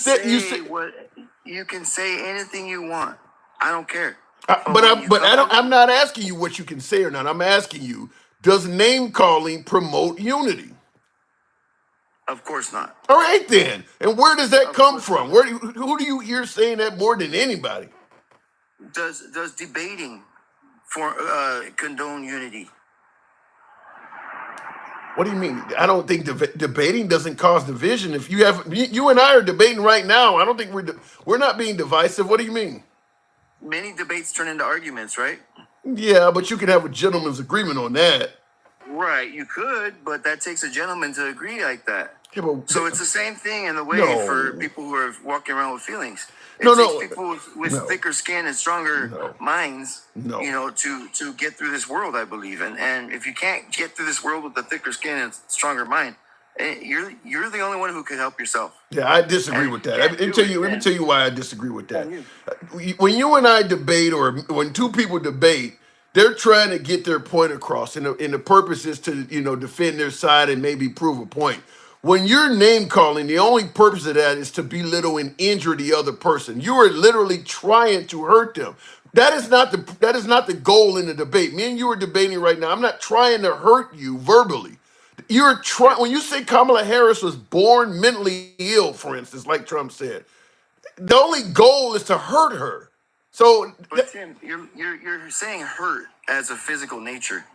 can say anything you want. I don't care. I'm not asking you what you can say or not. I'm asking you, does name calling promote unity? Of course not. All right then. And where does that come from? Who do you hear saying that more than anybody? Does debating condone unity? What do you mean? I don't think debating doesn't cause division. If you and I are debating right now, I don't think we're not being divisive. What do you mean? Many debates turn into arguments, right? Yeah, but you can have a gentleman's agreement on that. Right, you could, but that takes a gentleman to agree like that. Yeah, so it's the same thing in the way for people who are walking around with feelings. It takes people with thicker skin and stronger minds, to get through this world, I believe. And if you can't get through this world with a thicker skin and stronger mind, you're the only one who can help yourself. Yeah, I disagree with that. Let me tell you why I disagree with that. When you and I debate, or when two people debate, they're trying to get their point across, and the purpose is to defend their side and maybe prove a point. When you're name calling, the only purpose of that is to belittle and injure the other person. You are literally trying to hurt them. That is not the goal in the debate. Me and you are debating right now. I'm not trying to hurt you verbally. You're trying. When you say Kamala Harris was born mentally ill, for instance, like Trump said, the only goal is to hurt her. So, but Tim, you're saying hurt as a physical nature,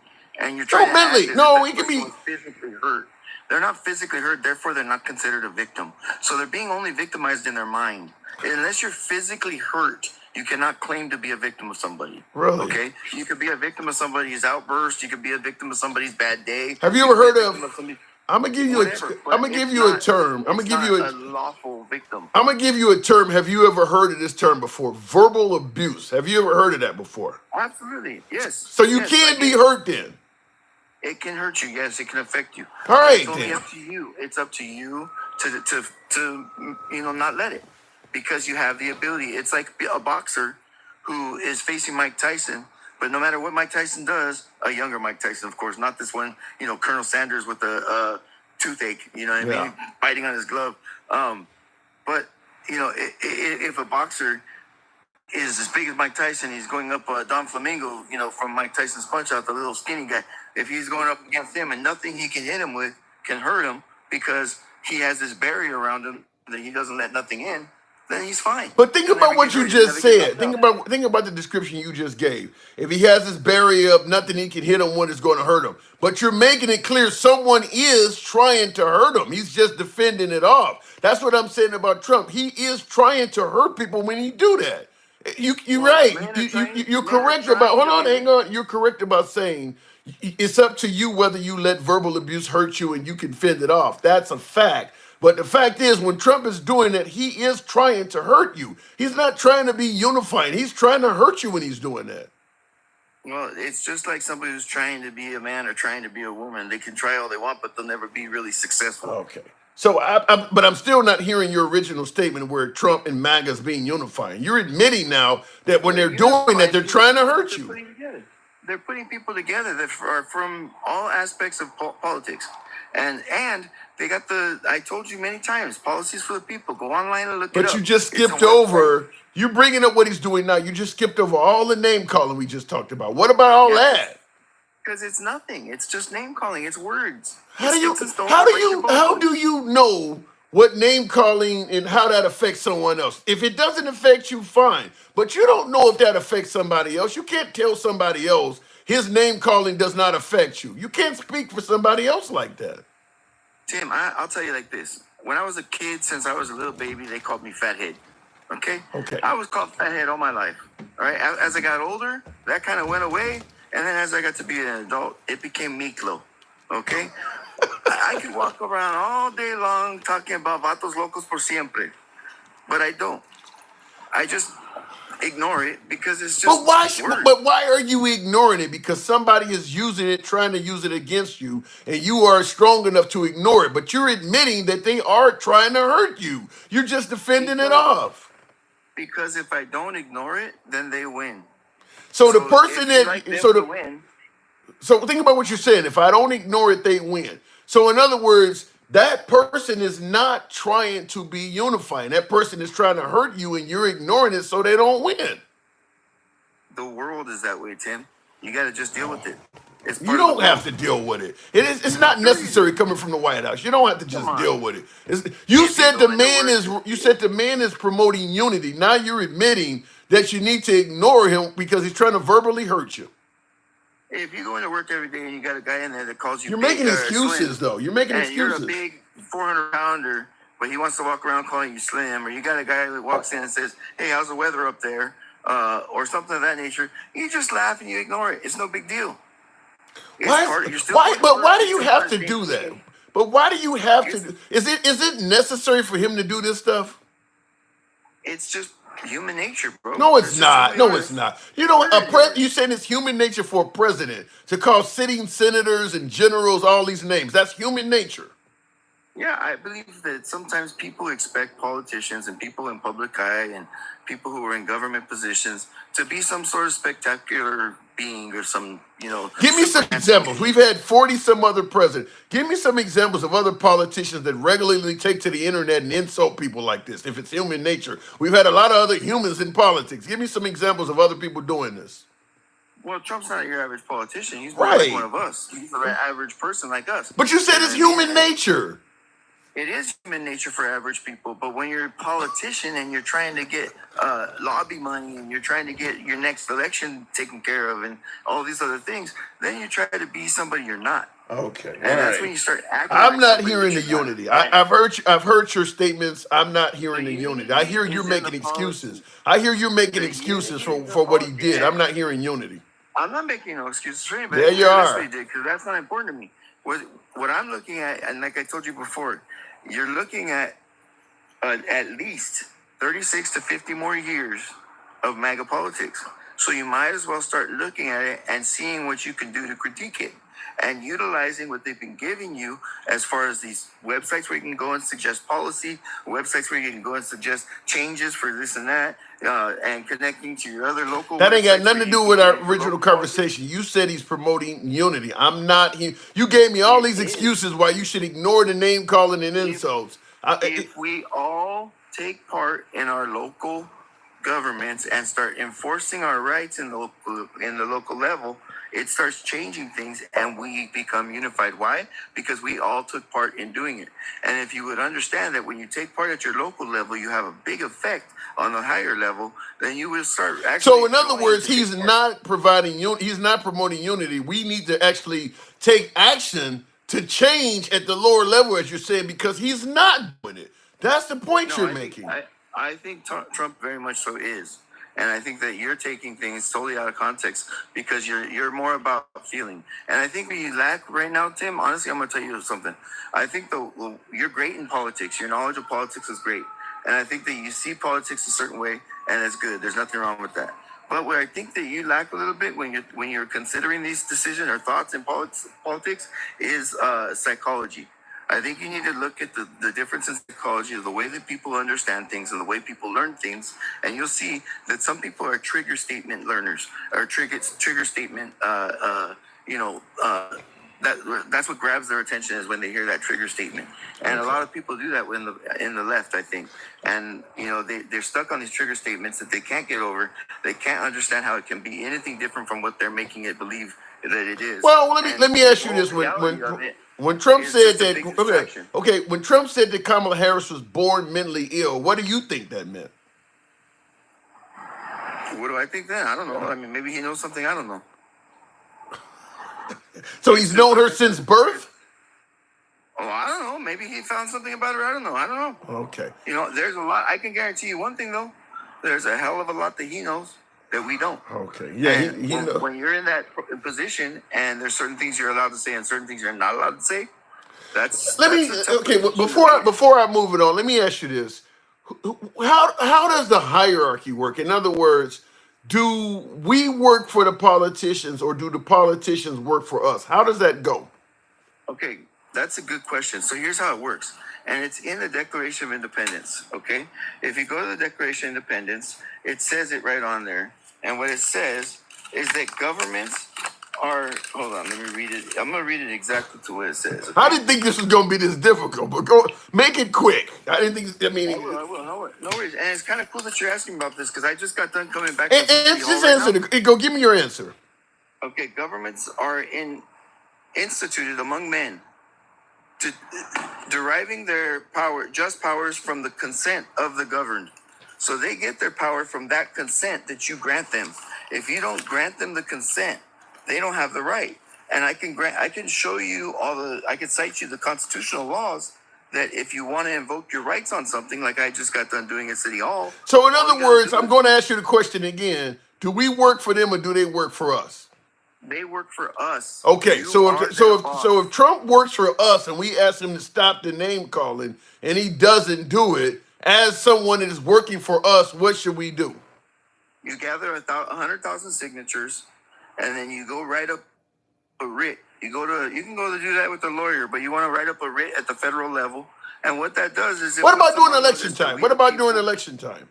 and you're trying mentally. No, it can be physically hurt. They're not physically hurt, therefore they're not considered a victim. So they're being only victimized in their mind. Unless you're physically hurt, you cannot claim to be a victim of somebody. Really? Okay? You could be a victim of somebody's outburst. You could be a victim of somebody's bad day. Have you ever heard of? I'm gonna give you a term. I'm gonna give you a lawful victim. I'm gonna give you a term. Have you ever heard of this term before? Verbal abuse. Have you ever heard of that before? Absolutely. Yes. So you can't be hurt then. It can hurt you. Yes, it can affect you. All right, it's only up to you. It's up to you to not let it, because you have the ability. It's like a boxer who is facing Mike Tyson, but no matter what Mike Tyson does, a younger Mike Tyson, of course, not this one, Colonel Sanders with a toothache, biting on his glove. But if a boxer is as big as Mike Tyson. He's going up Don Flamingo, from Mike Tyson's Punch Out, the little skinny guy. If he's going up against him and nothing he can hit him with can hurt him because he has this barrier around him that he doesn't let nothing in, then he's fine. But think He'll about never what get you hurt. He'll just never get said. knocked out. Think about the description you just gave. If he has this barrier up, nothing he can hit him when is going to hurt him. But you're making it clear someone is trying to hurt him. He's just defending it off. That's what I'm saying about Trump. He is trying to hurt people when he do that. You're Well, right. men are trying. You're Men are correct about. trying Hold to on, be. hang on. You're correct about saying it's up to you whether you let verbal abuse hurt you and you can fend it off. That's a fact. But the fact is, when Trump is doing it, he is trying to hurt you. He's not trying to be unifying. He's trying to hurt you when he's doing that. Well, it's just like somebody who's trying to be a man or trying to be a woman. They can try all they want, but they'll never be really successful. Okay. So, but I'm still not hearing your original statement where Trump and MAGA is being unifying. You're admitting now that when they're doing that, they're trying to hurt you. They're putting people together that are from all aspects of politics, and they got I told you many times, policies for the people. Go online and look it up. But you just It's a skipped website. over. You're bringing up what he's doing now. You just skipped over all the name calling we just talked about. What about all that? Because it's nothing. It's just name calling. It's words. How It's do sticks and stones that break your how bones. do you know what name calling and how that affects someone else? If it doesn't affect you, fine. But you don't know if that affects somebody else. You can't tell somebody else his name calling does not affect you. You can't speak for somebody else like that. Tim, I'll tell you like this. When I was a kid, since I was a little baby, they called me Fathead. Okay? Okay. I was called Fathead all my life. All right? As I got older, that kind of went away. And then as I got to be an adult, it became Miklo. Okay? I could walk around all day long talking about vatos locos por siempre. But I don't. I just ignore it because it's just words. But why are you ignoring it? Because somebody is using it, trying to use it against you, and you are strong enough to ignore it. But you're admitting that they are trying to hurt you. You're just defending it off. Because if I don't ignore it, then they win. So the person if you like them to win, so think about what you're saying. If I don't ignore it, they win. So in other words, that person is not trying to be unifying. That person is trying to hurt you, and you're ignoring it so they don't win. the world is that way, Tim. You got to just deal with it. It's You part of the don't have world. to deal with it. It's not necessary coming from the White House. You don't have to just Come on. deal with it. You If said you the go into man is work- you said the man is promoting unity. Now you're admitting that you need to ignore him because he's trying to verbally hurt you. If you go into work every day and you got a guy in there that calls you You're big making or excuses, slim, though. You're making and you're a excuses. big 400-pounder, but he wants to walk around calling you slim, or you got a guy that walks in and says, "Hey, how's the weather up there?" Or something of that nature. You just laugh and you ignore it. It's no big deal. It's Why? part- you're still Why? part of But the why work. do You're you still have part to of the do same that? team. But why do you have to? Is it necessary for him to do this stuff? It's just human nature, bro. No, it's That's just not. who we No, are. it's not. You know, you said it's human nature for a president to call sitting senators and generals all these names. That's human nature. Yeah, I believe that sometimes people expect politicians and people in public eye and people who are in government positions to be some sort of spectacular being or some, Give me some examples. We've had 40 some other presidents. Give me some examples of other politicians that regularly take to the internet and insult people like this. If it's human nature, we've had a lot of other humans in politics. Give me some examples of other people doing this. Well, Trump's not your average politician. He's more like one of us. He's an average person like us. But you said it's human nature. It is human nature for average people, but when you're a politician and you're trying to get lobby money and you're trying to get your next election taken care of and all these other things, then you try to be somebody you're not. Okay, And that's when you start acting. I'm like not somebody hearing that the you're not. unity. I've heard your statements. I'm not hearing the unity. I hear you're He's in making the excuses. I hear you're making excuses for what he did. I'm not hearing unity. I'm not making no excuses for anybody. There you That's are. what he did, because that's not important to me. What I'm looking at, and like I told you before, you're looking at least 36 to 50 more years of MAGA politics. So you might as well start looking at it and seeing what you can do to critique it and utilizing what they've been giving you as far as these websites where you can go and suggest policy, websites where you can go and suggest changes for this and that, and connecting to your other local That ain't got websites nothing where to you do can with our connect your original local conversation. You said he's promoting unity. I'm not. You gave me all these excuses why you should ignore the name calling and insults. If we all take part in our local governments and start enforcing our rights in the local level, it starts changing things and we become unified. Why? Because we all took part in doing it. And if you would understand that when you take part at your local level, you have a big effect on the higher level, then you will start actually. So in other enjoying words, to he's take part. not providing he's not promoting unity. We need to actually take action to change at the lower level, as you're saying, because he's not doing it. That's the point No, you're I think making. I think Trump very much so is, and I think that you're taking things totally out of context because you're more about feeling. And I think what you lack right now, Tim. Honestly, I'm gonna tell you something. I think you're great in politics. Your knowledge of politics is great, and I think that you see politics a certain way, and that's good. There's nothing wrong with that. But where I think that you lack a little bit when you're considering these decisions or thoughts in politics is psychology. I think you need to look at the difference in psychology of the way that people understand things and the way people learn things, and you'll see that some people are trigger statement learners or trigger statement. That's what grabs their attention is when they hear that trigger statement, and a lot of people do that in the left, I think, and they're stuck on these trigger statements that they can't get over. They can't understand how it can be anything different from what they're making it believe that it is. Well, And let me the ask you whole this: reality of it when Trump is said just a that, big distraction. when Trump said that Kamala Harris was born mentally ill, what do you think that meant? What do I think then? I don't know. I mean, maybe he knows something I don't know. So he's known her since birth. Oh, I don't know. Maybe he found something about her. I don't know. I don't know. Okay. There's a lot. I can guarantee you one thing, though. There's a hell of a lot that he knows that we don't. Okay. Yeah. And He knows. when you're in that position and there's certain things you're allowed to say and certain things you're not allowed to say, that's Let me a tough okay. position to be in. Before I move it on, let me ask you this: how does the hierarchy work? In other words, do we work for the politicians, or do the politicians work for us? How does that go? Okay, that's a good question. So here's how it works. And it's in the Declaration of Independence, okay? If you go to the Declaration of Independence, it says it right on there. And what it says is that governments are, hold on, let me read it. I'm going to read it exactly to what it says. Okay? I didn't think this was going to be this difficult, but go make it quick. I didn't think. I mean, I will. No worries. And it's kind of cool that you're asking about this because I just got done coming back and from City Hall just right answer now. Go give me your answer. Okay, governments are instituted among men to deriving their just powers from the consent of the governed. So they get their power from that consent that you grant them. If you don't grant them the consent, they don't have the right. And I can show you I can cite you the constitutional laws that if you want to invoke your rights on something, like I just got done doing at City Hall. So in all you other gotta words, do I'm is- going to ask you the question again: do we work for them, or do they work for us? They work for us. Okay, You so are if their boss. if Trump works for us and we ask him to stop the name calling and he doesn't do it, as someone that is working for us, what should we do? You gather 100,000 signatures, and then you go write up a writ. You can go to do that with a lawyer, but you want to write up a writ at the federal level. And what that does is What about during election election time? What about during election time?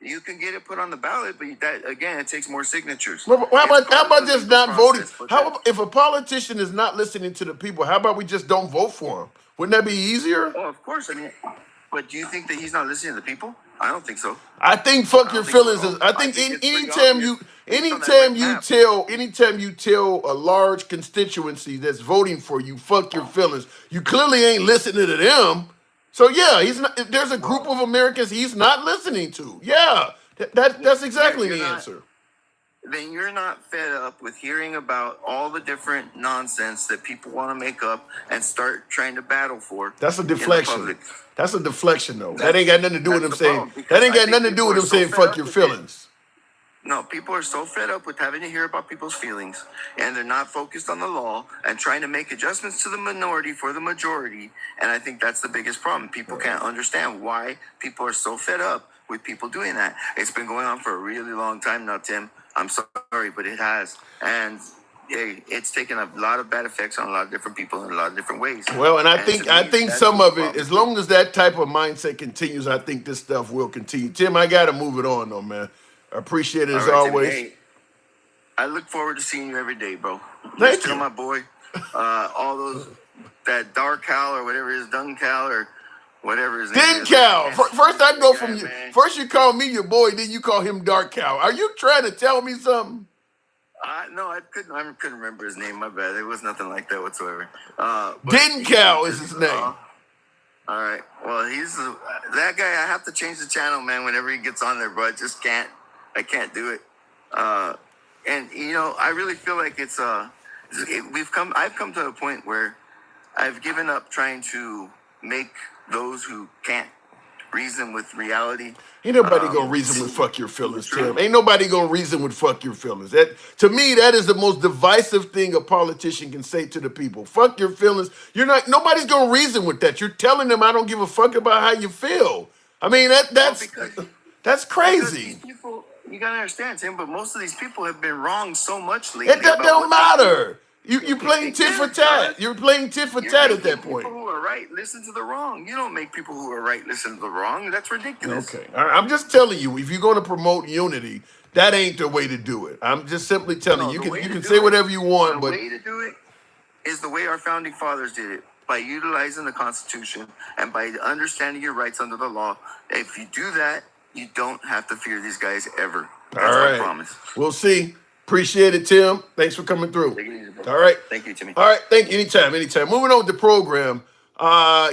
You can get it put on the ballot, but that again, it takes more signatures. How about just not voting? How about if a politician is not listening to the people? How about we just don't vote for him? Wouldn't that be easier? Oh, of course. I mean, but do you think that he's not listening to the people? I don't think so. I think fuck your feelings. I think it's pretty anytime obvious anytime you tell a large constituency that's voting for you, fuck your feelings. You clearly ain't listening to them. So yeah, he's not. There's a group of Americans he's not listening to. Yeah, that's exactly the answer. Then you're not fed up with hearing about all the different nonsense that people want to make up and start trying to battle for. That's a in the deflection. public. That's a deflection, though. That ain't got nothing to do with him That's the saying. problem, because That ain't I got think nothing to do people with are him so saying fed fuck up your with it. feelings. No, people are so fed up with having to hear about people's feelings, and they're not focused on the law and trying to make adjustments to the minority for the majority. And I think that's the biggest problem. People can't understand why people are so fed up with people doing that. It's been going on for a really long time now, Tim. I'm sorry, but it has. And it's taken a lot of bad effects on a lot of different people in a lot of different ways. Well, and I to think me, that's some what of the it, problem as long as that type of mindset continues, I think this stuff will continue. Tim, I got to move it on, though, man. I appreciate it as All right, Tim, always. hey, I look forward to seeing you every day, bro. You're Thank still you. my boy. All those, that dark Cal or whatever it is, Dung Cal or whatever his name Din is. Cow. First I go Guy, from you. man. First you call me your boy, then you call him Dark Cow. Are you trying to tell me something? No, I couldn't remember his name. My bad. It was nothing like that whatsoever. Din Cow is his name. All right. Well, he's that guy. I have to change the channel, man. Whenever he gets on there, but I just can't. I can't do it. And you know, I really feel like I've come to a point where I've given up trying to make those who can't reason with reality. Ain't nobody gonna reason with fuck your feelings, Tim. Ain't nobody gonna reason with fuck your feelings. That, to me, that is the most divisive thing a politician can say to the people. Fuck your feelings. Nobody's gonna reason with that. You're telling them I don't give a fuck about how you feel. I mean that's crazy. These people, you gotta understand, Tim, but most of these people have been wrong so much lately. It don't matter. You playing tit for tat. You're playing tit for tat at that point. People who are right listen to the wrong. You don't make people who are right listen to the wrong. That's ridiculous. Okay. I'm just telling you, if you're going to promote unity, that ain't the way to do it. I'm just simply telling you, you can say whatever you want, but the way to do it is the way our founding fathers did it, by utilizing the Constitution and by understanding your rights under the law. If you do that, you don't have to fear these guys ever. That's all right. I promise. We'll see. Appreciate it, Tim. Thanks for coming through. Take it easy, bro. All right. Thank you, Timmy. All right. Thank you. Anytime. Moving on with the program.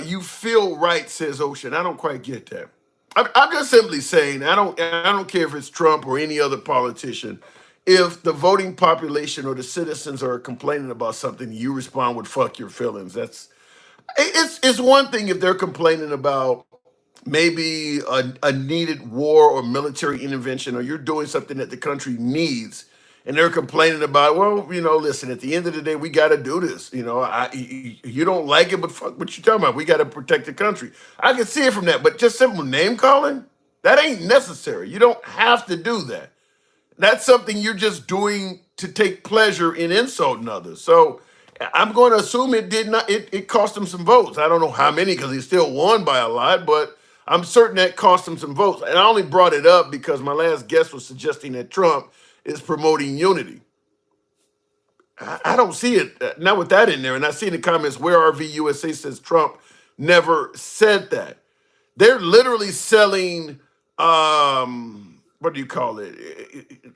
You feel right, says Ocean. I don't quite get that. I'm just simply saying I don't care if it's Trump or any other politician. If the voting population or the citizens are complaining about something, you respond with "fuck your feelings." It's one thing if they're complaining about maybe a needed war or military intervention, or you're doing something that the country needs, and they're complaining about, well, listen, at the end of the day, we got to do this. You don't like it, but fuck what you talking about. We got to protect the country. I can see it from that, but just simple name calling, that ain't necessary. You don't have to do that. That's something you're just doing to take pleasure in insulting others. So I'm going to assume it did not. It cost him some votes. I don't know how many because he still won by a lot, but I'm certain that cost him some votes. And I only brought it up because my last guest was suggesting that Trump is promoting unity. I don't see it, not with that in there. And I see in the comments where RV USA says Trump never said that. They're literally selling, what do you call it?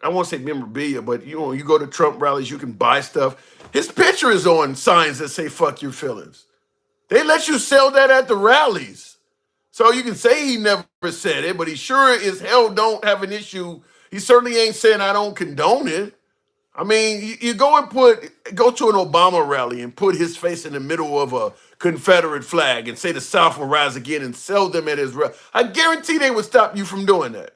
I won't say memorabilia, but you go to Trump rallies, you can buy stuff. His picture is on signs that say fuck your feelings. They let you sell that at the rallies. So you can say he never said it, but he sure as hell don't have an issue. He certainly ain't saying I don't condone it. I mean, you go to an Obama rally and put his face in the middle of a Confederate flag and say the South will rise again and sell them at his rally. I guarantee they would stop you from doing that.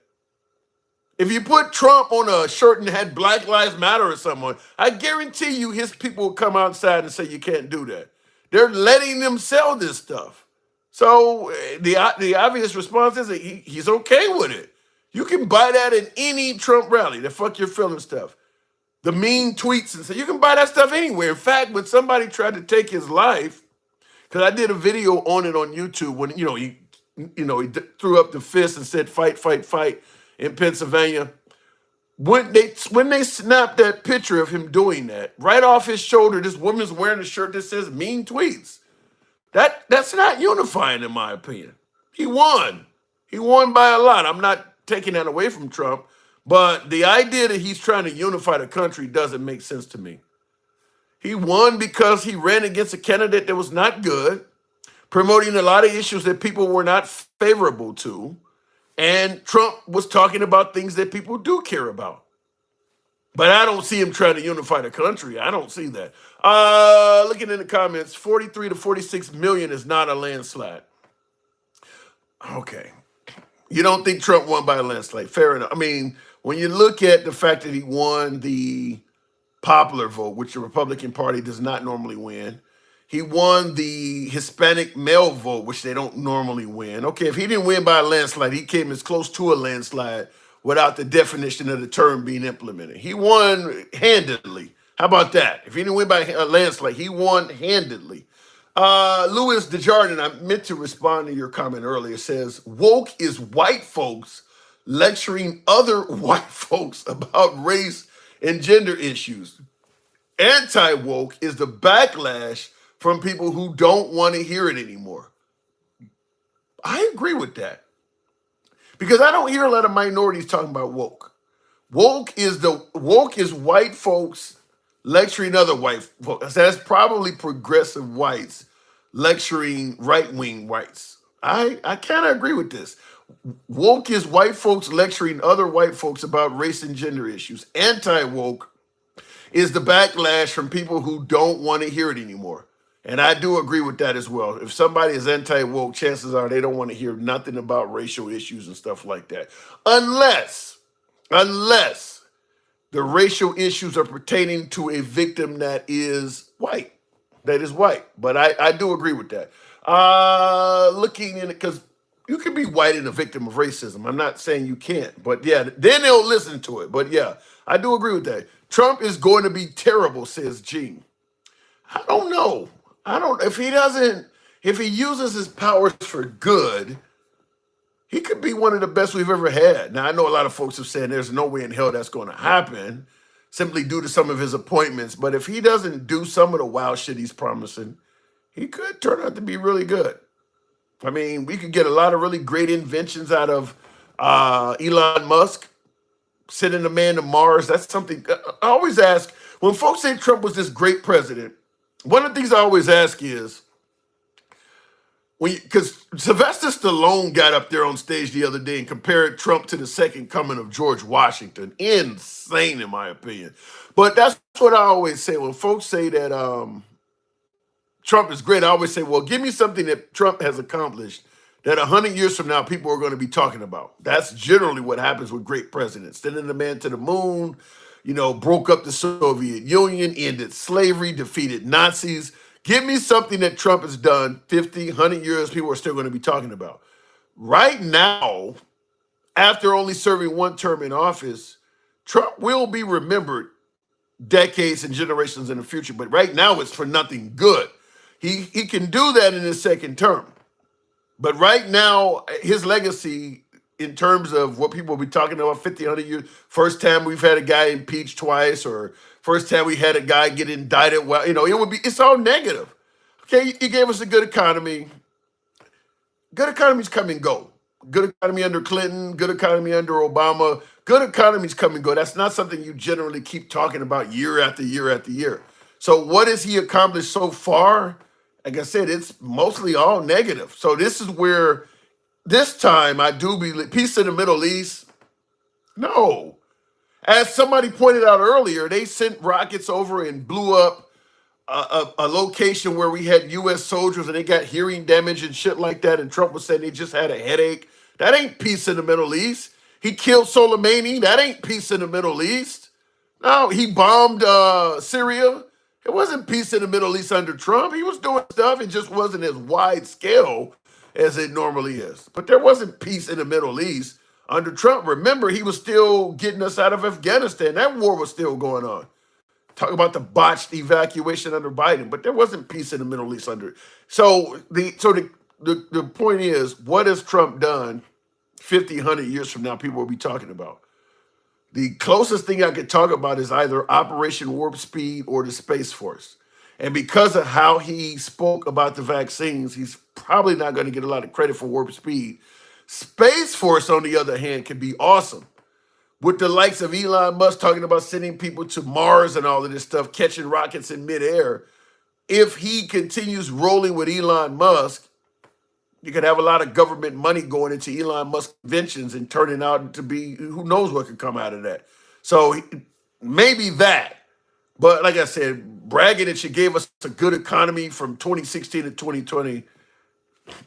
If you put Trump on a shirt and had Black Lives Matter or someone, I guarantee you his people will come outside and say you can't do that. They're letting them sell this stuff. So the obvious response is that he's okay with it. You can buy that in any Trump rally, the fuck your feelings stuff. The mean tweets and stuff. You can buy that stuff anywhere. In fact, when somebody tried to take his life, because I did a video on it on YouTube when he threw up the fist and said fight, fight, fight in Pennsylvania. When they snapped that picture of him doing that, right off his shoulder, this woman's wearing a shirt that says mean tweets. That's not unifying, in my opinion. He won. He won by a lot. I'm not taking that away from Trump, but the idea that he's trying to unify the country doesn't make sense to me. He won because he ran against a candidate that was not good, promoting a lot of issues that people were not favorable to, and Trump was talking about things that people do care about. But I don't see him trying to unify the country. I don't see that. Looking in the comments, 43 to 46 million is not a landslide. Okay. You don't think Trump won by a landslide? Fair enough. I mean, when you look at the fact that he won the popular vote, which the Republican Party does not normally win, he won the Hispanic male vote, which they don't normally win. Okay, if he didn't win by a landslide, he came as close to a landslide without the definition of the term being implemented. He won handedly. How about that? If he didn't win by a landslide, he won handedly. Louis Desjardins, I meant to respond to your comment earlier, says, woke is white folks lecturing other white folks about race and gender issues. Anti-woke is the backlash from people who don't want to hear it anymore. I agree with that because I don't hear a lot of minorities talking about woke. Woke is white folks lecturing other white folks. That's probably progressive whites lecturing right wing whites. I kind of agree with this. Woke is white folks lecturing other white folks about race and gender issues. Anti woke is the backlash from people who don't want to hear it anymore. And I do agree with that as well. If somebody is anti woke, chances are they don't want to hear nothing about racial issues and stuff like that. Unless the racial issues are pertaining to a victim that is white. That is white. But I do agree with that. Looking in it, because you can be white and a victim of racism. I'm not saying you can't. But yeah, then they'll listen to it. But yeah, I do agree with that. Trump is going to be terrible, says Gene. I don't know. I don't, if he uses his powers for good, he could be one of the best we've ever had. Now, I know a lot of folks have said there's no way in hell that's going to happen simply due to some of his appointments. But if he doesn't do some of the wild shit he's promising, he could turn out to be really good. I mean, we could get a lot of really great inventions out of Elon Musk, sending a man to Mars. That's something I always ask when folks say Trump was this great president. One of the things I always ask is, because Sylvester Stallone got up there on stage the other day and compared Trump to the second coming of George Washington. Insane, in my opinion. But that's what I always say when folks say that Trump is great. I always say, well, give me something that Trump has accomplished that 100 years from now people are going to be talking about. That's generally what happens with great presidents. Sending the man to the moon, broke up the Soviet Union, ended slavery, defeated Nazis. Give me something that Trump has done 50, 100 years, people are still going to be talking about. Right now, after only serving one term in office, Trump will be remembered decades and generations in the future. But right now, it's for nothing good. He can do that in his second term. But right now, his legacy in terms of what people will be talking about 50, 100 years, first time we've had a guy impeached twice, or first time we had a guy get indicted, well, it's all negative. Okay, he gave us a good economy. Good economies come and go. Good economy under Clinton, good economy under Obama. Good economies come and go. That's not something you generally keep talking about year after year after year. So what has he accomplished so far? Like I said, it's mostly all negative. So this is where this time I do believe peace in the Middle East. No. As somebody pointed out earlier, they sent rockets over and blew up a location where we had U.S. soldiers and they got hearing damage and shit like that. And Trump was saying they just had a headache. That ain't peace in the Middle East. He killed Soleimani. That ain't peace in the Middle East. No, he bombed Syria. It wasn't peace in the Middle East under Trump. He was doing stuff. It just wasn't as wide scale as it normally is. But there wasn't peace in the Middle East under Trump. Remember, he was still getting us out of Afghanistan. That war was still going on. Talk about the botched evacuation under Biden, but there wasn't peace in the Middle East under. So the point is, what has Trump done 50, 100 years from now, people will be talking about? The closest thing I could talk about is either Operation Warp Speed or the Space Force. And because of how he spoke about the vaccines, he's probably not going to get a lot of credit for Warp Speed. Space Force, on the other hand, can be awesome. With the likes of Elon Musk talking about sending people to Mars and all of this stuff, catching rockets in midair. If he continues rolling with Elon Musk, you could have a lot of government money going into Elon Musk inventions and turning out to be, who knows what could come out of that. So maybe that. But like I said, bragging that she gave us a good economy from 2016 to 2020,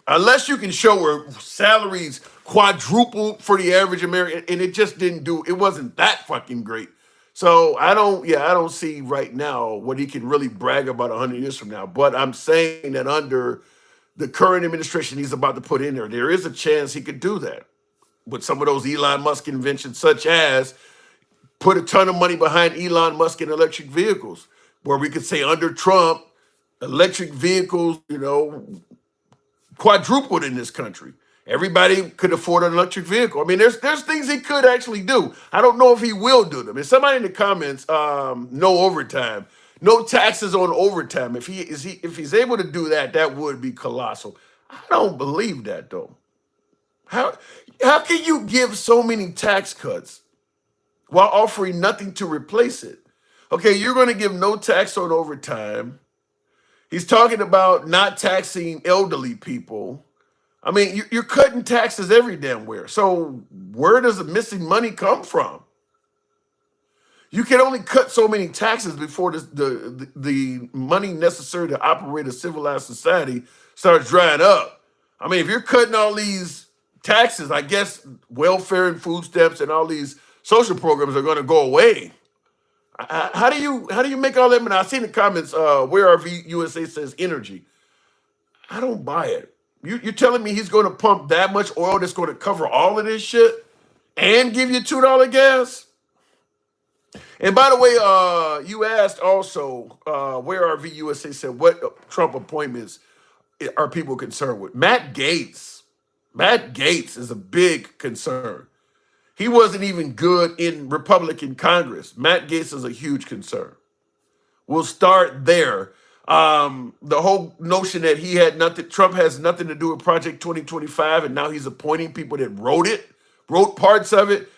unless you can show where salaries quadrupled for the average American, and it just it wasn't that fucking great. So I don't see right now what he can really brag about 100 years from now. But I'm saying that under the current administration he's about to put in there is a chance he could do that with some of those Elon Musk inventions, such as put a ton of money behind Elon Musk and electric vehicles, where we could say under Trump, electric vehicles, quadrupled in this country. Everybody could afford an electric vehicle. I mean, there's things he could actually do. I don't know if he will do them. And somebody in the comments, no overtime, no taxes on overtime. If he's able to do that, that would be colossal. I don't believe that though. How how can you give so many tax cuts while offering nothing to replace it? Okay, you're going to give no tax on overtime. He's talking about not taxing elderly people. I mean, you're cutting taxes every damn where. So where does the missing money come from? You can only cut so many taxes before the money necessary to operate a civilized society starts drying up. I mean, if you're cutting all these taxes, I guess welfare and food stamps and all these social programs are going to go away. How do you make all that money? I seen the comments. Where our USA says energy. I don't buy it. You're telling me he's going to pump that much oil that's going to cover all of this shit and give you $2 gas? And by the way, you asked also where our VUSA said what Trump appointments are people concerned with. Matt Gaetz. Matt Gaetz is a big concern. He wasn't even good in Republican Congress. Matt Gaetz is a huge concern. We'll start there. The whole notion that he had nothing, Trump has nothing to do with Project 2025, and now he's appointing people that wrote parts of it.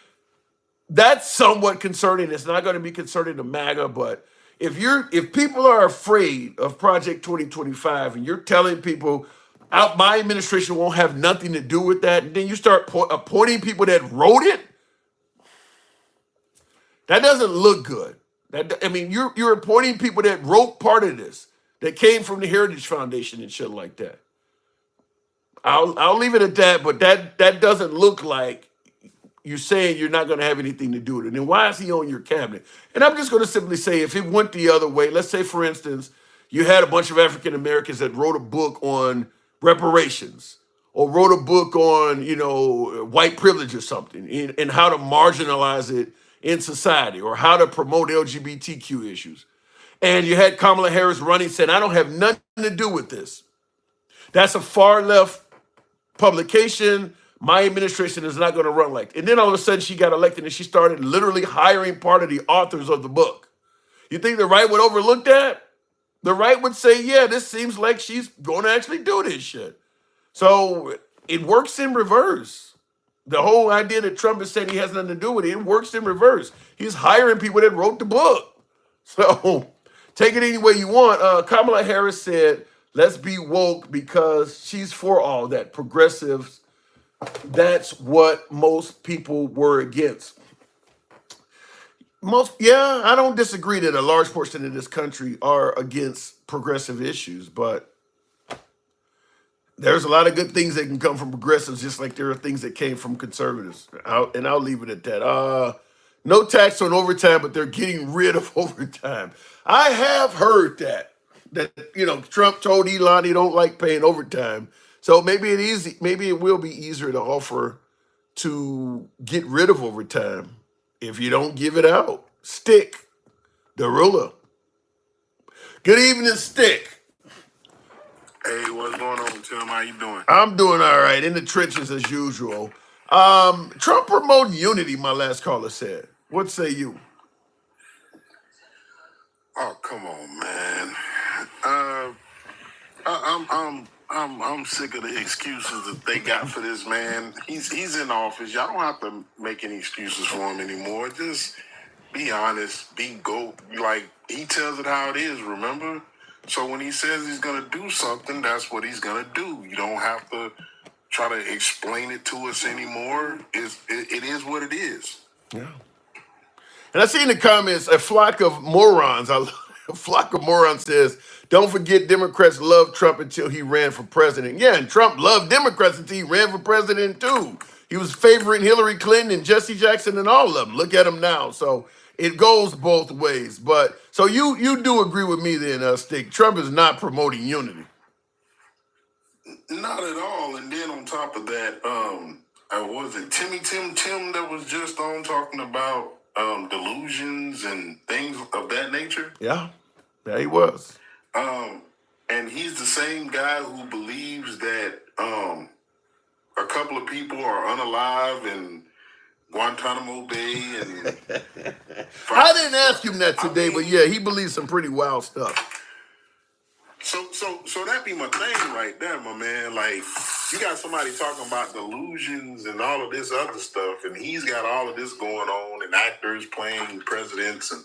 That's somewhat concerning. It's not going to be concerning to MAGA, but if people are afraid of Project 2025 and you're telling people out my administration won't have nothing to do with that, and then you start appointing people that wrote it, that doesn't look good. You're appointing people that wrote part of this, that came from the Heritage Foundation and shit like that. I'll leave it at that, but that doesn't look like you're saying you're not going to have anything to do with it. And then why is he on your cabinet? And I'm just going to simply say, if it went the other way, let's say, for instance, you had a bunch of African Americans that wrote a book on reparations or wrote a book on, white privilege or something and how to marginalize it in society or how to promote LGBTQ issues. And you had Kamala Harris running saying, I don't have nothing to do with this. That's a far left publication. My administration is not going to run like that. And then all of a sudden she got elected and she started literally hiring part of the authors of the book. You think the right would overlook that? The right would say, yeah, this seems like she's going to actually do this shit. So it works in reverse. The whole idea that Trump is saying he has nothing to do with it works in reverse. He's hiring people that wrote the book. So take it any way you want. Kamala Harris said, let's be woke because she's for all that. Progressives, that's what most people were against. I don't disagree that a large portion of this country are against progressive issues, but there's a lot of good things that can come from progressives, just like there are things that came from conservatives. I'll leave it at that. No tax on overtime, but they're getting rid of overtime. I have heard that Trump told Elon he don't like paying overtime. So maybe it will be easier to offer to get rid of overtime if you don't give it out. Stick, the ruler. Good evening, Stick. Hey, what's going on, Tim? How you doing? I'm doing all right, in the trenches as usual. Trump promoting unity, my last caller said. What say you? Oh, come on, man. I'm sick of the excuses that they got for this man. He's in office. Y'all don't have to make any excuses for him anymore. Just be honest. Be like he tells it how it is. Remember. So when he says he's gonna do something, that's what he's gonna do. You don't have to try to explain it to us anymore. It is what it is. Yeah. And I see in the comments a flock of morons. A flock of morons says, don't forget Democrats loved Trump until he ran for president. Yeah, and Trump loved Democrats until he ran for president too. He was favoring Hillary Clinton and Jesse Jackson and all of them. Look at him now. So it goes both ways. But so you do agree with me then, Stick. Trump is not promoting unity. Not at all. And then on top of that, was it Tim that was just on talking about delusions and things of that nature? Yeah, he was. And he's the same guy who believes that a couple of people are unalive in Guantanamo Bay. And I didn't ask him that today, but yeah, he believes some pretty wild stuff. So that be my thing right there, my man. Like, you got somebody talking about delusions and all of this other stuff, and he's got all of this going on, and actors playing presidents, and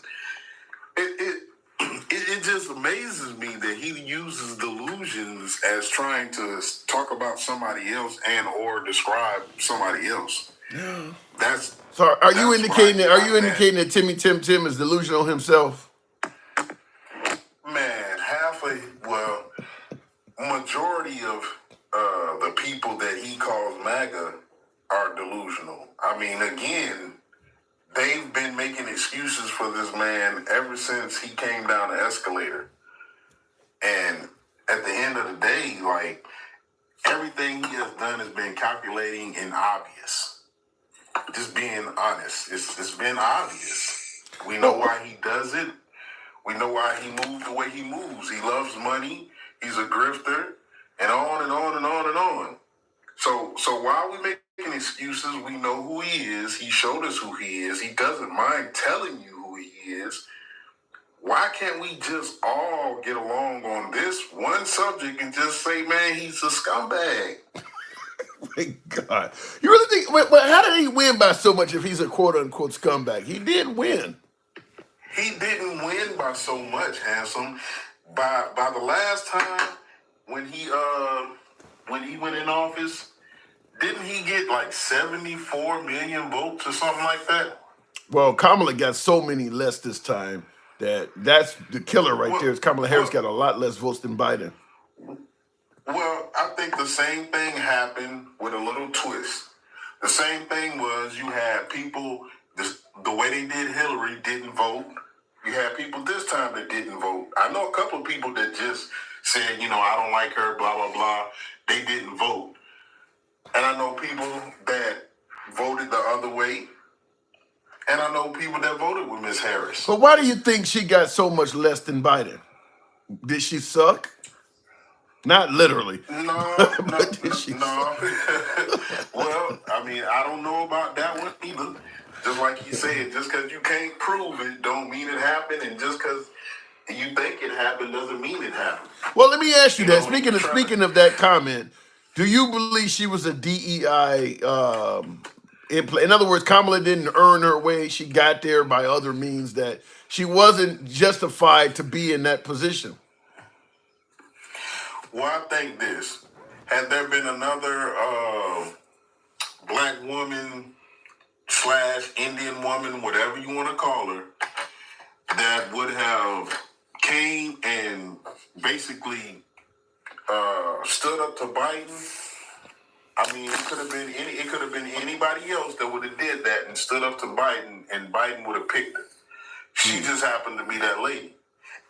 it just amazes me that he uses delusions as trying to talk about somebody else and or describe somebody else. That's So are you that's what I indicating that? get Are out you of that. indicating that Timmy Tim is delusional himself? Man, majority of the people that he calls MAGA are delusional. I mean, again, they've been making excuses for this man ever since he came down the escalator. And at the end of the day, like, everything he has done has been calculating and obvious. Just being honest. It's been obvious. We know why he does it. We know why he moves the way he moves. He loves money. He's a grifter, and on and on and on and on. So while we making excuses, we know who he is. He showed us who he is. He doesn't mind telling you who he is. Why can't we just all get along on this one subject and just say, man, he's a scumbag? My God, you really think? But how did he win by so much if he's a quote unquote scumbag? He did win. He didn't win by so much, handsome. By the last time when he went in office, didn't he get like 74 million votes or something like that? Well, Kamala got so many less this time that's the killer right there. Is Kamala Harris got a lot less votes than Biden. Well, I think the same thing happened with a little twist. The same thing was you had people, the way they did Hillary didn't vote. You had people this time that didn't vote. I know a couple of people that just said, I don't like her, blah, blah, blah. They didn't vote. And I know people that voted the other way. And I know people that voted with Miss Harris. But why do you think she got so much less than Biden? Did she suck? Not literally. No. Did she suck? Well, I mean, I don't know about that one either. Just like you said, just because you can't prove it don't mean it happened, and just because you think it happened doesn't mean it happened. Well, let me ask you that. Speaking of that comment, do you believe she was a DEI in other words, Kamala didn't earn her way. She got there by other means, that she wasn't justified to be in that position? Well, I think this. Had there been another black woman / Indian woman, whatever you want to call her, that would have came and basically stood up to Biden, I mean, it could have been anybody else that would have did that and stood up to Biden, and Biden would have picked her. She just happened to be that lady.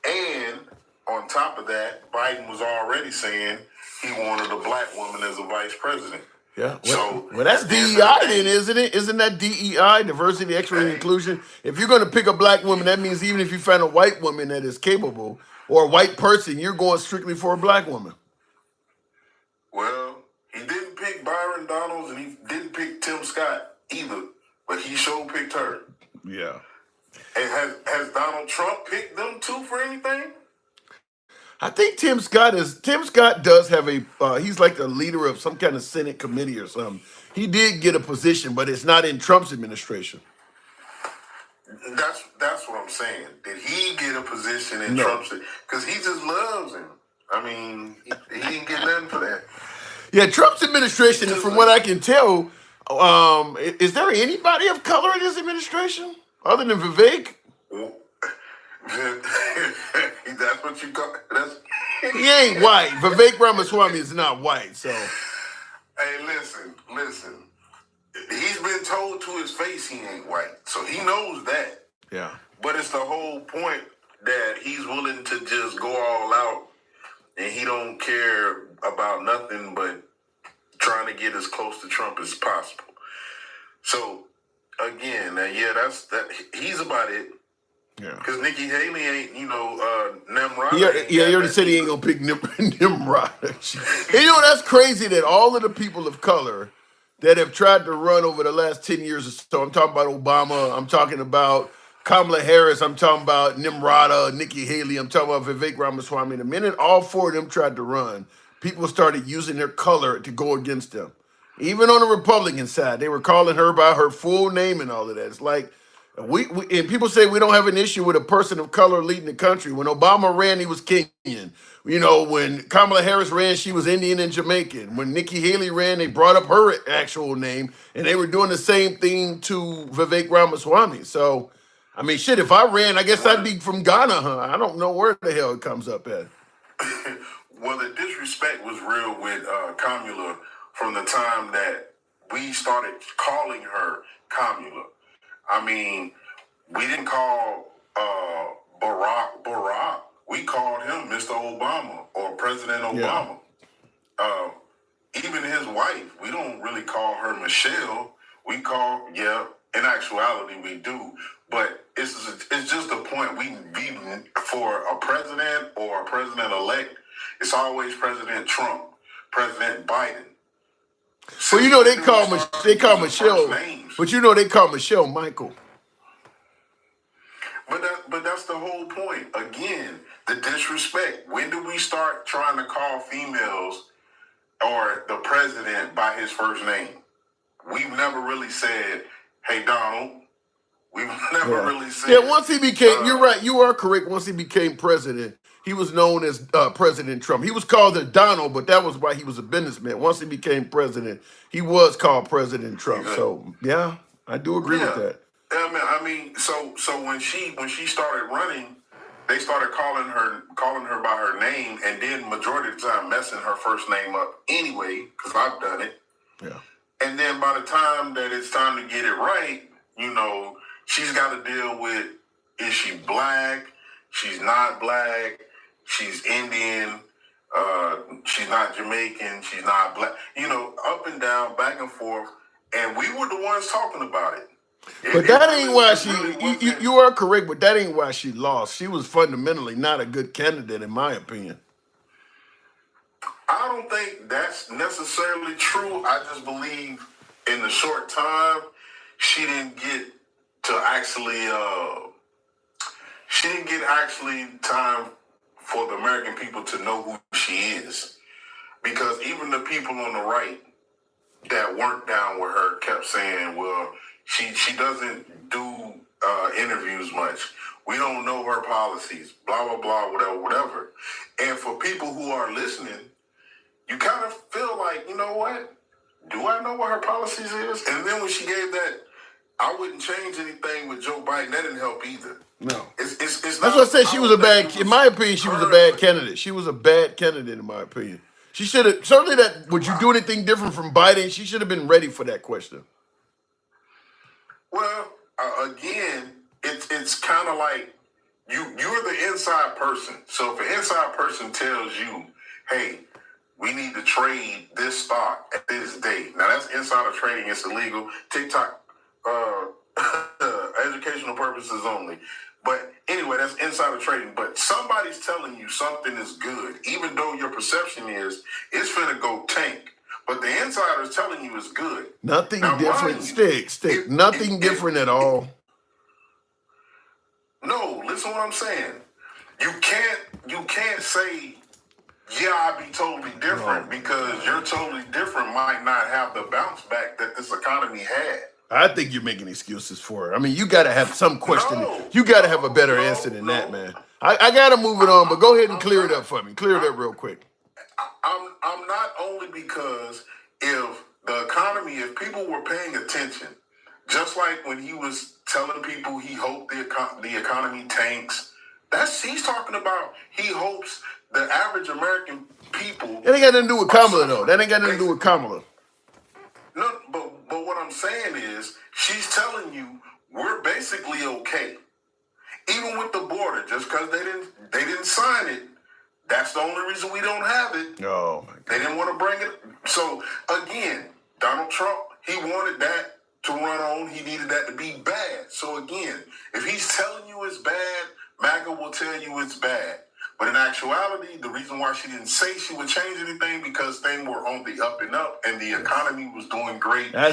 And on top of that, Biden was already saying he wanted a black woman as a vice president. Yeah. Well, That's DEI then, isn't it? Isn't that DEI, diversity, equity, and inclusion? If you're going to pick a black woman, that means even if you find a white woman that is capable, or a white person, you're going strictly for a black woman. Well, he didn't pick Byron Donalds, and he didn't pick Tim Scott either, but he sure picked her. Yeah. And has Donald Trump picked them too for anything? I think Tim Scott does have he's like the leader of some kind of Senate committee or something. He did get a position, but it's not in Trump's administration. That's what I'm saying. Did he get a position in Trump's? Because he just loves him. I mean, he didn't get nothing for that. Yeah, Trump's administration, from what I can tell, is there anybody of color in his administration other than Vivek? That's what you call. He ain't white. Vivek Ramaswamy is not white, so. Hey, listen. He's been told to his face he ain't white, so he knows that. Yeah. But it's the whole point that he's willing to just go all out, and he don't care about nothing but trying to get as close to Trump as possible. So, again, that's he's about it. Yeah. Because Nikki Haley ain't, Nimrod. He already said he ain't gonna pick Nimrod. And that's crazy that all of the people of color that have tried to run over the last 10 years or so, I'm talking about Obama, I'm talking about Kamala Harris, I'm talking about Nimrod, Nikki Haley, I'm talking about Vivek Ramaswamy. The minute all four of them tried to run, people started using their color to go against them. Even on the Republican side, they were calling her by her full name and all of that. It's like we and people say we don't have an issue with a person of color leading the country. When Obama ran, he was Kenyan. You know, when Kamala Harris ran, she was Indian and Jamaican. When Nikki Haley ran, they brought up her actual name, and they were doing the same thing to Vivek Ramaswamy. So, I mean, shit, if I ran, I guess I'd be from Ghana, huh? I don't know where the hell it comes up at. Well, the disrespect was real with Kamala from the time that we started calling her Kamala. I mean, we didn't call Barack. We called him Mr. Obama or President Obama. Yeah. Even his wife, we don't really call her Michelle. We call, in actuality we do. But it's just a point. We for a president or a president-elect, it's always President Trump, President Biden. Well, you know they call Michelle, but you know they call Michelle Michael. But that's the whole point. Again, the disrespect. When do we start trying to call females or the president by his first name? We've never really said, "Hey, Donald." We've never really said. Yeah, once he became, you're right, you are correct. Once he became president, he was known as President Trump. He was called the Donald, but that was why he was a businessman. Once he became president, he was called President Trump. Exactly. So yeah, I do agree with that. I mean, so when she started running, they started calling her by her name, and then majority of the time messing her first name up anyway, because I've done it. Yeah. And then by the time that it's time to get it right, you know, she's got to deal with, is she black? She's not black. She's Indian. She's not Jamaican. She's not black. You know, up and down, back and forth. And we were the ones talking about it. But that ain't why she, you are correct, but that ain't why she lost. She was fundamentally not a good candidate, in my opinion. I don't think that's necessarily true. I just believe in the short time, she didn't get time for the American people to know who she is. Because even the people on the right that weren't down with her kept saying, well, she doesn't do interviews much. We don't know her policies, blah, blah, blah, whatever. And for people who are listening, you kind of feel like, you know what? Do I know what her policies is? And then when she gave that, I wouldn't change anything with Joe Biden, that didn't help either. No. It's That's what I said. She was a bad, in my opinion, she was a bad candidate. She was a bad candidate, in my opinion. She should have, certainly that, would you do anything different from Biden? She should have been ready for that question. Well, again, it's kind of like you're the inside person. So if an inside person tells you, hey, we need to trade this stock at this date. Now that's insider trading. It's illegal. TikTok, educational purposes only. But anyway, that's insider trading. But somebody's telling you something is good, even though your perception is it's finna go tank. But the insider is telling you it's good. Nothing different. Stick. Nothing different at all. No, listen what I'm saying. You can't say, yeah, I'd be totally different, because you're totally different might not have the bounce back that this economy had. I think you're making excuses for her. I mean, you got to have some question. You got to have a better answer than that, man. I got to move it on, but go ahead and clear it up for me. Clear it up real quick. I'm not only because if the economy, if people were paying attention, just like when he was telling people he hoped the economy tanks, he's talking about he hopes the average American people. That ain't got nothing to do with Kamala, though. That ain't got nothing to do with Kamala. No, but what I'm saying is she's telling you we're basically okay. Even with the border, just because they didn't sign it, that's the only reason we don't have it. Oh my God. They didn't want to bring it. So again, Donald Trump, he wanted that to run on. He needed that to be bad. So again, if he's telling you it's bad, MAGA will tell you it's bad. But in actuality, the reason why she didn't say she would change anything because things were on the up and up, and the economy was doing great, on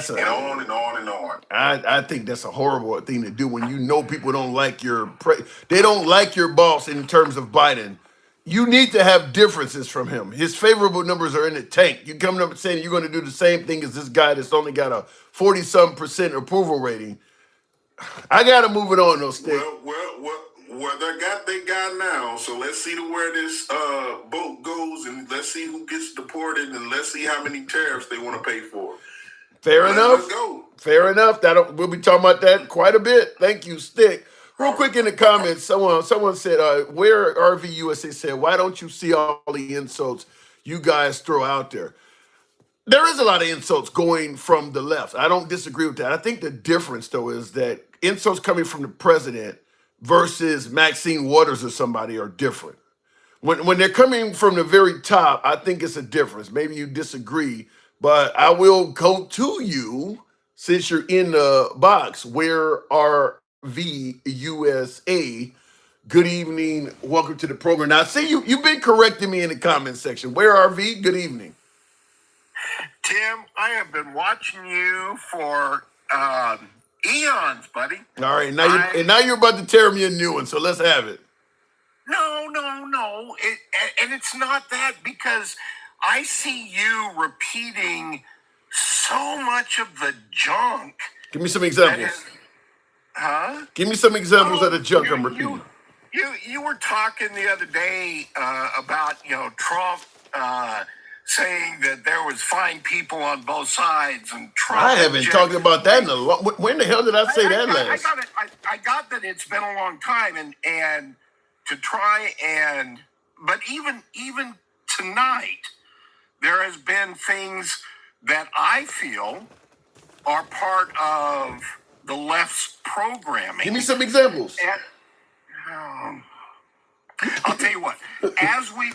and on and on. I think that's a horrible thing to do when you know people don't like they don't like your boss in terms of Biden. you need to have differences from him. His favorable numbers are in the tank. You coming up and saying you're going to do the same thing as this guy that's only got a 40-some% approval rating. I got to move it on, though, Stick. Well, they got now. So let's see where this boat goes, and let's see who gets deported, and let's see how many tariffs they want to pay for. Fair enough. Let's go. Fair enough. We'll be talking about that quite a bit. Thank you, Stick. Real quick in the comments, someone said, where RV USA said, why don't you see all the insults you guys throw out there? There is a lot of insults going from the left. I don't disagree with that. I think the difference, though, is that insults coming from the president versus Maxine Waters or somebody are different. When they're coming from the very top, I think it's a difference. Maybe you disagree, but I will go to you since you're in the box. Where are VUSA? Good evening. Welcome to the program. Now, see, you've been correcting me in the comment section. Where are V? Good evening. Tim, I have been watching you for eons, buddy. All right, now you're about to tear me a new one, so let's have it. No. And it's not that, because I see you repeating so much of the junk. Give me some examples. Give me some examples of the junk I'm repeating. You were talking the other day about Trump saying that there was fine people on both sides, and Trump. I haven't talked about that in a long. When the hell did I say that last? I got that it's been a long time, and to try and, but even tonight, there has been things that I feel are part of the left's programming. Give me some examples. And, I'll tell you what. As we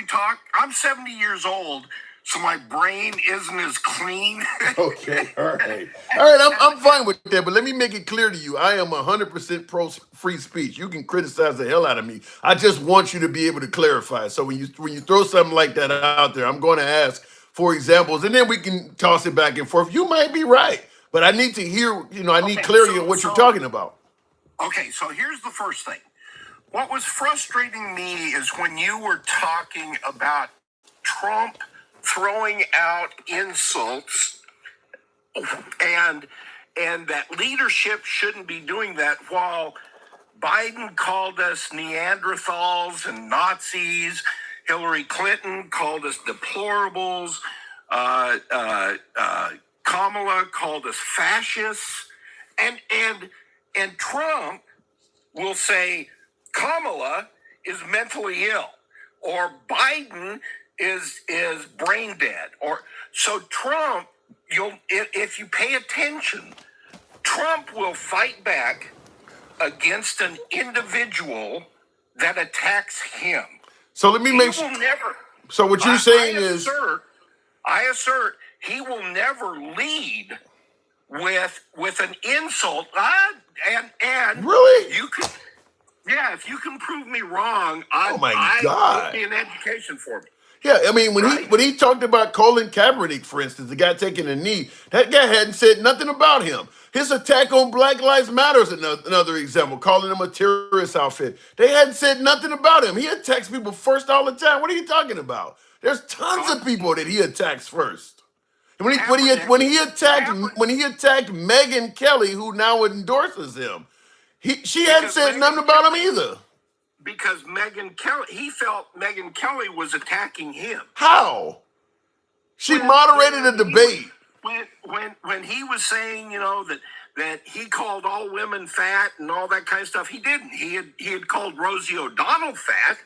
talk. I'm 70 years old, so my brain isn't as clean. Okay, all right. I'm fine with that, but let me make it clear to you: I am 100% pro free speech. You can criticize the hell out of me. I just want you to be able to clarify. So when you throw something like that out there, I'm going to ask for examples, and then we can toss it back and forth. You might be right, but I need to hear. I need clarity on what you're talking about. Okay, so here's the first thing. What was frustrating me is when you were talking about Trump throwing out insults and that leadership shouldn't be doing that, while Biden called us Neanderthals and Nazis, Hillary Clinton called us deplorables, Kamala called us fascists, and Trump will say Kamala is mentally ill, or Biden is brain dead, or so Trump. If you pay attention, Trump will fight back against an individual that attacks him. So let me make sure. So what you're saying is, I assert he will never lead with an insult. And really, you could. Yeah, if you can prove me wrong, oh my God, it'll be an education for me. Yeah, I mean, when he talked about Colin Kaepernick, for instance, the guy taking a knee, that guy hadn't said nothing about him. His attack on Black Lives Matter is another example, calling him a terrorist outfit. They hadn't said nothing about him. He attacks people first all the time. What are you talking about? There's tons of people that he attacks first. When he attacked Megyn Kelly, who now endorses him, she hadn't said nothing about him either. Because he felt Megyn Kelly was attacking him. How? She moderated a debate. When he was saying, that he called all women fat and all that kind of stuff, he didn't. He had called Rosie O'Donnell fat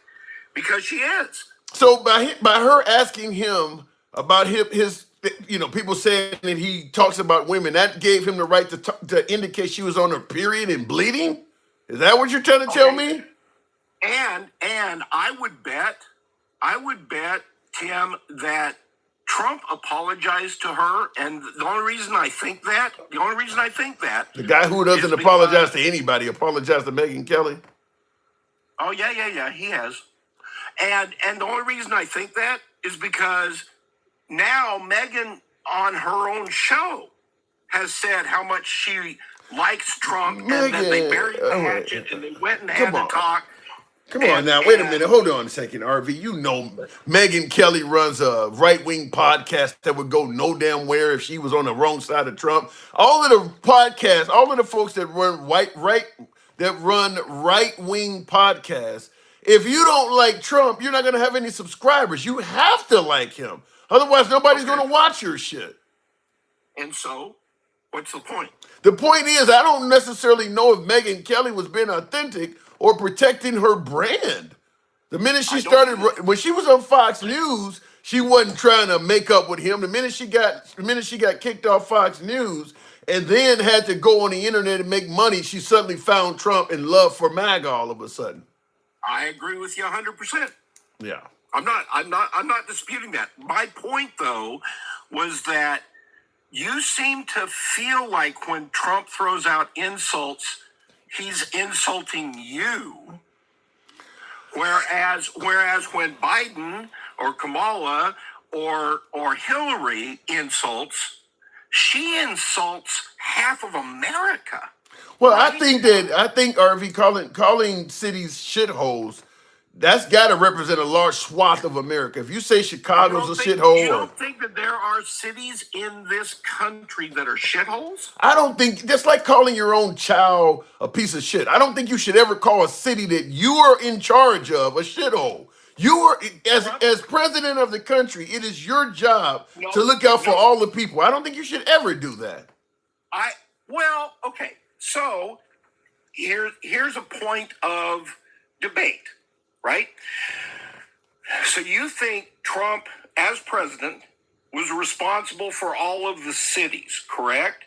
because she is. So by her asking him about his people saying that he talks about women, that gave him the right to indicate she was on her period and bleeding? Is that what you're trying to tell me? And I would bet, Tim, that Trump apologized to her, and the only reason I think that, the guy who doesn't apologize to anybody apologized to Megyn Kelly. Oh yeah, he has. And the only reason I think that is because now Megyn on her own show has said how much she likes Trump, and that they buried the hatchet and they went and had a talk. Come on now, wait a minute. Hold on a second, RV. You know Megyn Kelly runs a right-wing podcast that would go no damn where if she was on the wrong side of Trump. All of the podcasts, all of the folks that run right-wing podcasts, if you don't like Trump, you're not gonna have any subscribers. You have to like him. Otherwise, nobody's gonna watch your shit. And so, what's the point? The point is, I don't necessarily know if Megyn Kelly was being authentic or protecting her brand. The minute she started, when she was on Fox News, she wasn't trying to make up with him. The minute she got kicked off Fox News and then had to go on the internet and make money, she suddenly found Trump and love for MAGA all of a sudden. I agree with you 100%. Yeah. I'm not disputing that. My point, though, was that you seem to feel like when Trump throws out insults, he's insulting you. Whereas when Biden or Kamala or Hillary insults, she insults half of America. Well, right? I think RV calling cities shitholes, that's got to represent a large swath of America. If you say Chicago's a shithole, you don't think that there are cities in this country that are shitholes? I don't think, just like calling your own child a piece of shit, I don't think you should ever call a city that you are in charge of a shithole. You are, as president of the country, it is your job to look out for all the people. I don't think you should ever do that. Okay. So here's a point of debate, right? So you think Trump, as president, was responsible for all of the cities, correct?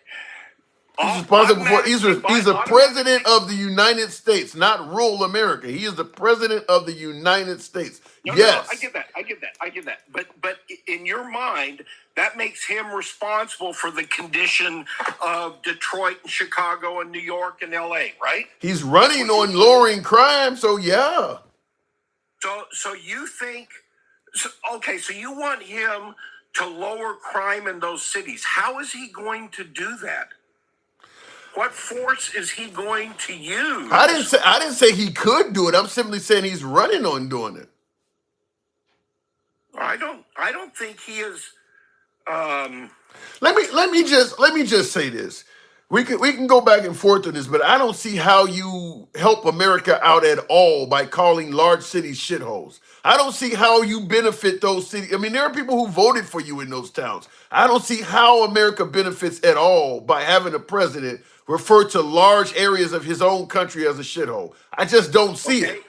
He's responsible for. He's the president of the United States, not rural America. He is the president of the United States. Yes, no, I get that. But in your mind, that makes him responsible for the condition of Detroit and Chicago and New York and LA, right? He's running on lowering crime, so yeah. So you think? So you want him to lower crime in those cities? How is he going to do that? What force is he going to use? I didn't say he could do it. I'm simply saying he's running on doing it. I don't think he is. Let me just say this. We can go back and forth on this, but I don't see how you help America out at all by calling large cities shitholes. I don't see how you benefit those cities. I mean, there are people who voted for you in those towns. I don't see how America benefits at all by having a president refer to large areas of his own country as a shithole. I just don't see it.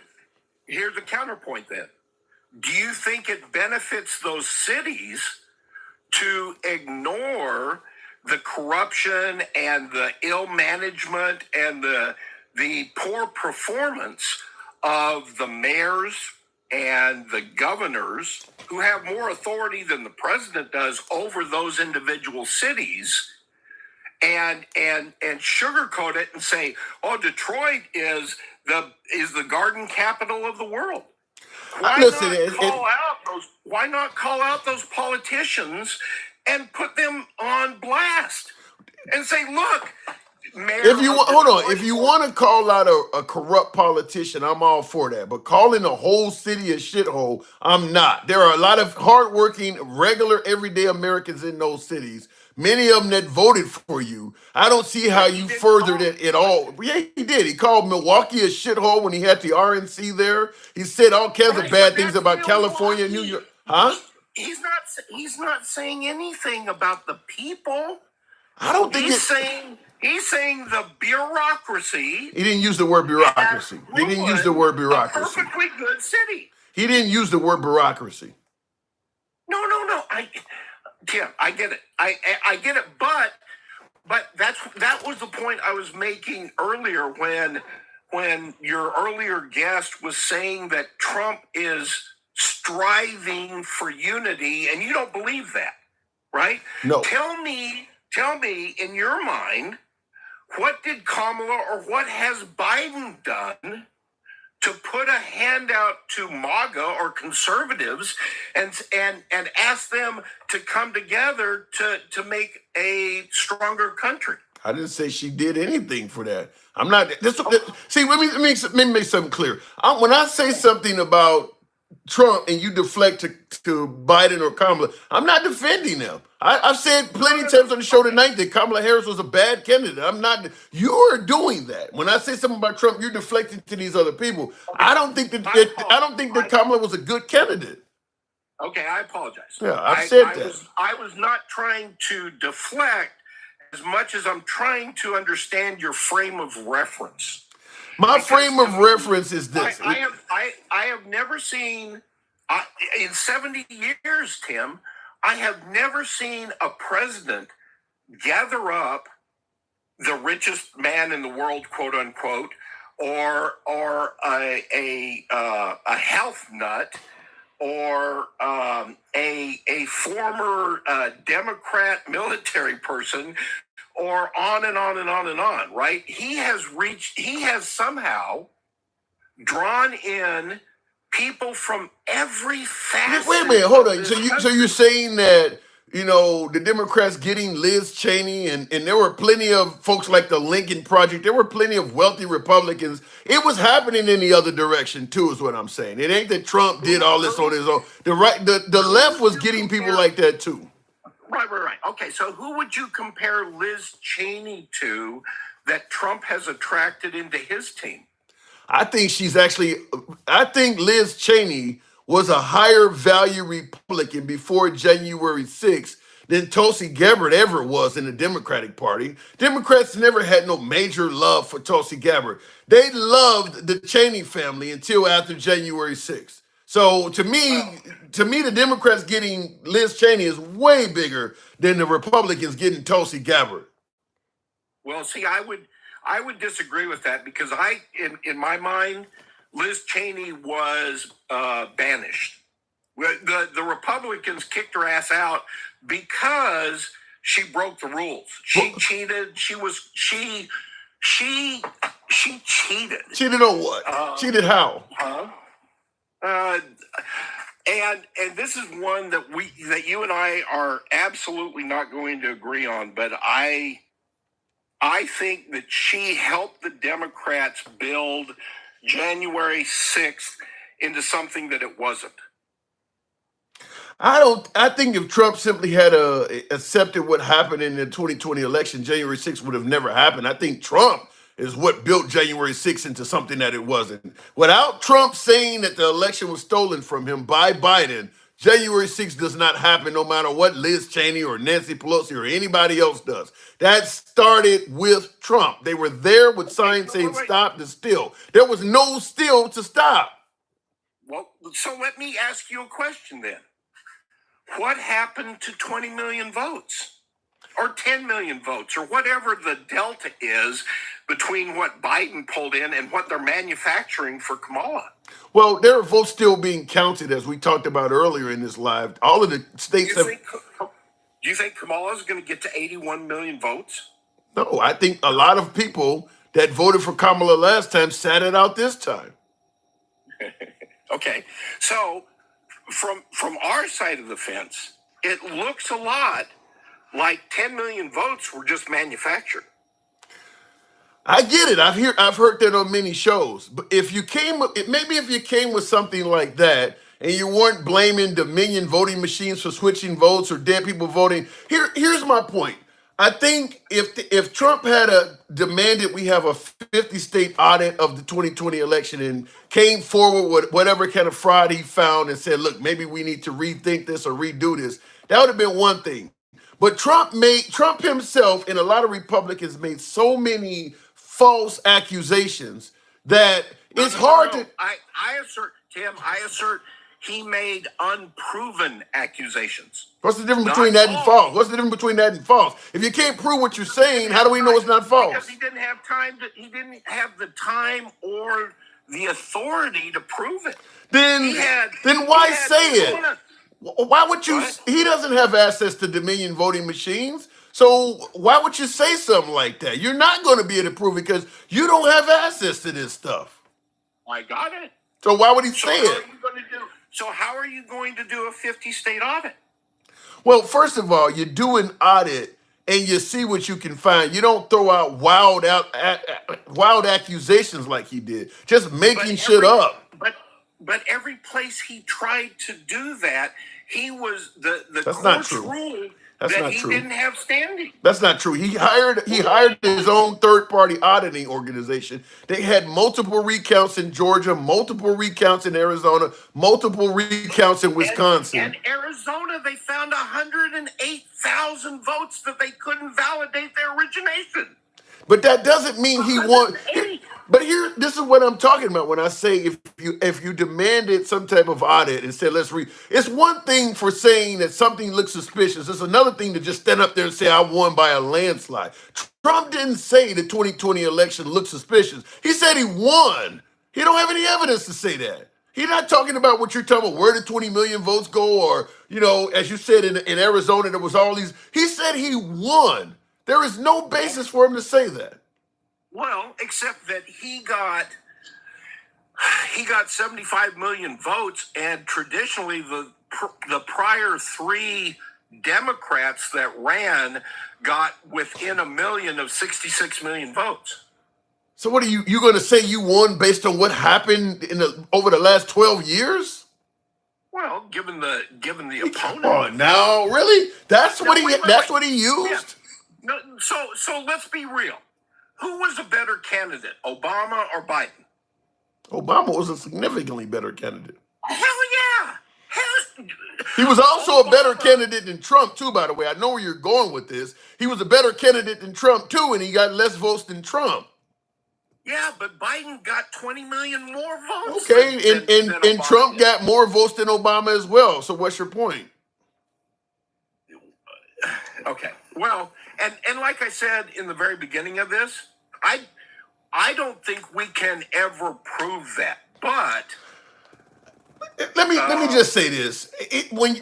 Here's a counterpoint then. Do you think it benefits those cities to ignore the corruption and the ill management and the poor performance of the mayors and the governors who have more authority than the president does over those individual cities, and sugarcoat it and say, "Oh, Detroit is the garden capital of the world"? Why not call out those politicians and put them on blast and say, "Look, Mayor, if you want to call out a corrupt politician, I'm all for that. But calling the whole city a shithole, I'm not. There are a lot of hardworking, regular, everyday Americans in those cities. Many of them that voted for you. I don't see how you furthered it at all. Yeah, he did. He called Milwaukee a shithole when he had the RNC there. He said all kinds of bad things about California and New York. Huh? He's not saying anything about the people. I don't think He's saying the bureaucracy. He didn't use the word bureaucracy. He didn't use the word bureaucracy. A perfectly good city. He didn't use the word bureaucracy. No. Tim, I get it. I get it. But that was the point I was making earlier when your earlier guest was saying that Trump is striving for unity, and you don't believe that, right? No. Tell me in your mind, what did Kamala or what has Biden done to put a hand out to MAGA or conservatives and ask them to come together to make a stronger country? I didn't say she did anything for that. I'm not. See, let me make something clear. When I say something about Trump and you deflect to Biden or Kamala, I'm not defending them. I've said plenty of times on the show tonight that Kamala Harris was a bad candidate. I'm not. You're doing that. When I say something about Trump, you're deflecting to these other people. I don't think that Kamala was a good candidate. Okay, I apologize. Yeah, I've said that. I was not trying to deflect as much as I'm trying to understand your frame of reference. My frame of reference is this. I have never seen in 70 years, Tim. I have never seen a president gather up the richest man in the world, quote unquote, or a health nut, or a former Democrat military person, or on and on and on and on, right? He has somehow drawn in people from every facet. Wait a minute, hold on. So you're saying that, the Democrats getting Liz Cheney, and there were plenty of folks like the Lincoln Project. There were plenty of wealthy Republicans. It was happening in the other direction too, is what I'm saying. It ain't that Trump did all this on his own. The left was getting people like that too. Right. Okay, so who would you compare Liz Cheney to that Trump has attracted into his team? I think Liz Cheney was a higher value Republican before January 6th than Tulsi Gabbard ever was in the Democratic Party. Democrats never had no major love for Tulsi Gabbard. They loved the Cheney family until after January 6th. So to me, the Democrats getting Liz Cheney is way bigger than the Republicans getting Tulsi Gabbard. Well, see, I would disagree with that because in my mind, Liz Cheney was banished. The Republicans kicked her ass out because she broke the rules. She cheated. She cheated. Cheated on what? Cheated how? And this is one that you and I are absolutely not going to agree on, but I think that she helped the Democrats build January 6th into something that it wasn't. I think if Trump simply had accepted what happened in the 2020 election, January 6th would have never happened. I think Trump is what built January 6th into something that it wasn't. Without Trump saying that the election was stolen from him by Biden, January 6th does not happen no matter what Liz Cheney or Nancy Pelosi or anybody else does. That started with Trump. They were there with signs saying stop the steal. There was no steal to stop. Well, so let me ask you a question then. What happened to 20 million votes or 10 million votes or whatever the delta is between what Biden pulled in and what they're manufacturing for Kamala? Well, there are votes still being counted, as we talked about earlier in this live. All of the states Do you think Kamala's going to get to 81 million votes? No, I think a lot of people that voted for Kamala last time sat it out this time. Okay, so from our side of the fence, it looks a lot like 10 million votes were just manufactured. I get it. I've heard that on many shows. But if you came with something like that and you weren't blaming Dominion voting machines for switching votes or dead people voting, here's my point. I think if Trump had demanded we have a 50-state audit of the 2020 election and came forward with whatever kind of fraud he found and said, look, maybe we need to rethink this or redo this, that would have been one thing. But Trump himself and a lot of Republicans made so many false accusations that it's hard to. I assert he made unproven accusations. What's the difference between that and false? What's the difference between that and false? If you can't prove what you're saying, how do we know it's not false? Because he didn't have time. He didn't have the time or the authority to prove it. Then why say it? Why would you? What? He doesn't have access to Dominion voting machines. So why would you say something like that? You're not going to be able to prove it because you don't have access to this stuff. I got it. So why would he say it? So how are you going to do a 50-state audit? Well, first of all, you do an audit and you see what you can find. You don't throw out wild accusations like he did, just making shit up. But every place he tried to do that, he was the That's not courts true. ruled That's that not he true. didn't have standing. That's not true. He hired his own third-party auditing organization. They had multiple recounts in Georgia, multiple recounts in Arizona, multiple recounts in Wisconsin. And Arizona, they found 108,000 votes that they couldn't validate their origination. But that doesn't mean he won. But here, this is what I'm talking about when I say if you demanded some type of audit and said let's read. It's one thing for saying that something looks suspicious. It's another thing to just stand up there and say I won by a landslide. Trump didn't say the 2020 election looked suspicious. He said he won. He don't have any evidence to say that. He's not talking about what you're talking about, where did 20 million votes go, or as you said in Arizona, there was all these. He said he won. There is no basis for him to say that. Well, except that he got 75 million votes, and traditionally the prior three Democrats that ran got within a million of 66 million votes. So what are you going to say you won based on what happened over the last 12 years? Well, given the opponent. Come on now, really? That's what he used? Yeah. No, so let's be real. Who was a better candidate, Obama or Biden? Obama was a significantly better candidate. Hell yeah! He was also a better candidate than Trump, too, by the way. I know where you're going with this. He was a better candidate than Trump, too, and he got less votes than Trump. Yeah, but Biden got 20 million more votes. Okay, and Trump got more votes than Obama as well. So what's your point? Okay, well, and like I said in the very beginning of this, I don't think we can ever prove that. But let me just say this: when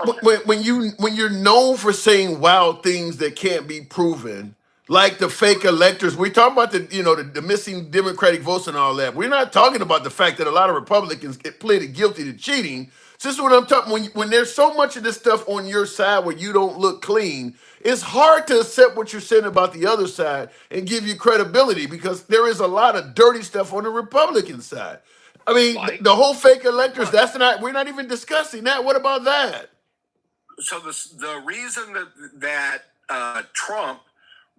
you're known for saying wild things that can't be proven, like the fake electors, we talk about the missing Democratic votes and all that. We're not talking about the fact that a lot of Republicans get pleaded guilty to cheating. So this is what I'm talking. When there's so much of this stuff on your side where you don't look clean, it's hard to accept what you're saying about the other side and give you credibility because there is a lot of dirty stuff on the Republican side. I mean, the whole fake electors, we're not even discussing that. What about that? So the reason that Trump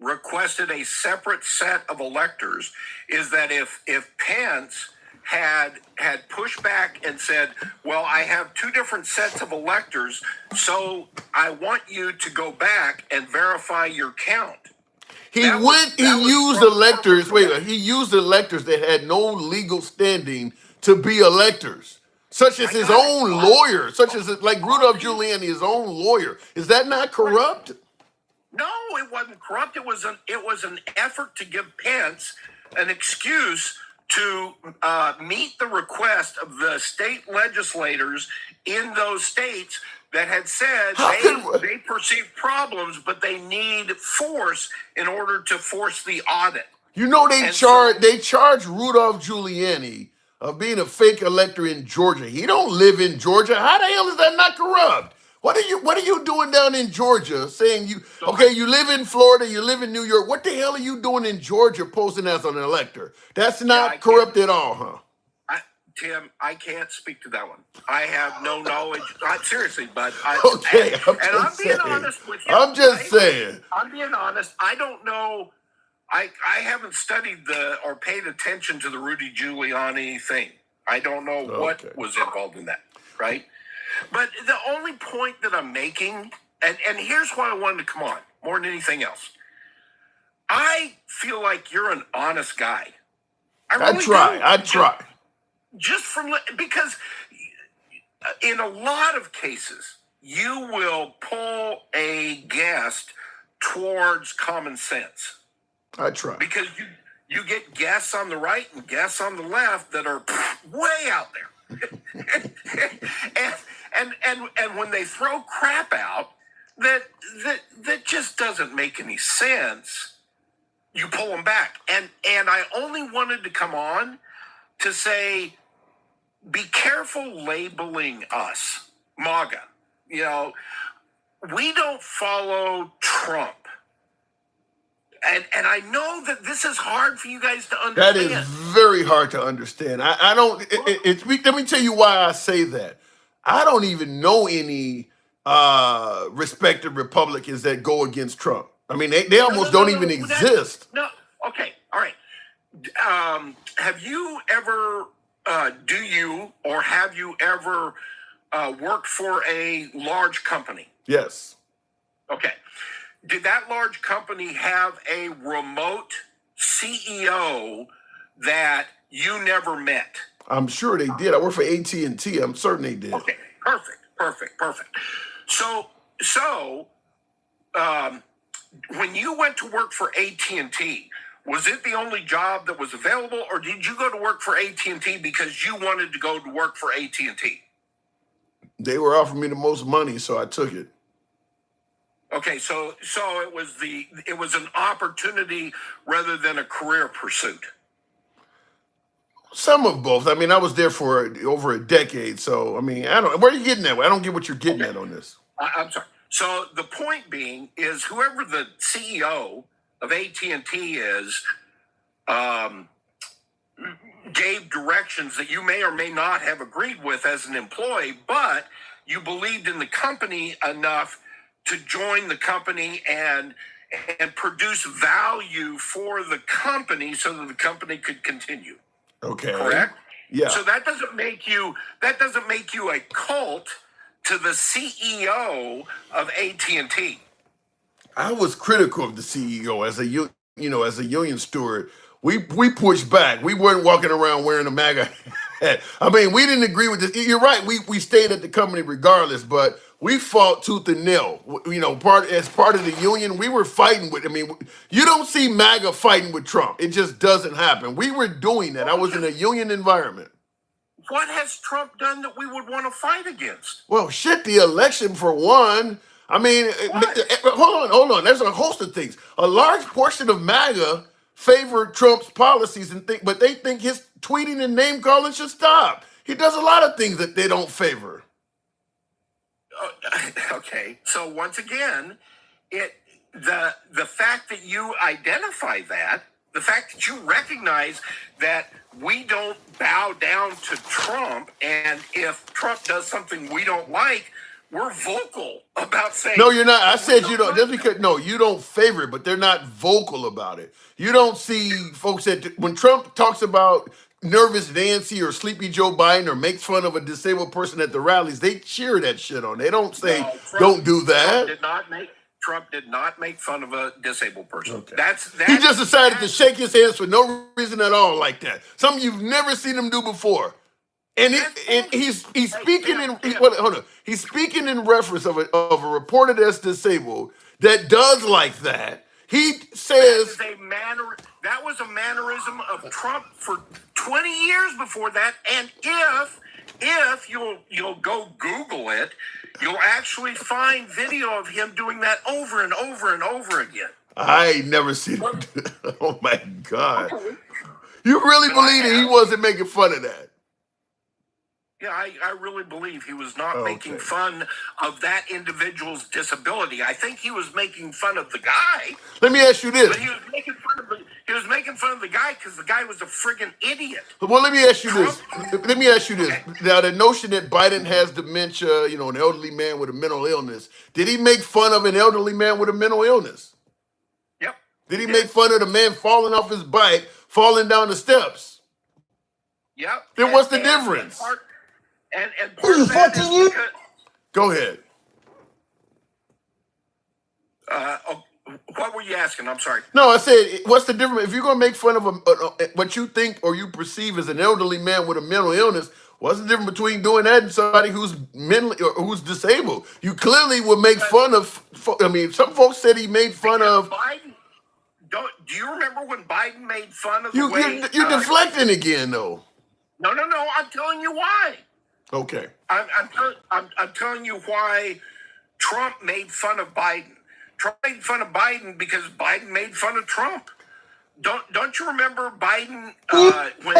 requested a separate set of electors is that if Pence had pushed back and said, well, I have two different sets of electors, so I want you to go back and verify your count. He used electors that had no legal standing to be electors, such as his own lawyer, such as like Rudolph Giuliani, his own lawyer. Is that not corrupt? No, it wasn't corrupt. It was an effort to give Pence an excuse to meet the request of the state legislators in those states that had said they perceive problems, but they need force in order to force the audit. They charge Rudolph Giuliani of being a fake elector in Georgia. He don't live in Georgia. How the hell is that not corrupt? What are you doing down in Georgia saying you live in Florida, you live in New York. What the hell are you doing in Georgia posing as an elector? That's not corrupt at all, huh? Tim, I can't speak to that one. I have no knowledge. Seriously, but I'm being honest with you. I'm just saying. I'm being honest. I don't know. I haven't studied or paid attention to the Rudy Giuliani thing. I don't know what was involved in that, right? But the only point that I'm making, and here's why I wanted to come on more than anything else. I feel like you're an honest guy. I try. Because in a lot of cases, you will pull a guest towards common sense. I try. Because you get guests on the right and guests on the left that are way out there. and when they throw crap out that just doesn't make any sense, you pull them back. And I only wanted to come on to say, be careful labeling us MAGA. We don't follow Trump. And I know that this is hard for you guys to That is understand. very hard to understand. I don't. Let me tell you why I say that. I don't even know any respected Republicans that go against Trump. I mean, they almost don't even exist. No. Okay. All right. Have you ever, do you, or have you ever worked for a large company? Yes. Okay. Did that large company have a remote CEO that you never met? I'm sure they did. I work for AT&T. I'm certain they did. Okay. Perfect. So, when you went to work for AT&T, was it the only job that was available, or did you go to work for AT&T because you wanted to go to work for AT&T? They were offering me the most money, so I took it. Okay, so it was an opportunity rather than a career pursuit. Some of both. I mean, I was there for over a decade, so I mean, I don't. Where are you getting at? I don't get what you're getting at on this. I'm sorry. So the point being is, whoever the CEO of AT&T is, gave directions that you may or may not have agreed with as an employee, but you believed in the company enough to join the company and produce value for the company so that the company could continue. Okay. Correct? Yeah. So that doesn't make you a cult to the CEO of AT&T. I was critical of the CEO as a union steward. We pushed back. We weren't walking around wearing a MAGA hat. I mean, we didn't agree with this. You're right. We stayed at the company regardless, but we fought tooth and nail. As part of the union, we were fighting with. I mean, you don't see MAGA fighting with Trump. It just doesn't happen. We were doing that. I was in a union environment. What has Trump done that we would want to fight against? Well, shit, the election for one. I mean, hold on. There's a host of things. A large portion of MAGA favored Trump's policies but they think his tweeting and name calling should stop. He does a lot of things that they don't favor. Okay, so once again, the fact that you identify that, the fact that you recognize that we don't bow down to Trump, and if Trump does something we don't like, we're vocal about saying. No, you're not. I said you don't. Just because you don't favor it, but they're not vocal about it. You don't see folks that when Trump talks about nervous Nancy or sleepy Joe Biden or makes fun of a disabled person at the rallies, they cheer that shit on. They don't say, No, don't do that. Trump did not make fun of a disabled person. Okay. That's he just decided to shake his hands for no reason at all like that. Something you've never seen him do before. And he's speaking in hold on. He's speaking in reference of a reporter that's disabled that does like that. He says that was a mannerism of Trump for 20 years before that. And if you'll go Google it, you'll actually find video of him doing that over and over and over again. I ain't never seen him do that. Oh my God. You really believe that he wasn't making fun of that? Yeah, I really believe he was not making fun of that individual's disability. I think he was making fun of the guy. Let me ask you this. But he was making fun of the guy because the guy was a friggin' idiot. Well, let me ask you this. Now, the notion that Biden has dementia, an elderly man with a mental illness, did he make fun of an elderly man with a mental illness? Yep. Did he make fun of the man falling off his bike, falling down the steps? Yep. Then what's the difference? And part of that is because, go ahead. What were you asking? I'm sorry. No, I said, what's the difference? If you're going to make fun of what you think or you perceive as an elderly man with a mental illness, what's the difference between doing that and somebody who's mentally or who's disabled? You clearly would make fun of. I mean, some folks said he made fun of. Biden. Do you remember when Biden made fun of the way? You're deflecting again, though. No. I'm telling you why. Okay. I'm telling you why Trump made fun of Biden. Trump made fun of Biden because Biden made fun of Trump. Don't you remember Biden when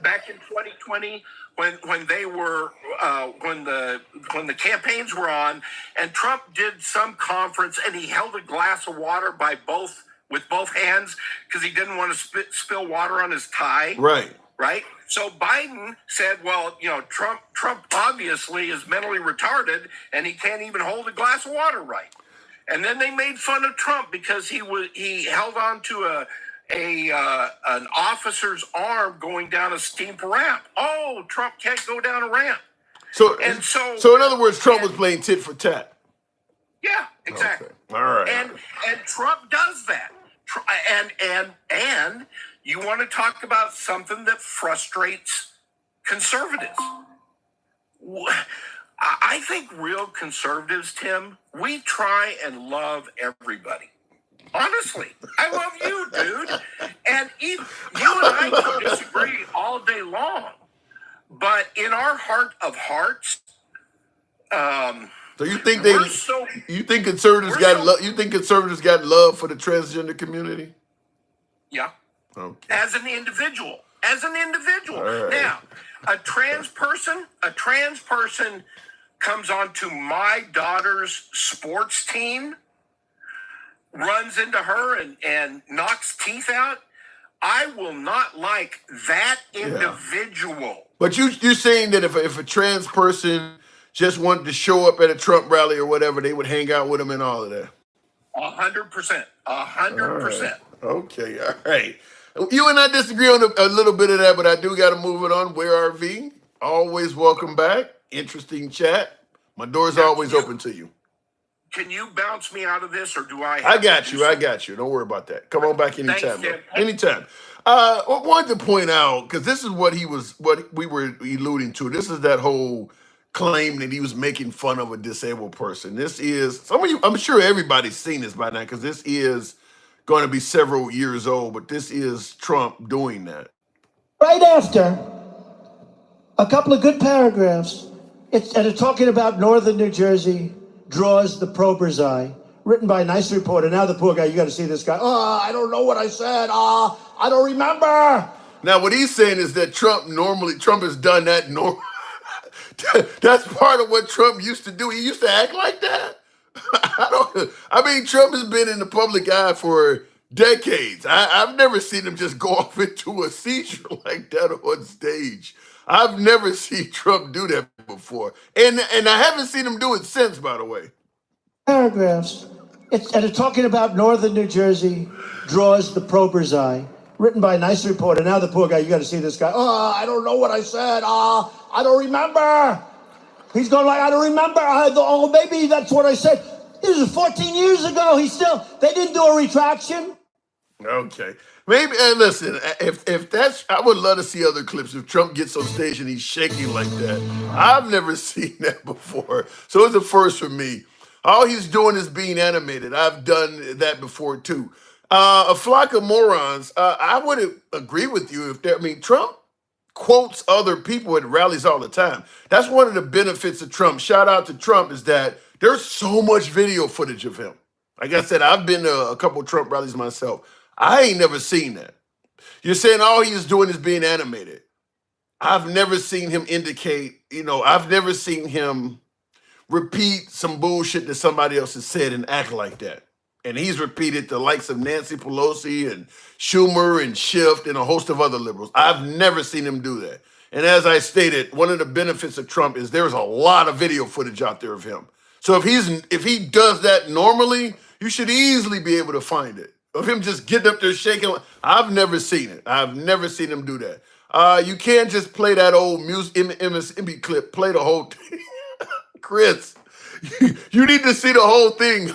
back in 2020 when they were when the campaigns were on and Trump did some conference and he held a glass of water by both with both hands because he didn't want to spill water on his tie. Right. Right. So Biden said, well, Trump obviously is mentally retarded and he can't even hold a glass of water right. And then they made fun of Trump because he held on to an officer's arm going down a steep ramp. Oh, Trump can't go down a ramp. So in other words, Trump was playing tit for tat. Yeah, exactly. Okay. All right. And Trump does that. And you want to talk about something that frustrates conservatives. I think real conservatives, Tim, we try and love everybody. Honestly, I love you, dude. And you and I can disagree all day long. But in our heart of hearts, so you think conservatives got love for the transgender community? Yeah. Okay. As an individual. Right. Now, a trans person comes onto my daughter's sports team, runs into her and knocks teeth out. I will not like that individual. Yeah. But you're saying that if a trans person just wanted to show up at a Trump rally or whatever, they would hang out with him and all of that? 100%. 100%. Okay, all right. You and I disagree on a little bit of that, but I do got to move it on. Where RV? Always welcome back. Interesting chat. My door's always open to you. Can you bounce me out of this, or do I? I got you. Don't worry about that. Come on back anytime. Anytime. I wanted to point out, because this is what we were alluding to. This is that whole claim that he was making fun of a disabled person. This is, some of you, I'm sure everybody's seen this by now, because this is going to be several years old, but this is Trump doing that. Right after a couple of good paragraphs, it's talking about northern New Jersey draws the prober's eye, written by a nice reporter. Now the poor guy, you got to see this guy. I don't know what I said. I don't remember. Now what he's saying is that Trump has done that. That's part of what Trump used to do. He used to act like that. Trump has been in the public eye for decades. I've never seen him just go off into a seizure like that on stage. I've never seen Trump do that before. And I haven't seen him do it since, by the way. Paragraphs. It's talking about northern New Jersey draws the prober's eye, written by a nice reporter. Now the poor guy, you got to see this guy. I don't know what I said. I don't remember. He's going like, I don't remember. Maybe that's what I said. This was 14 years ago. They didn't do a retraction. Okay. Maybe, and listen, if that's, I would love to see other clips. If Trump gets on stage and he's shaking like that, I've never seen that before. So it's a first for me. All he's doing is being animated. I've done that before too. A flock of morons. I would agree with you Trump quotes other people at rallies all the time. That's one of the benefits of Trump. Shout out to Trump is that there's so much video footage of him. Like I said, I've been to a couple of Trump rallies myself. I ain't never seen that. You're saying all he is doing is being animated. I've never seen him I've never seen him repeat some bullshit that somebody else has said and act like that. And he's repeated the likes of Nancy Pelosi and Schumer and Schiff and a host of other liberals. I've never seen him do that. And as I stated, one of the benefits of Trump is there's a lot of video footage out there of him. So if he does that normally, you should easily be able to find it. Of him just getting up there shaking. I've never seen it. I've never seen him do that. You can't just play that old MSNBC clip, play the whole thing. Chris, you need to see the whole thing.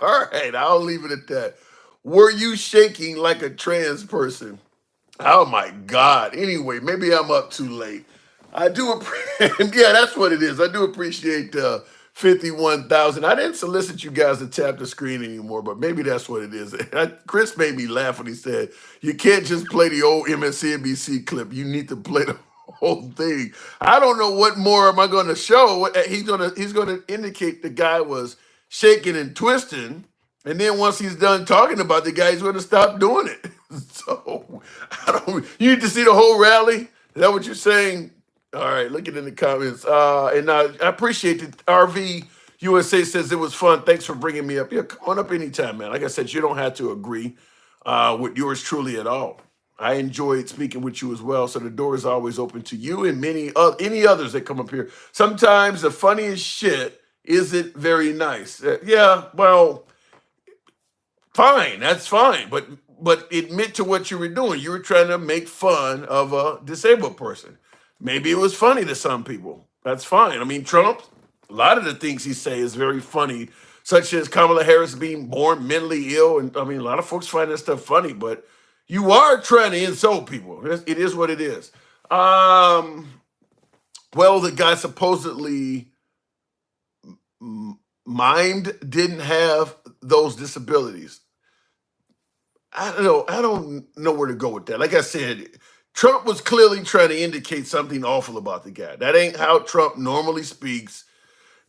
All right, I'll leave it at that. Were you shaking like a trans person? Oh my God. Anyway, maybe I'm up too late. I do appreciate, yeah, that's what it is. I do appreciate 51,000. I didn't solicit you guys to tap the screen anymore, but maybe that's what it is. Chris made me laugh when he said, you can't just play the old MSNBC clip. You need to play the whole thing. I don't know what more am I going to show. He's going to indicate the guy was shaking and twisting, and then once he's done talking about the guy, he's going to stop doing it. So you need to see the whole rally. Is that what you're saying? All right, look it in the comments. And I appreciate it, RV. USA says it was fun. Thanks for bringing me up. Yeah, come on up anytime, man. Like I said, you don't have to agree with yours truly at all. I enjoyed speaking with you as well. So the door is always open to you and any others that come up here. Sometimes the funniest shit isn't very nice. Yeah, well, fine, that's fine. But admit to what you were doing. You were trying to make fun of a disabled person. Maybe it was funny to some people. That's fine. I mean, Trump, a lot of the things he say is very funny, such as Kamala Harris being born mentally ill. And I mean, a lot of folks find that stuff funny, but you are trying to insult people. It is what it is. Well, the guy supposedly didn't have those disabilities. I don't know where to go with that. Like I said, Trump was clearly trying to indicate something awful about the guy. That ain't how Trump normally speaks.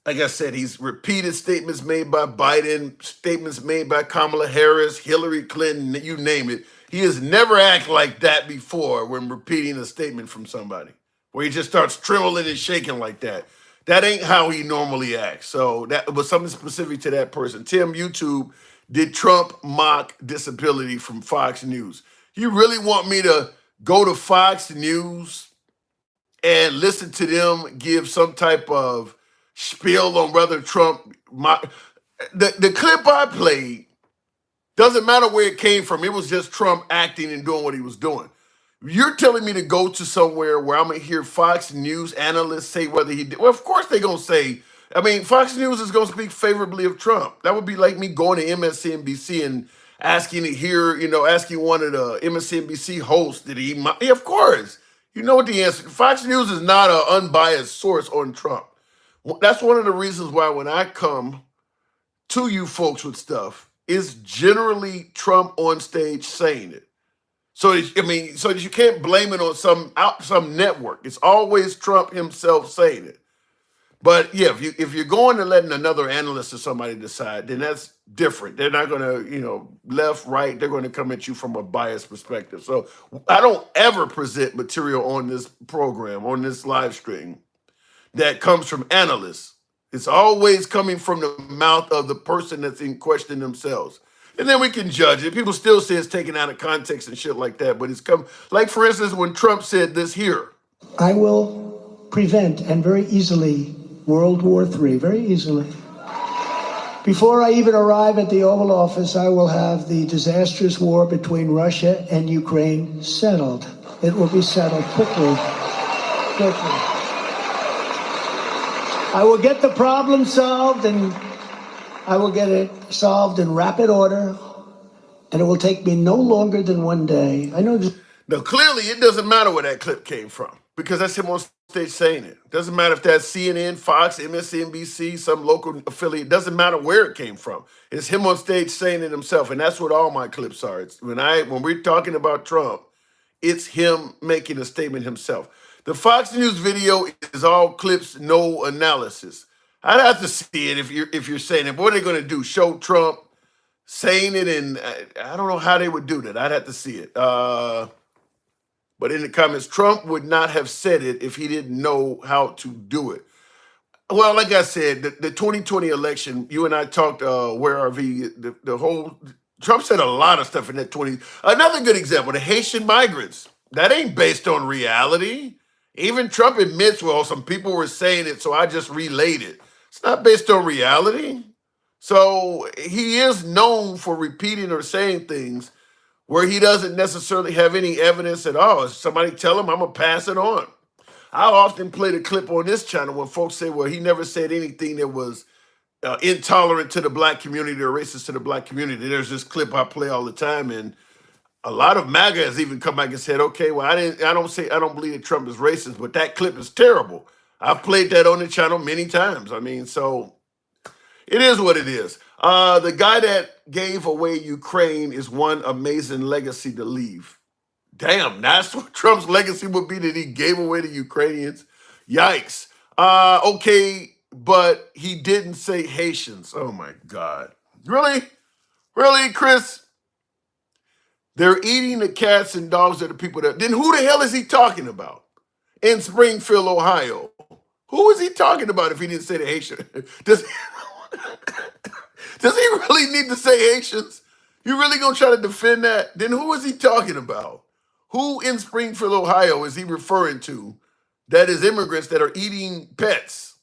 Like I said, he's repeated statements made by Biden, statements made by Kamala Harris, Hillary Clinton, you name it. He has never acted like that before when repeating a statement from somebody, where he just starts trembling and shaking like that. That ain't how he normally acts. So that was something specific to that person. Tim, YouTube, did Trump mock disability from Fox News? You really want me to go to Fox News and listen to them give some type of spiel on whether Trump the clip I played doesn't matter where it came from. It was just Trump acting and doing what he was doing. You're telling me to go to somewhere where I'm gonna hear Fox News analysts say whether he did. Well, of course they're gonna say. I mean, Fox News is gonna speak favorably of Trump. That would be like me going to MSNBC and asking to hear, asking one of the MSNBC hosts did he? Yeah, of course. You know what the answer. Fox News is not an unbiased source on Trump. That's one of the reasons why when I come to you folks with stuff, it's generally Trump on stage saying it. So that you can't blame it on some network. It's always Trump himself saying it. But yeah, if you're going to letting another analyst or somebody decide, then that's different. They're not going to, left, right. They're going to come at you from a biased perspective. So I don't ever present material on this program, on this live stream, that comes from analysts. It's always coming from the mouth of the person that's in question themselves. And then we can judge it. People still say it's taken out of context and shit like that, but it's come, like for instance, when Trump said this here. I will prevent, and very easily, World War III, very easily. Before I even arrive at the Oval Office, I will have the disastrous war between Russia and Ukraine settled. It will be settled quickly. I will get the problem solved, and I will get it solved in rapid order, and it will take me no longer than one day. I know this. Now, clearly, it doesn't matter where that clip came from, because that's him on stage saying it. Doesn't matter if that's CNN, Fox, MSNBC, some local affiliate. Doesn't matter where it came from. It's him on stage saying it himself, and that's what all my clips are. It's when we're talking about Trump, it's him making a statement himself. The Fox News video is all clips, no analysis. I'd have to see it if you're saying it. But what are they going to do? Show Trump saying it, and I don't know how they would do that. I'd have to see it. But in the comments, Trump would not have said it if he didn't know how to do it. Well, like I said, the 2020 election, you and I talked, where RV, the whole, Trump said a lot of stuff in that 20. Another good example, the Haitian migrants. That ain't based on reality. Even Trump admits, well, some people were saying it, so I just relayed it. It's not based on reality. So he is known for repeating or saying things where he doesn't necessarily have any evidence at all. If somebody tell him, I'm going to pass it on. I often play the clip on this channel when folks say, well, he never said anything that was intolerant to the black community or racist to the black community. There's this clip I play all the time, and a lot of MAGA has even come back and said, okay, well, I don't believe that Trump is racist, but that clip is terrible. I've played that on the channel many times. I mean, so it is what it is. The guy that gave away Ukraine is one amazing legacy to leave. Damn, that's what Trump's legacy would be, that he gave away the Ukrainians. Yikes. Okay, but he didn't say Haitians. Oh my God. Really? Really, Chris? They're eating the cats and dogs of the people that. Then who the hell is he talking about in Springfield, Ohio? Who is he talking about if he didn't say the Haitian? really need to say Haitians? You really gonna try to defend that? Then who is he talking about? Who in Springfield, Ohio is he referring to that is immigrants that are eating pets?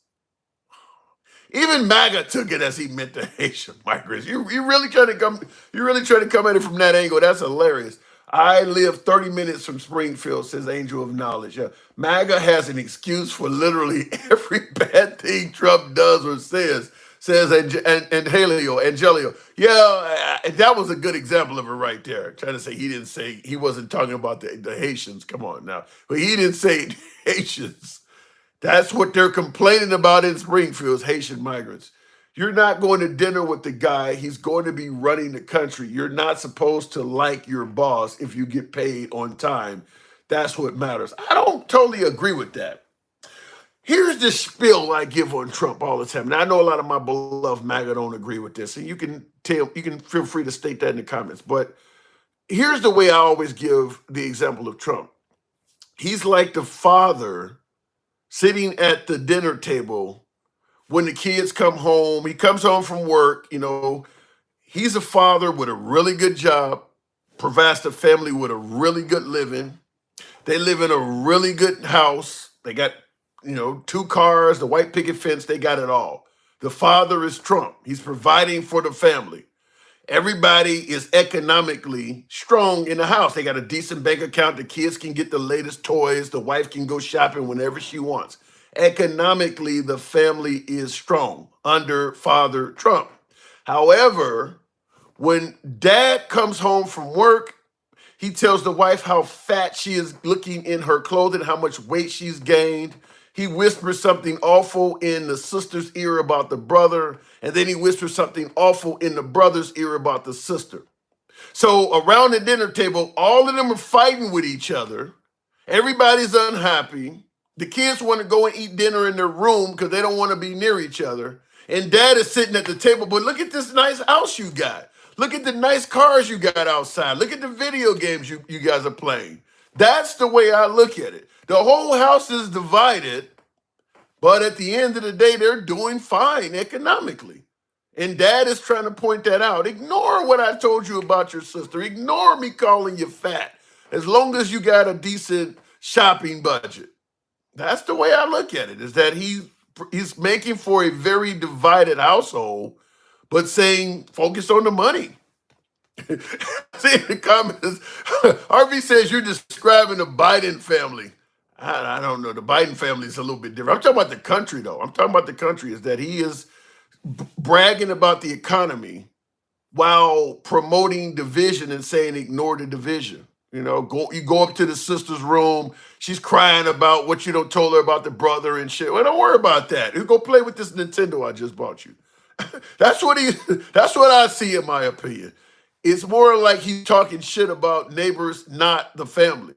Even MAGA took it as he meant the Haitian migrants. You really trying to come? You really trying to come at it from that angle? That's hilarious. I live 30 minutes from Springfield, says Angel of Knowledge. Yeah. MAGA has an excuse for literally every bad thing Trump does or says Angelio. Yeah, that was a good example of it right there. Trying to say he wasn't talking about the Haitians. Come on now. But he didn't say Haitians. That's what they're complaining about in Springfield, is Haitian migrants. You're not going to dinner with the guy. He's going to be running the country. You're not supposed to like your boss if you get paid on time. That's what matters. I don't totally agree with that. Here's the spiel I give on Trump all the time. And I know a lot of my beloved MAGA don't agree with this. And you can feel free to state that in the comments. But here's the way I always give the example of Trump. He's like the father sitting at the dinner table when the kids come home. He comes home from work, he's a father with a really good job, provides the family with a really good living. They live in a really good house. They got, 2 cars, the white picket fence, they got it all. The father is Trump. He's providing for the family. Everybody is economically strong in the house. They got a decent bank account. The kids can get the latest toys. The wife can go shopping whenever she wants. Economically, the family is strong under Father Trump. However, when dad comes home from work, he tells the wife how fat she is looking in her clothing, how much weight she's gained. He whispers something awful in the sister's ear about the brother, and then he whispers something awful in the brother's ear about the sister. So around the dinner table, all of them are fighting with each other. Everybody's unhappy. The kids want to go and eat dinner in their room because they don't want to be near each other. And dad is sitting at the table, but look at this nice house you got. Look at the nice cars you got outside. Look at the video games you guys are playing. That's the way I look at it. The whole house is divided, but at the end of the day, they're doing fine economically. And dad is trying to point that out. Ignore what I told you about your sister. Ignore me calling you fat. As long as you got a decent shopping budget. That's the way I look at it, is that he's making for a very divided household, but saying, focus on the money. See in the comments, RV says you're describing the Biden family. I don't know. The Biden family is a little bit different. I'm talking about the country, though. I'm talking about the country, is that he is bragging about the economy while promoting division and saying ignore the division. You go up to the sister's room. She's crying about what you don't told her about the brother and shit. Well, don't worry about that. You go play with this Nintendo I just bought you. That's what I see, in my opinion. It's more like he's talking shit about neighbors, not the family.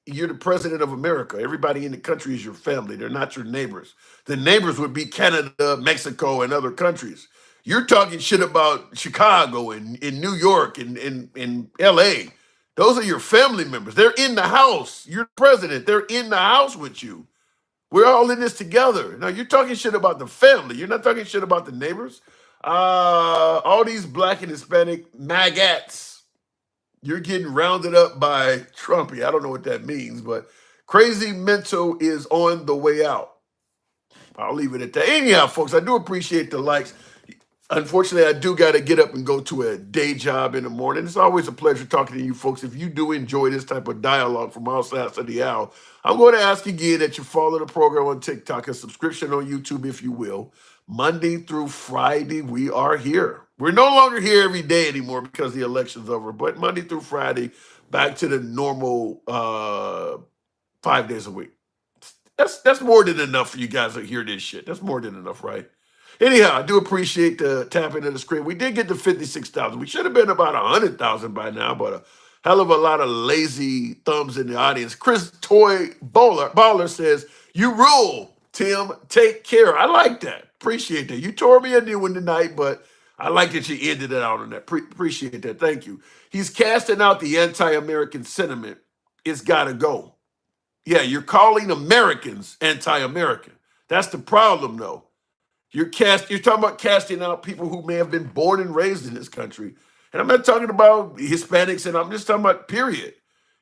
You're the president of America. Everybody in the country is your family. They're not your neighbors. The neighbors would be Canada, Mexico, and other countries. You're talking shit about Chicago and in New York and in LA. Those are your family members. They're in the house. You're the president. They're in the house with you. We're all in this together. Now, you're talking shit about the family. You're not talking shit about the neighbors. All these black and Hispanic magats, you're getting rounded up by Trumpy. I don't know what that means, but crazy mental is on the way out. I'll leave it at that. Anyhow, folks, I do appreciate the likes. Unfortunately, I do got to get up and go to a day job in the morning. It's always a pleasure talking to you folks. If you do enjoy this type of dialogue from outside of the hour, I'm going to ask again that you follow the program on TikTok, a subscription on YouTube, if you will. Monday through Friday, we are here. We're no longer here every day anymore because the election's over, but Monday through Friday, back to the normal 5 days a week. That's more than enough for you guys to hear this shit. That's more than enough, right? Anyhow, I do appreciate the tapping of the screen. We did get to 56,000. We should have been about 100,000 by now, but a hell of a lot of lazy thumbs in the audience. Chris Toy Baller says, you rule, Tim. Take care. I like that. Appreciate that. You tore me a new one tonight, but I like that you ended it out on that. Appreciate that. Thank you. He's casting out the anti-American sentiment. It's got to go. Yeah, you're calling Americans anti-American. That's the problem, though. You're talking about casting out people who may have been born and raised in this country. And I'm not talking about Hispanics, and I'm just talking about period.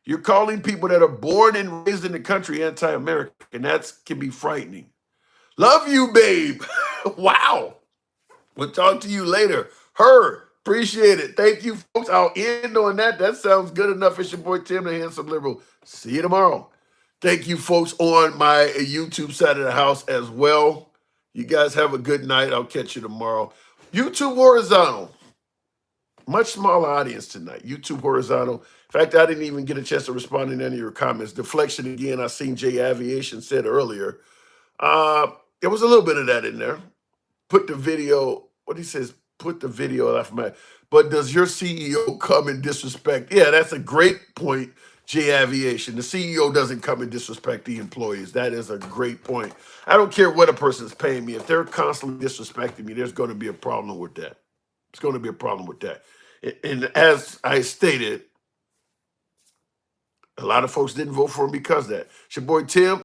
You're calling people that are born and raised in the country anti-American, and that can be frightening. Love you, babe. Wow. We'll talk to you later. Appreciate it. Thank you, folks. I'll end on that. That sounds good enough. It's your boy Tim, the Handsome Liberal. See you tomorrow. Thank you, folks, on my YouTube side of the house as well. You guys have a good night. I'll catch you tomorrow. YouTube Horizontal. Much smaller audience tonight. YouTube Horizontal. In fact, I didn't even get a chance to respond to any of your comments. Deflection again, I seen Jay Aviation said earlier. There was a little bit of that in there. Put the video, what he says, put the video off my, but does your CEO come and disrespect? Yeah, that's a great point, Jay Aviation. The CEO doesn't come and disrespect the employees. That is a great point. I don't care what a person's paying me. If they're constantly disrespecting me, there's going to be a problem with that. It's going to be a problem with that. And as I stated, a lot of folks didn't vote for him because of that. It's your boy Tim.